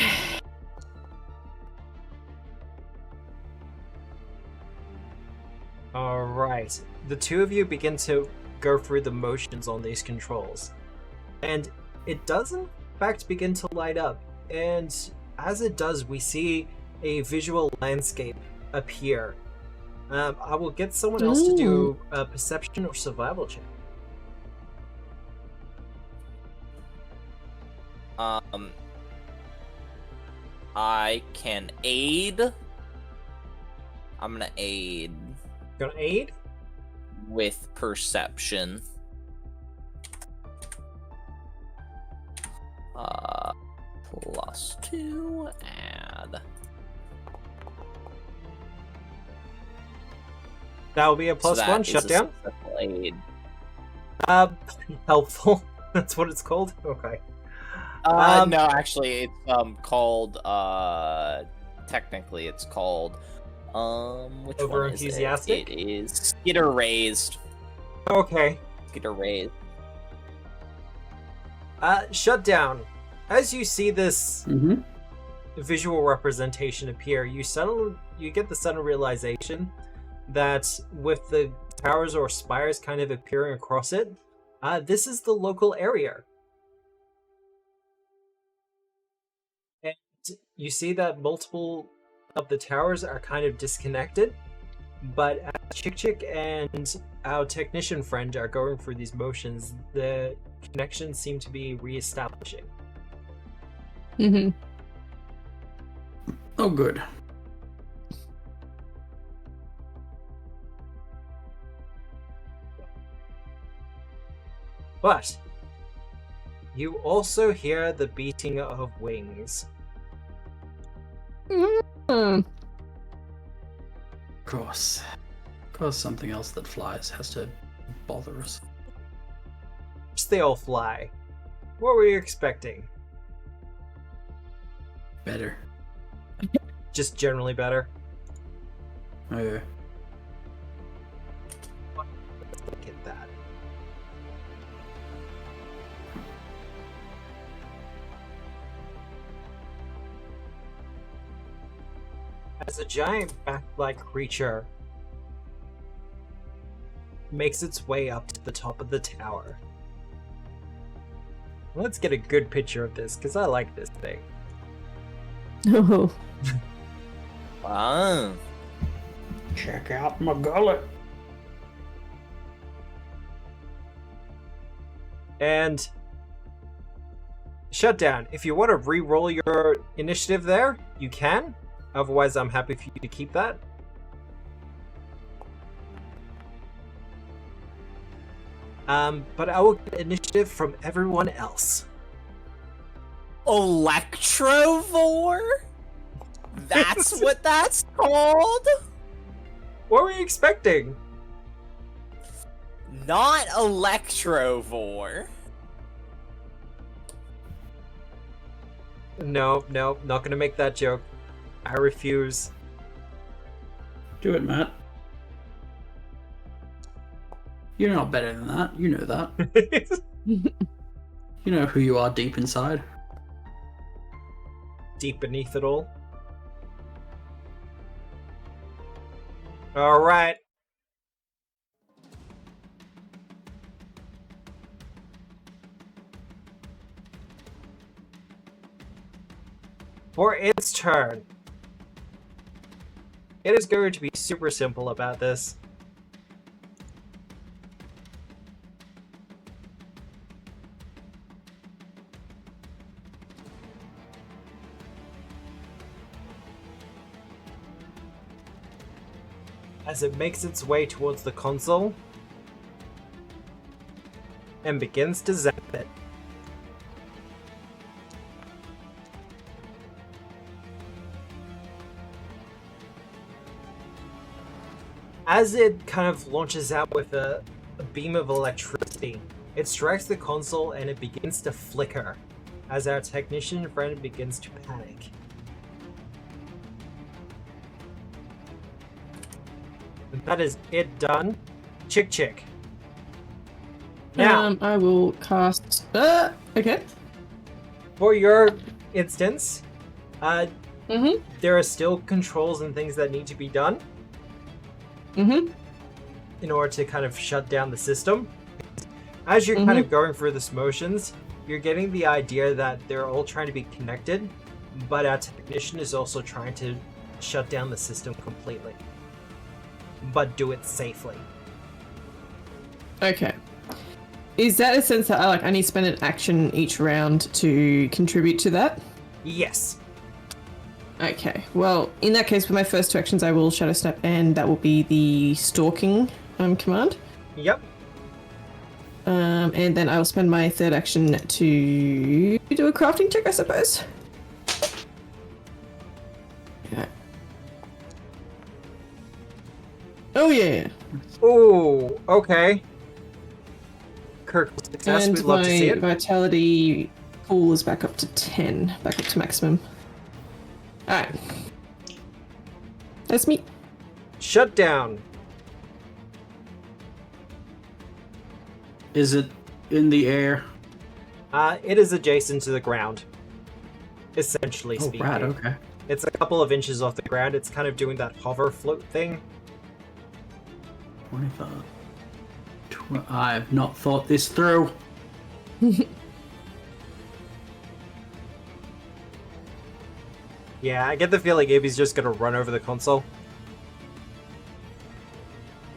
Alright. The two of you begin to go through the motions on these controls. And it does in fact begin to light up. And as it does, we see a visual landscape appear. I will get someone else to do a perception or survival check. I can aid. I'm gonna aid. Gonna aid? With perception. +2, add. That will be a +1 shutdown. Aid. Helpful. That's what it's called? Okay. No, actually, it's called. Technically, it's called. Which Over one is enthusiastic? it? It is skitter raised. Okay. Skitter raised. Shutdown. As you see this visual representation appear, you get the sudden realization that with the towers or spires kind of appearing across it, this is the local area. And you see that multiple of the towers are kind of disconnected, but as Chick Chick and our technician friend are going through these motions, the connections seem to be re-establishing. Mm-hmm. Oh, good. But you also hear the beating of wings. Of course, something else that flies has to bother us. They all fly. What were you expecting? Better. Just generally better? Oh, yeah. Let's look at that. As a giant bat-like creature makes its way up to the top of the tower. Let's get a good picture of this, because I like this thing. Oh. Wow. Check out my gullet. And Shutdown, if you want to re-roll your initiative there, you can. Otherwise, I'm happy for you to keep that. But I will get initiative from everyone else. Electrovore? That's what that's called? What were you expecting? Not Electrovore. No, not gonna make that joke. I refuse. Do it, Matt. You're not better than that. You know that. You know who you are deep inside. Deep beneath it all. Alright. For its turn. It is going to be super simple about this. As it makes its way towards the console and begins to zap it. As it kind of launches out with a beam of electricity, it strikes the console and it begins to flicker as our technician friend begins to panic. And that is it done. Chick. Now, I will cast. Okay. for your instance, Mhm. there are still controls and things that need to be done Mhm. in order to kind of shut down the system. As you're kind of going through this motions, you're getting the idea that they're all trying to be connected, but our technician is also trying to shut down the system completely, but do it safely. Okay. Is that a sense that I need to spend an action each round to contribute to that? Yes. Okay. Well, in that case, with my first two actions, I will Shadow Step, and that will be the stalking command. Yep. And then I will spend my third action to do a crafting check, I suppose. Yeah. Oh yeah. Ooh, okay. Critical success, And we'd love to see my it. vitality pool is back up to 10, back up to maximum. Alright. That's me. Shut down. Is it in the air? It is adjacent to the ground, essentially Oh, speaking. rad, okay. It's a couple of inches off the ground. It's kind of doing that hover float thing. 25. I've not thought this through. Yeah, I get the feeling Ibby's just gonna run over the console.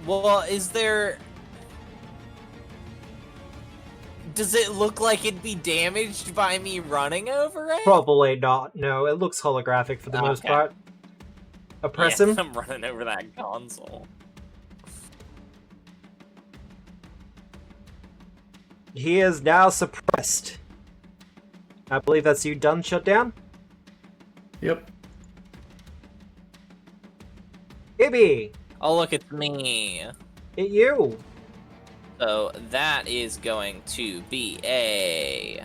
Well, is there... Does it look like it'd be damaged by me running over it? Probably not. No, it looks holographic for the most Okay. part. Oppress Yeah, him. I'm running over that console. He is now suppressed. I believe that's you done, shut down? Yep. Ibby! Oh, look, it's me. It you! So that is going to be a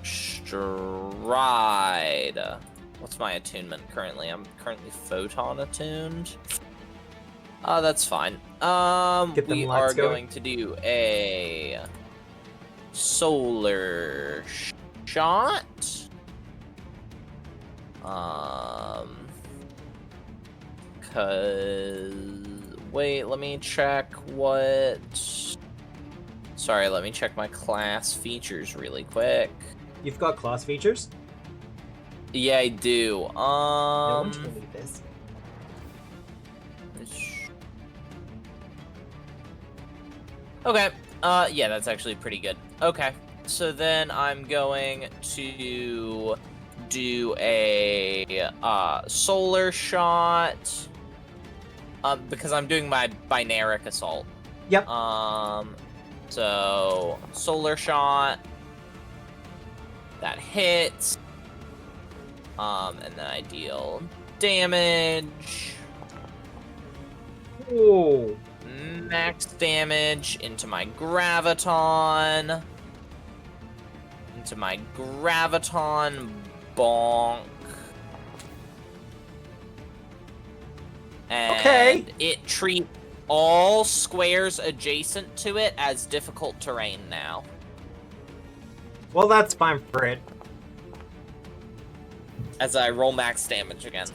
stride. What's my attunement currently? I'm currently photon attuned. That's fine. Get them We lights are going. going to do a solar shot. Cause wait, let me check what. Sorry, let me check my class features really quick. You've got class features? Yeah, I do. No one told me this. Okay. Yeah, that's actually pretty good. Okay. So then I'm going to do a solar shot. Because I'm doing my binaric assault. Yep. So solar shot. That hits. And then I deal damage. Ooh. Max damage into my graviton. Into my graviton. Bonk. And Okay. it treats all squares adjacent to it as difficult terrain now. Well, that's fine for it. As I roll max damage again.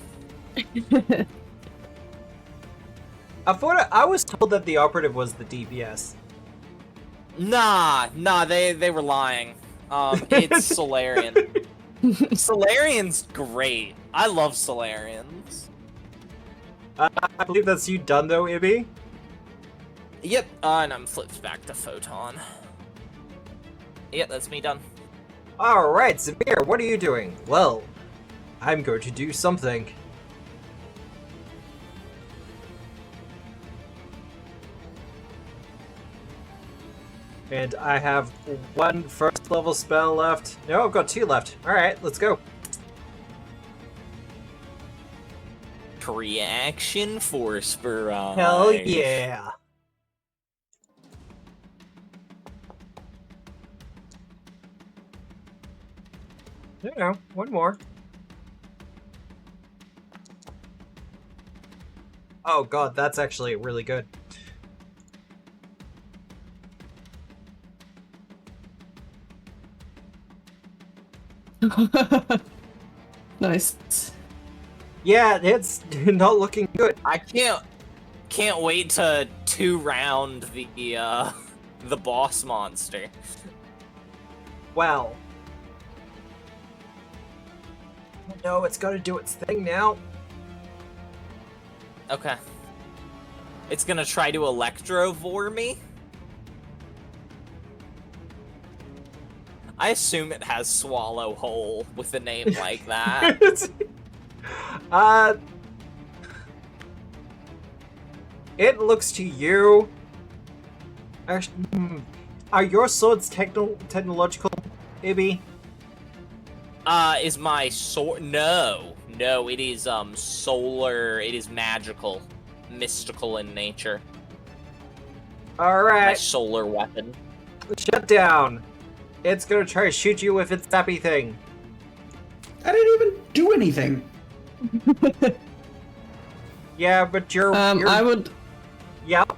I was told that the operative was the DPS. Nah, they were lying. It's Solarian. Solarian's great. I love Solarians. I believe that's you done though, Ibby. Yep, and I'm flipped back to Photon. Yep, that's me done. Alright, Zamir, what are you doing? Well, I'm going to do something. And I have one first level spell left. No, I've got 2 left. Alright, let's go. Reaction Force Barrage. Hell yeah. No, one more. Oh god, that's actually really good. Nice. Yeah, it's not looking good. I can't wait to 2-round the boss monster. Well. No, it's gotta do its thing now. Okay. It's gonna try to electrovore me. I assume it has Swallow Hole with a name like that. It looks to you. Actually, are your swords technological, Ibby? Is my sword? No, it is solar. It is magical, mystical in nature. All My right, solar weapon. shut down. It's gonna try to shoot you with its zappy thing. I didn't even do anything. Yeah, but you're. I would. Yep.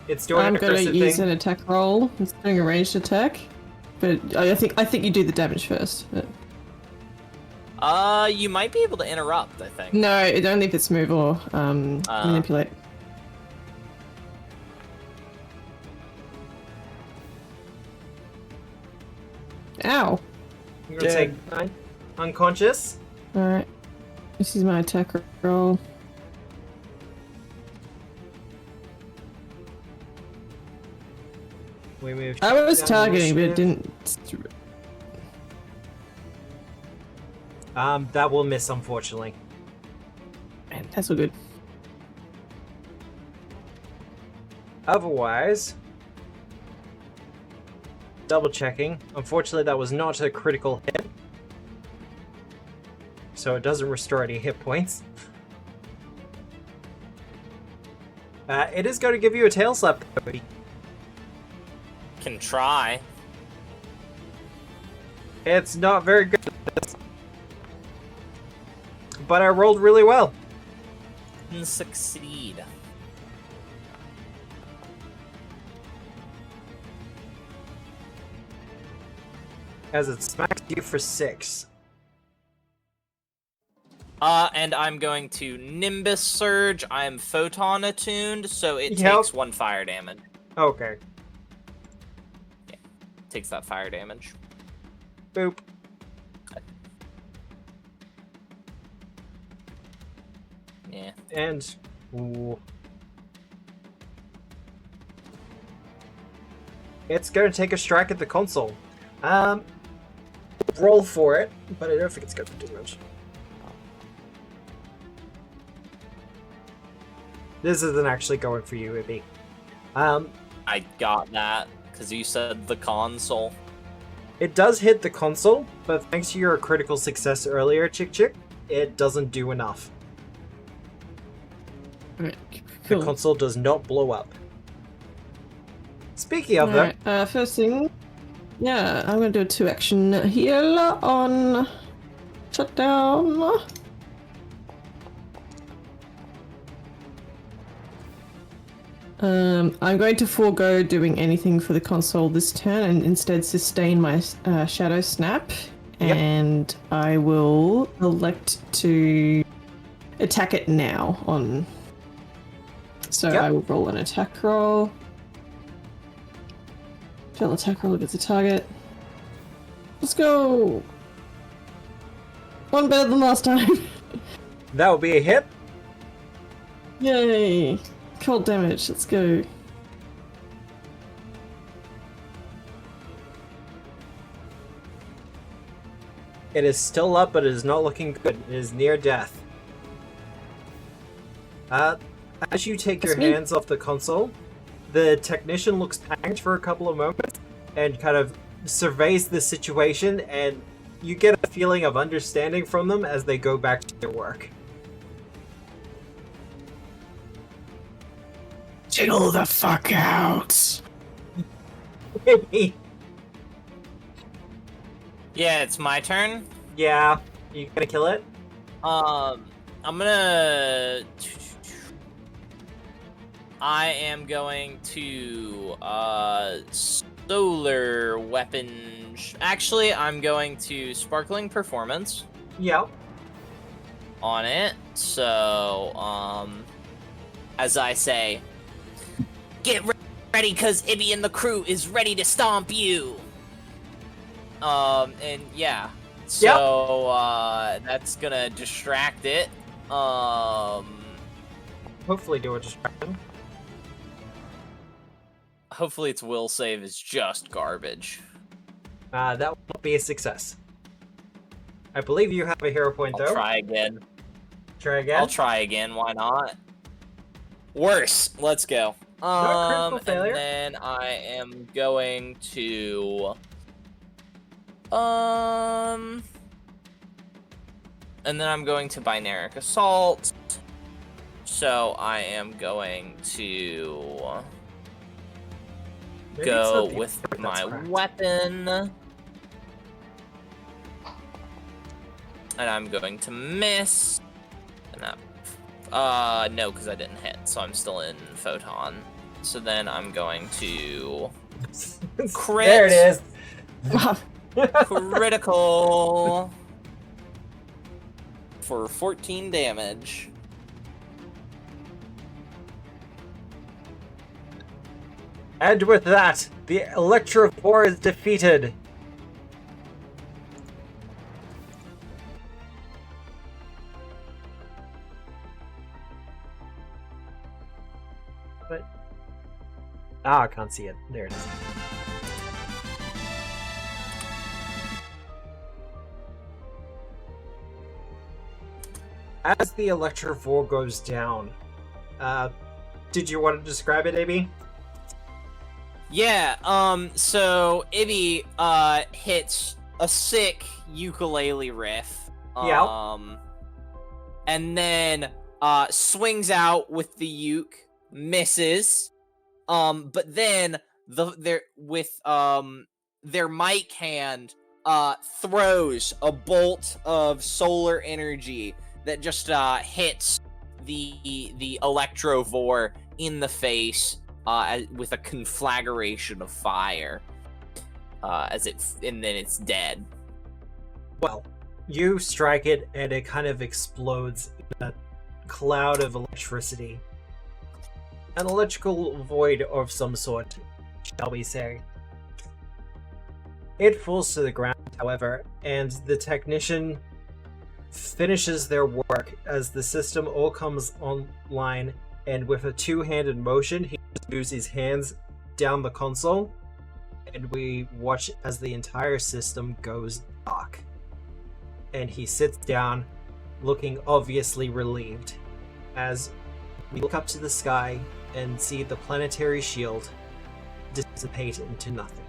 It's doing I'm an gonna aggressive use thing. an attack roll. It's doing a ranged attack, but I think you do the damage first. But... You might be able to interrupt. I think. No, only if it's move or manipulate. Ow! I'm gonna take 9. Unconscious. Alright. This is my attack roll. We move. I was down targeting, but it initiative. didn't. That will miss, unfortunately. Man, that's so good. Otherwise, double checking. Unfortunately, that was not a critical hit. So it doesn't restore any hit points. It is going to give you a tail slap, though. Can try. It's not very good at this. But I rolled really well. And succeed. As it smacks you for 6. And I'm going to Nimbus Surge. I am Photon attuned, so it Yep. takes 1 fire damage. Okay. Takes that fire damage. Boop. Yeah. And... Ooh. It's going to take a strike at the console. Roll for it, but I don't think it's going to do much. This isn't actually going for you, Ibby. I got that, because you said the console. It does hit the console, but thanks to your critical success earlier, Chick Chick, it doesn't do enough. Alright, The cool. console does not blow up. Speaking of that, Alright, first thing, yeah, I'm gonna do a 2-action heal on shutdown. I'm going to forego doing anything for the console this turn and instead sustain my Shadow Snap. Yep. And I will elect to attack it now on... So Yep. I will roll an attack roll. Fail attack roll against the target. Let's go! One better than last time. that will be a hit. Yay! Cold damage, let's go. It is still up, but it is not looking good. It is near death. As you take your That's me. hands off the console, the technician looks panicked for a couple of moments and kind of surveys the situation, and you get a feeling of understanding from them as they go back to their work. Chill the fuck out. Yeah, it's my turn. Yeah, you gonna kill it? I'm gonna. I am going to solar weapon. Actually, I'm going to sparkling performance Yeah. on it. So, as I say, get ready, cause Ibby and the crew is ready to stomp you. And yeah. So, that's gonna distract it. Hopefully do a distraction. Hopefully its will save is just garbage. That won't be a success. I believe you have a hero point, though. I'll try again. Try again? I'll try again, why not? Worse, let's go. Not critical failure. And then I am going to... And then I'm going to Binaric Assault. So I am going to... Maybe it's go not the with attack my that's cracked. weapon. And I'm going to miss. And that... no, because I didn't hit, so I'm still in Photon. So then I'm going to... Crit. There it is! Critical... for 14 damage. And with that, the Electrovore is defeated. But... I can't see it. There it is. As the Electrovore goes down, did you want to describe it, AB? Yeah, so Ibby, hits a sick ukulele riff. Yeah. And then, swings out with the uke, misses. But then, their mic hand, throws a bolt of solar energy that just, hits the Electrovore in the face. With a conflagration of fire, and then it's dead. Well, you strike it and it kind of explodes in a cloud of electricity. An electrical void of some sort, shall we say. It falls to the ground, however, and the technician finishes their work as the system all comes online, and with a two-handed motion, he just moves his hands down the console, and we watch as the entire system goes dark. And he sits down, looking obviously relieved, as we look up to the sky and see the planetary shield dissipate into nothing.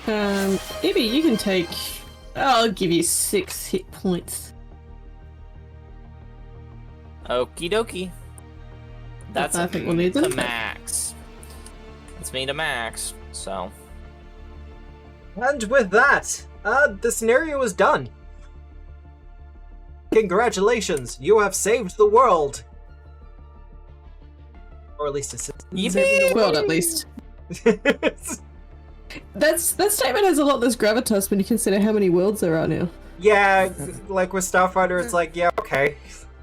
Ibby, you can take I'll give you 6 hit points. Okie dokie. That's I think we'll need to them. max. It's me to max, so. And with that, the scenario is done. Congratulations, you have saved the world. Or at least assisted in saving the World, at least. That statement has a lot less gravitas when you consider how many worlds there are now. Yeah, like with Starfinder, it's like, yeah, okay,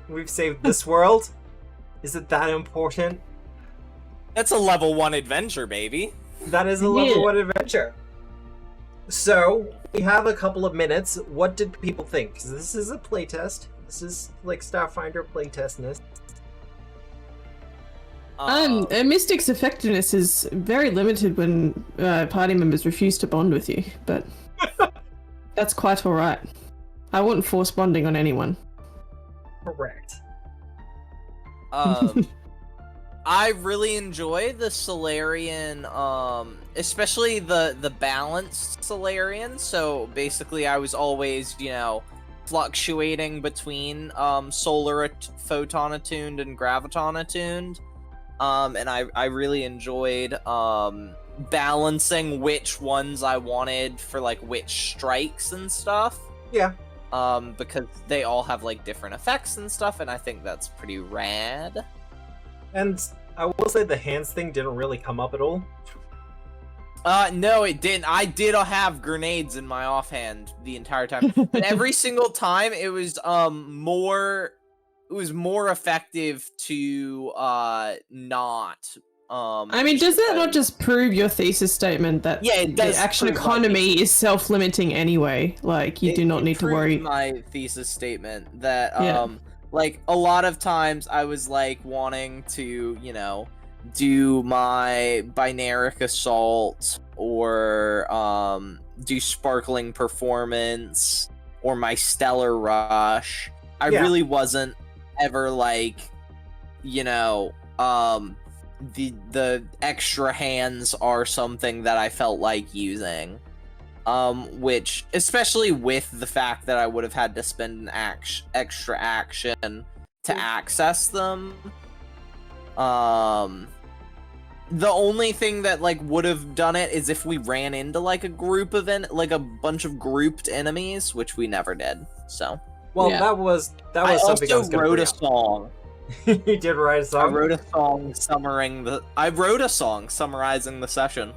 we've saved this world. Is it that important? That's a level 1 adventure, baby. That is a level 1 adventure. So, we have a couple of minutes. What did people think? 'Cause this is a playtest. This is like Starfinder playtestness. Mystic's effectiveness is very limited when party members refuse to bond with you, but that's quite alright. I wouldn't force bonding on anyone. Correct. I really enjoy the Solarian, especially the balanced Solarian. So basically, I was always, fluctuating between solar photon attuned and graviton attuned. And I really enjoyed balancing which ones I wanted for like which strikes and stuff. Yeah. Because they all have like different effects and stuff, and I think that's pretty rad. And I will say the hands thing didn't really come up at all. No, it didn't. I did have grenades in my offhand the entire time, but every single time it was more effective to not. I mean, does that not just prove your thesis statement that it does the action prove economy is self-limiting anyway? Like, you do not need to worry. My thesis statement that like a lot of times I was like wanting to, do my binaric assault or do sparkling performance or my stellar rush. I really wasn't ever like, the extra hands are something that I felt like using. Which, especially with the fact that I would have had to spend an extra action to access them. The only thing that like would have done it is if we ran into like a group of like a bunch of grouped enemies, which we never did. So. Well, that was something I was going to wrote a song. You did write a song? I wrote a song summarizing the session.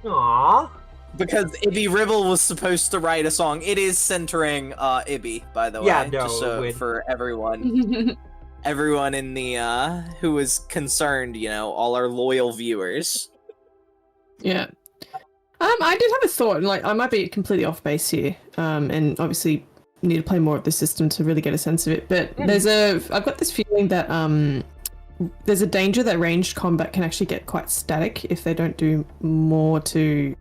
Aww. Because Ibby Ribble was supposed to write a song. It is centering Ibby, by the way. Yeah, no, just so for everyone. Everyone in the who was concerned, all our loyal viewers. Yeah. I did have a thought, like I might be completely off base here. And obviously need to play more of the system to really get a sense of it. But I've got this feeling that there's a danger that ranged combat can actually get quite static if they don't do more to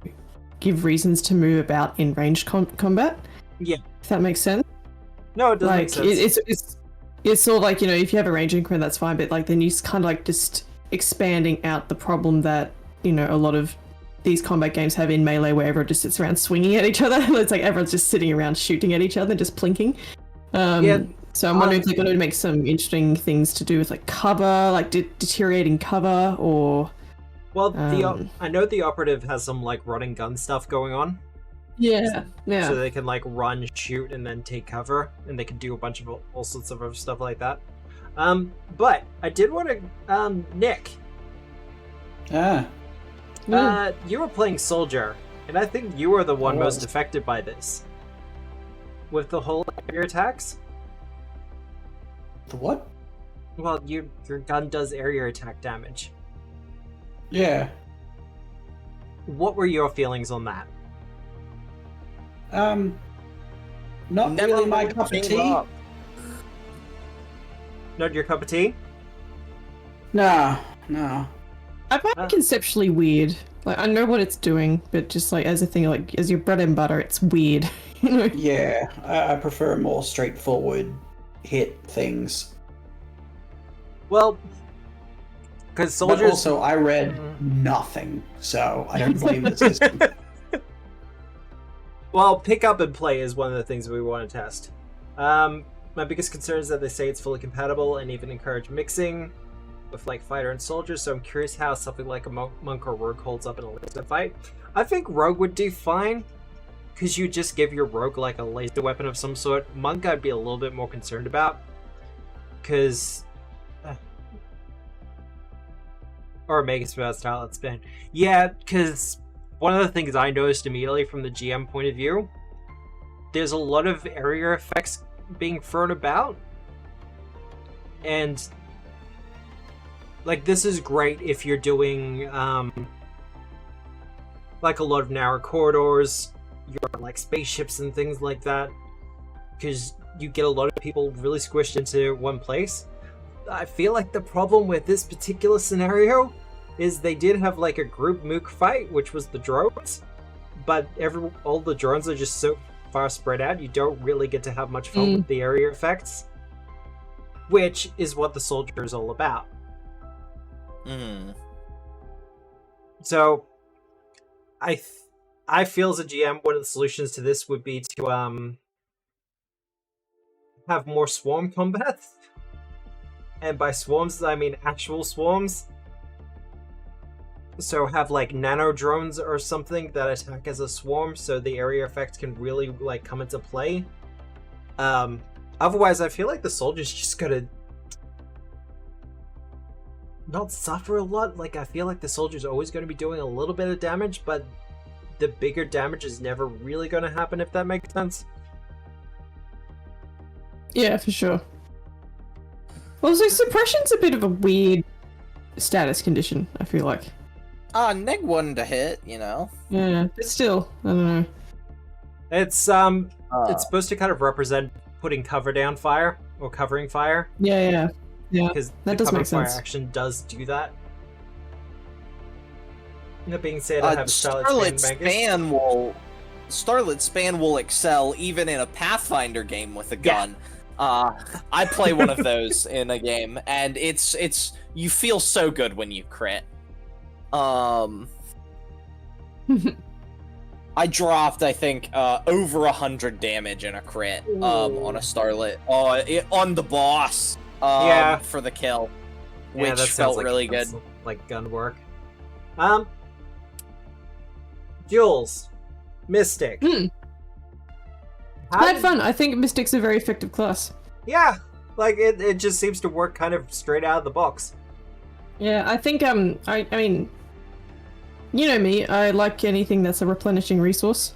give reasons to move about in ranged combat. Yeah. If that makes sense. No, it doesn't make sense. It's sort of like, if you have a ranged increment, that's fine, but like then you're kind of like just expanding out the problem that, a lot of these combat games have in Melee where everyone just sits around swinging at each other. It's like everyone's just sitting around shooting at each other, just plinking. So I'm wondering if they're going to make some interesting things to do with like cover, like deteriorating cover, or... Well, I know the operative has some like running gun stuff going on. Yeah. So they can like run, shoot, and then take cover, and they can do a bunch of all sorts of other stuff like that. But I did want to, Nick. You were playing Soldier, and I think you were the one most affected by this. With the whole area attacks. The what? Well, your gun does area attack damage. Yeah. What were your feelings on that? Not really my cup of tea. Not your cup of tea? No. I find it conceptually weird. Like, I know what it's doing, but just like as a thing, like as your bread and butter, it's weird. Yeah, I prefer more straightforward hit things. Well, because soldiers. But also, I read nothing, so I don't blame the system. Well, pick up and play is one of the things we want to test. My biggest concern is that they say it's fully compatible and even encourage mixing with like fighter and soldier, so I'm curious how something like a monk or rogue holds up in a laser fight. I think rogue would do fine, because you just give your rogue like a laser weapon of some sort. Monk I'd be a little bit more concerned about, because... or Mega style, it's been... Yeah, because one of the things I noticed immediately from the GM point of view, there's a lot of area effects being thrown about, and like this is great if you're doing like a lot of narrow corridors, you're like spaceships and things like that, because you get a lot of people really squished into one place. I feel like the problem with this particular scenario is they did have like a group mook fight, which was the drones, but all the drones are just so far spread out, you don't really get to have much fun with the area effects, which is what the soldier is all about. So I feel as a GM, one of the solutions to this would be to have more swarm combat, and by swarms I mean actual swarms. So have like nano drones or something that attack as a swarm, so the area effect can really like come into play. Otherwise, I feel like the soldiers just gotta not suffer a lot. Like I feel like the soldier's always going to be doing a little bit of damage, but the bigger damage is never really going to happen, if that makes sense. Yeah, for sure. Well, so suppression's a bit of a weird status condition, I feel like. Neg 1 to hit, you know. Yeah, but still, I don't know. It's supposed to kind of represent putting cover down fire, or covering fire. Yeah. Because that the does cover make fire sense. action does do that. That being said, I have a Starlit Span will excel even in a Pathfinder game with a gun. I play one of those in a game, and it's you feel so good when you crit. I dropped, I think, over 100 damage in a crit on a Starlit on the boss for the kill, which felt like really good. Like gun work. Jules, Mystic. I had fun. I think Mystic's a very effective class. Yeah, like it just seems to work kind of straight out of the box. Yeah, I think I mean, you know me, I like anything that's a replenishing resource.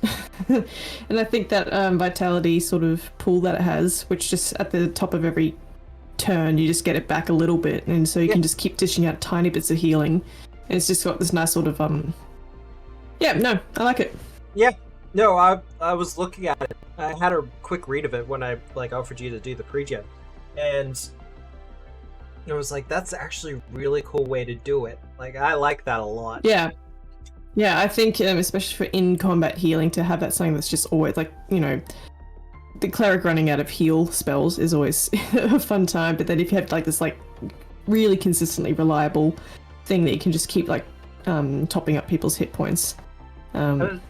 And I think that vitality sort of pool that it has, which just at the top of every turn you just get it back a little bit, and so you can just keep dishing out tiny bits of healing. And it's just got this nice sort of I like it. Yeah. No, I was looking at it. I had a quick read of it when I offered you to do the pre-gen, and it was like, that's actually a really cool way to do it. Like, I like that a lot. Yeah, I think especially for in-combat healing, to have that something that's just always like, you know, the cleric running out of heal spells is always a fun time. But then if you have like this like really consistently reliable thing that you can just keep like topping up people's hit points. I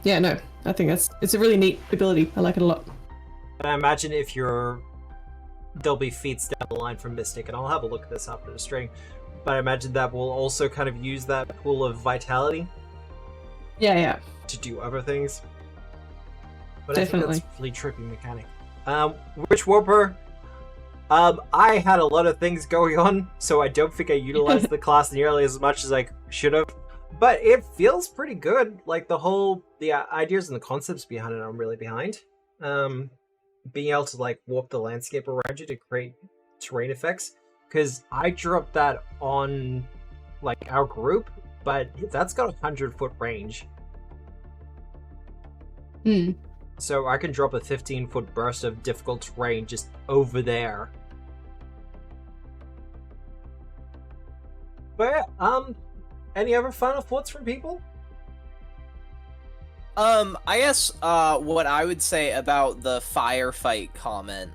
think it's a really neat ability. I like it a lot. And I imagine there'll be feats down the line from Mystic, and I'll have a look at this after the string, but I imagine that will also kind of use that pool of vitality to do other things. But definitely. I think that's a really trippy mechanic. Witch Warper, I had a lot of things going on, so I don't think I utilized the class nearly as much as I should have. But it feels pretty good. Like the ideas and the concepts behind it, I'm really behind. Being able to like warp the landscape around you to create terrain effects, because I dropped that on like our group, but that's got 100-foot range. So I can drop a 15-foot burst of difficult terrain just over there. But yeah, any other final thoughts from people? I guess what I would say about the firefight comment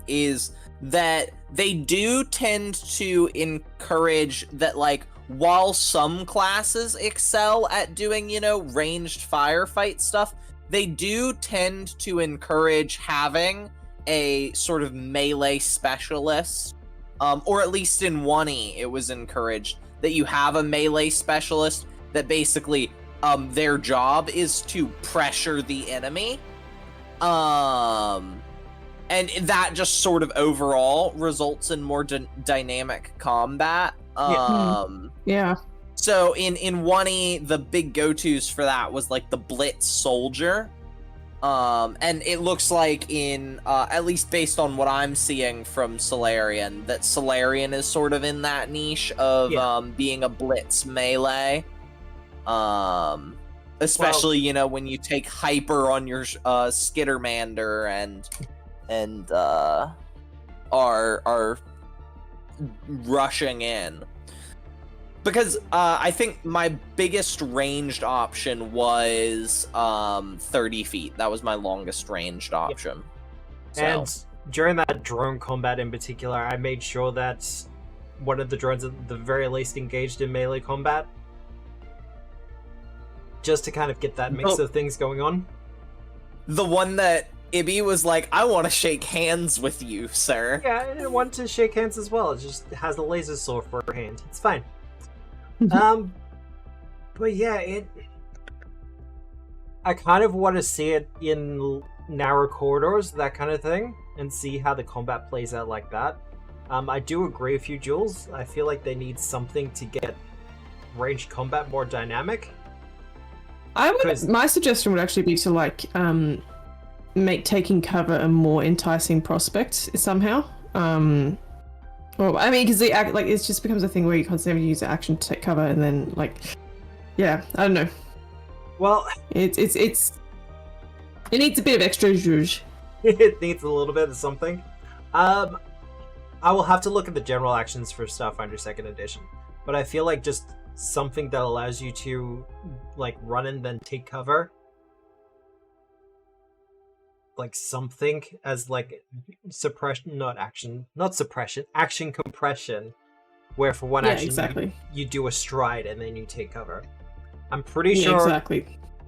is that they do tend to encourage that, like, while some classes excel at doing, you know, ranged firefight stuff, they do tend to encourage having a sort of melee specialist, or at least in 1E it was encouraged that you have a melee specialist that basically their job is to pressure the enemy, and that just sort of overall results in more dynamic combat. Yeah. So in 1E, the big go-tos for that was like the Blitz Soldier. And it looks like in, at least based on what I'm seeing from Solarian, that Solarian is sort of in that niche of being a Blitz melee. Especially, you know, when you take Hyper on your Skittermander and are rushing in. Because I think my biggest ranged option was 30 feet. That was my longest ranged option. So. And during that drone combat in particular, I made sure that one of the drones at the very least engaged in melee combat. Just to kind of get that mix of things going on. The one that Ibby was like, I want to shake hands with you, sir. Yeah, I didn't want to shake hands as well. It just has a laser sword for a hand. It's fine. But yeah, I kind of want to see it in narrow corridors, that kind of thing, and see how the combat plays out like that. I do agree with you, Jules. I feel like they need something to get ranged combat more dynamic. My suggestion would actually be to like make taking cover a more enticing prospect somehow. Well, I mean, because it just becomes a thing where you constantly use the action to take cover, and then like, yeah, I don't know. Well, it needs a bit of extra zhuzh. It needs a little bit of something. I will have to look at the general actions for Starfinder 2nd Edition, but I feel like just something that allows you to like run and then take cover. Like something as like action compression, where for one action you do a stride and then you take cover. I'm pretty sure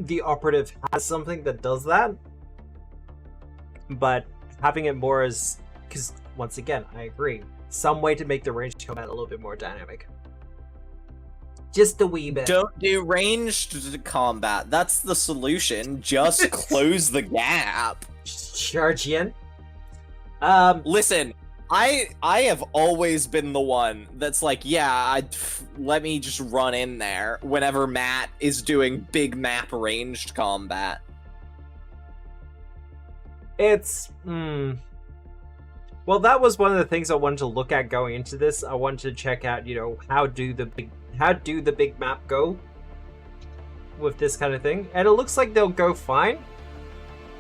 the operative has something that does that, but having it more as, because once again I agree, some way to make the ranged combat a little bit more dynamic. Just a wee bit. Don't do ranged combat. That's the solution. Just close the gap. Charge in. Listen, I have always been the one that's like, yeah, let me just run in there whenever Matt is doing big map ranged combat. It's well, that was one of the things I wanted to look at going into this. I wanted to check out, you know, how do the big map go with this kind of thing, and it looks like they'll go fine.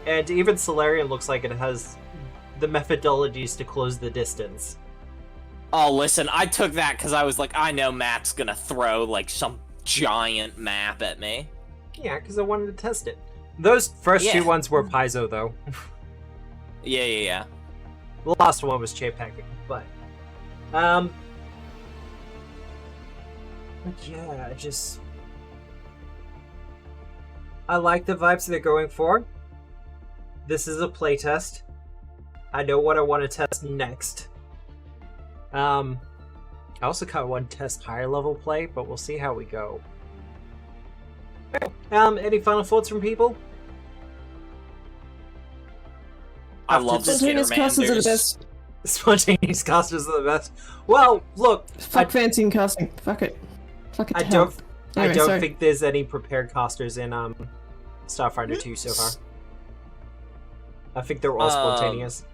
And even Solarian looks like it has the methodologies to close the distance. Oh, listen, I took that because I was like, I know Matt's gonna throw like some giant map at me. Yeah, because I wanted to test it. Those first two ones were Paizo, though. Yeah. The last one was Chapek, but yeah, I like the vibes they're going for. This is a playtest. I know what I want to test next. I also kind of want to test higher level play, but we'll see how we go. Any final thoughts from people? I love spontaneous casters are the best. Spontaneous casters are the best. Well, look. Fuck fancy and casting. Fuck it. Fuck it. I don't think there's any prepared casters in Starfinder 2 so far. I think they're all spontaneous.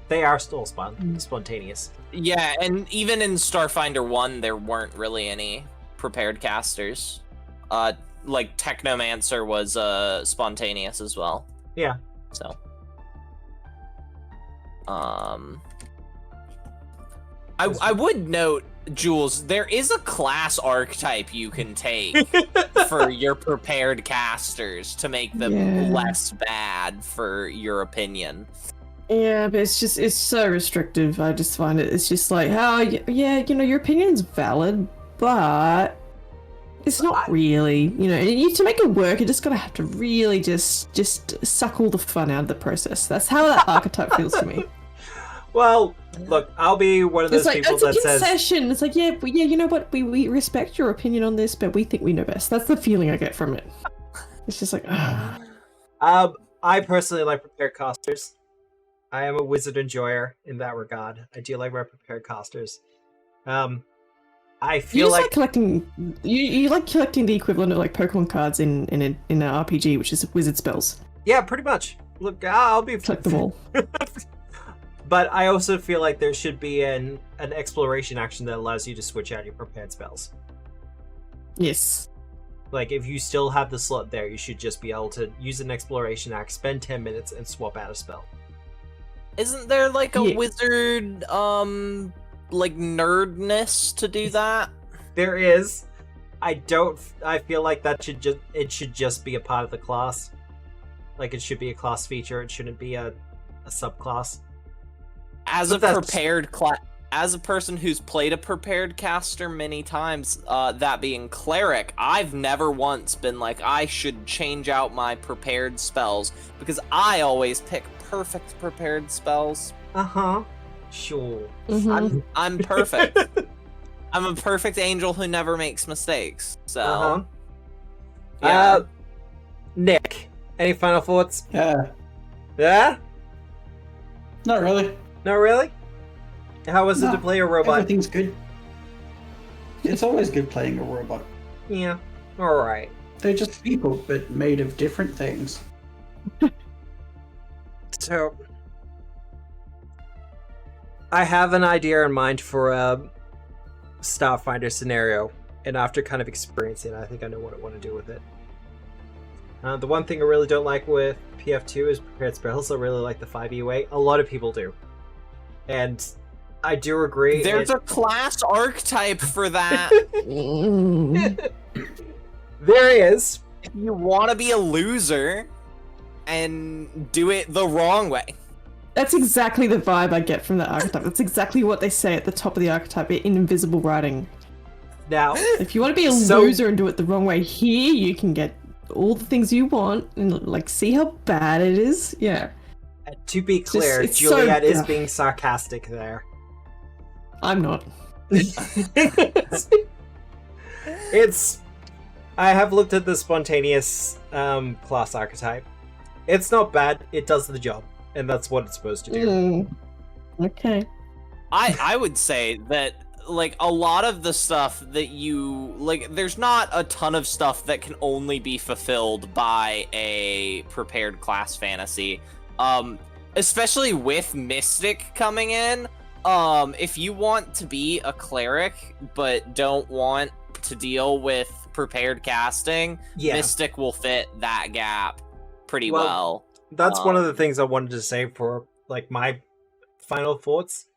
They are still spontaneous. Yeah, and even in Starfinder 1, there weren't really any prepared casters. Like Technomancer was spontaneous as well. Yeah. So. I would note, Jules, there is a class archetype you can take for your prepared casters to make them less bad, for your opinion. Yeah, but it's so restrictive. I just find it's just like, oh, yeah, you know, your opinion's valid, but It's not really, to make it work, you just gotta have to really just suck all the fun out of the process. That's how that archetype feels to me. Well, look, I'll be one of those people that says... concession. It's like, yeah, you know what? We respect your opinion on this, but we think we know best. That's the feeling I get from it. It's just like, I personally like prepared casters. I am a wizard enjoyer in that regard. I do like my prepared casters. I feel like collecting. You like collecting the equivalent of like Pokemon cards in an RPG, which is wizard spells. Yeah, pretty much. Look, I'll be collect them all. But I also feel like there should be an exploration action that allows you to switch out your prepared spells. Yes. Like, if you still have the slot there, you should just be able to use an exploration act, spend 10 minutes, and swap out a spell. Isn't there, like, a wizard, like, nerdness to do that? There is. I feel like it should just be a part of the class. Like, it should be a class feature, it shouldn't be a subclass. As a person who's played a prepared caster many times, that being cleric, I've never once been like, I should change out my prepared spells, because I always pick perfect prepared spells. Sure. Mm-hmm. I'm perfect. I'm a perfect angel who never makes mistakes. So yeah. Nick, any final thoughts? Yeah. Yeah? Not really. Not really? How was it to play a robot? Everything's good. It's always good playing a robot. Yeah. Alright. They're just people, but made of different things. So, I have an idea in mind for a Starfinder scenario, and after kind of experiencing it, I think I know what I want to do with it. The one thing I really don't like with PF2 is prepared spells. I really like the 5e way. A lot of people do. And I do agree. There's a class archetype for that. There is. If you want to be a loser and do it the wrong way. That's exactly the vibe I get from the archetype. That's exactly what they say at the top of the archetype in invisible writing. Now, if you want to be a loser and do it the wrong way, here you can get all the things you want and like see how bad it is. Yeah. To be clear, Juliet is being sarcastic there. I'm not. I have looked at the spontaneous class archetype. It's not bad. It does the job, and that's what it's supposed to do. Okay. I would say that like a lot of the stuff that you like, there's not a ton of stuff that can only be fulfilled by a prepared class fantasy. Especially with Mystic coming in, if you want to be a cleric but don't want to deal with prepared casting, Mystic will fit that gap pretty well. That's one of the things I wanted to say for like my final thoughts.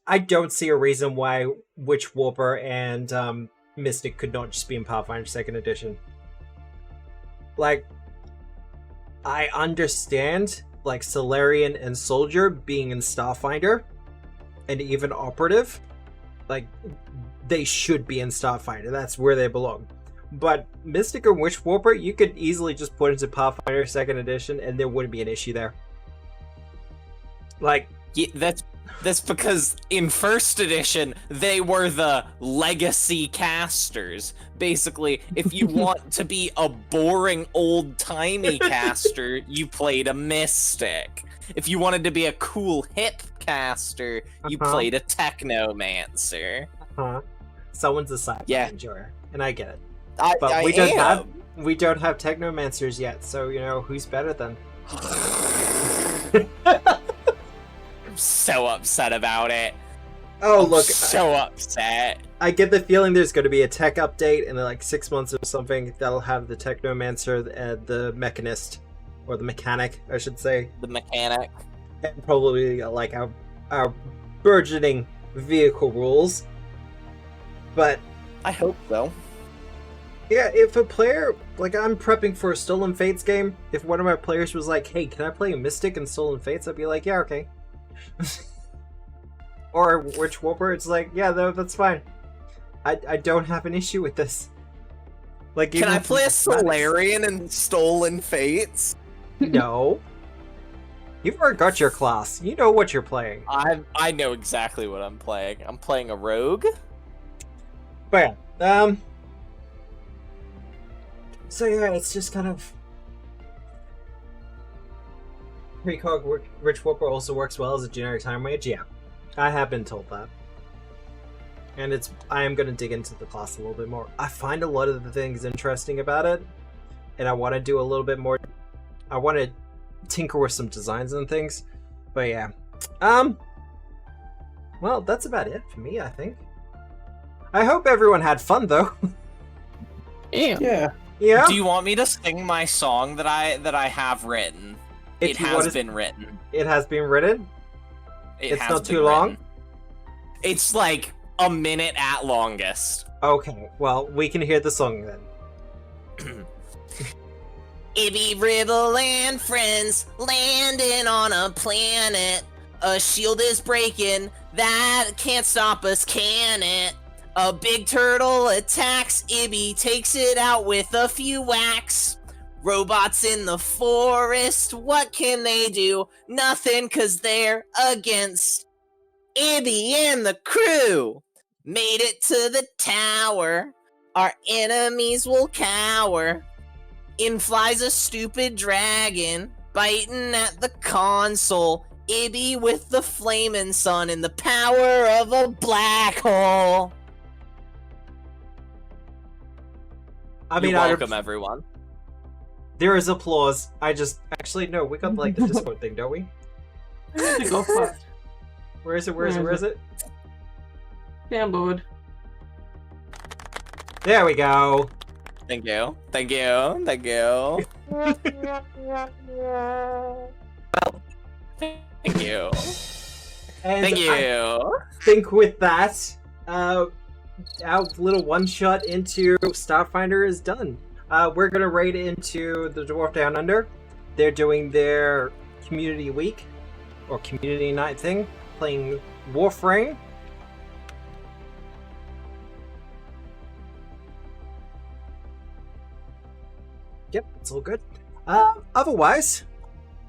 I don't see a reason why Witch Warper and Mystic could not just be in Pathfinder 2nd Edition. Like, I understand like Solarian and Soldier being in Starfinder, and even Operative, like, they should be in Starfinder. That's where they belong. But Mystic or Witch Warper, you could easily just put into Pathfinder 2nd Edition, and there wouldn't be an issue there. Like, yeah, that's because in 1st edition, they were the legacy casters. Basically, if you want to be a boring old-timey caster, you played a Mystic. If you wanted to be a cool hip caster, you played a Technomancer. Someone's a sci-fi enjoyer, and I get it. But we don't have Technomancers yet, so who's better than? So upset about it. Oh, look. So upset. I get the feeling there's going to be a tech update in like 6 months or something that'll have the Technomancer and the Mechanist, or the Mechanic, I should say. The Mechanic. And probably like our burgeoning vehicle rules. But I hope so. Yeah, if a player, like I'm prepping for a Stolen Fates game, if one of my players was like, hey, can I play a Mystic in Stolen Fates? I'd be like, yeah, okay. Or Witch Warper, it's like, yeah, that's fine. I don't have an issue with this. Like, Can even I for play a mathematics. Solarian in Stolen Fates? No. You've already got your class. You know what you're playing. I know exactly what I'm playing. I'm playing a rogue. But yeah, so yeah, it's just kind of precog Rich Whooper also works well as a generic time wage. Yeah, I have been told that, and I am going to dig into the class a little bit more. I find a lot of the things interesting about it, and I want to do a little bit more. I want to tinker with some designs and things, but yeah, well, that's about it for me, I think. I hope everyone had fun, though. Yeah. Yeah. Do you want me to sing my song that I have written? It has been written. It has been written? It's not too long? It's like a minute at longest. Okay, well, we can hear the song then. Ibby, Ribble, and friends landing on a planet. A shield is breaking, that can't stop us, can it? A big turtle attacks, Ibby takes it out with a few whacks. Robots in the forest, what can they do? Nothing, 'cause they're against Ibby and the crew. Made it to the tower, our enemies will cower. In flies a stupid dragon, biting at the console. Ibby with the flaming sun and the power of a black hole. I mean, You're welcome, everyone. there is applause. Actually, no, we got like the Discord thing, don't we? Go first. Where is it? Downboard. There we go. Thank you. And Thank you. I think with that, our little one-shot into Starfinder is done. We're gonna raid into the Dwarf Down Under. They're doing their community week, or community night thing, playing Warframe. Yep, it's all good. Otherwise,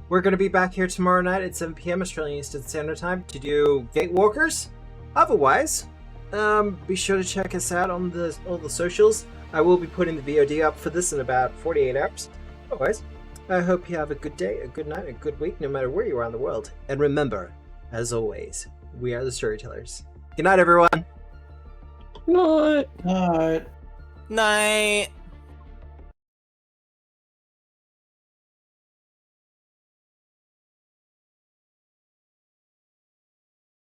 we're going to be back here tomorrow night at 7 p.m. Australian Eastern Standard Time to do Gatewalkers. Otherwise, be sure to check us out on all the socials. I will be putting the VOD up for this in about 48 hours. Otherwise, I hope you have a good day, a good night, a good week, no matter where you are in the world. And remember, as always, we are the storytellers. Good night, everyone. Night. Alright. Night.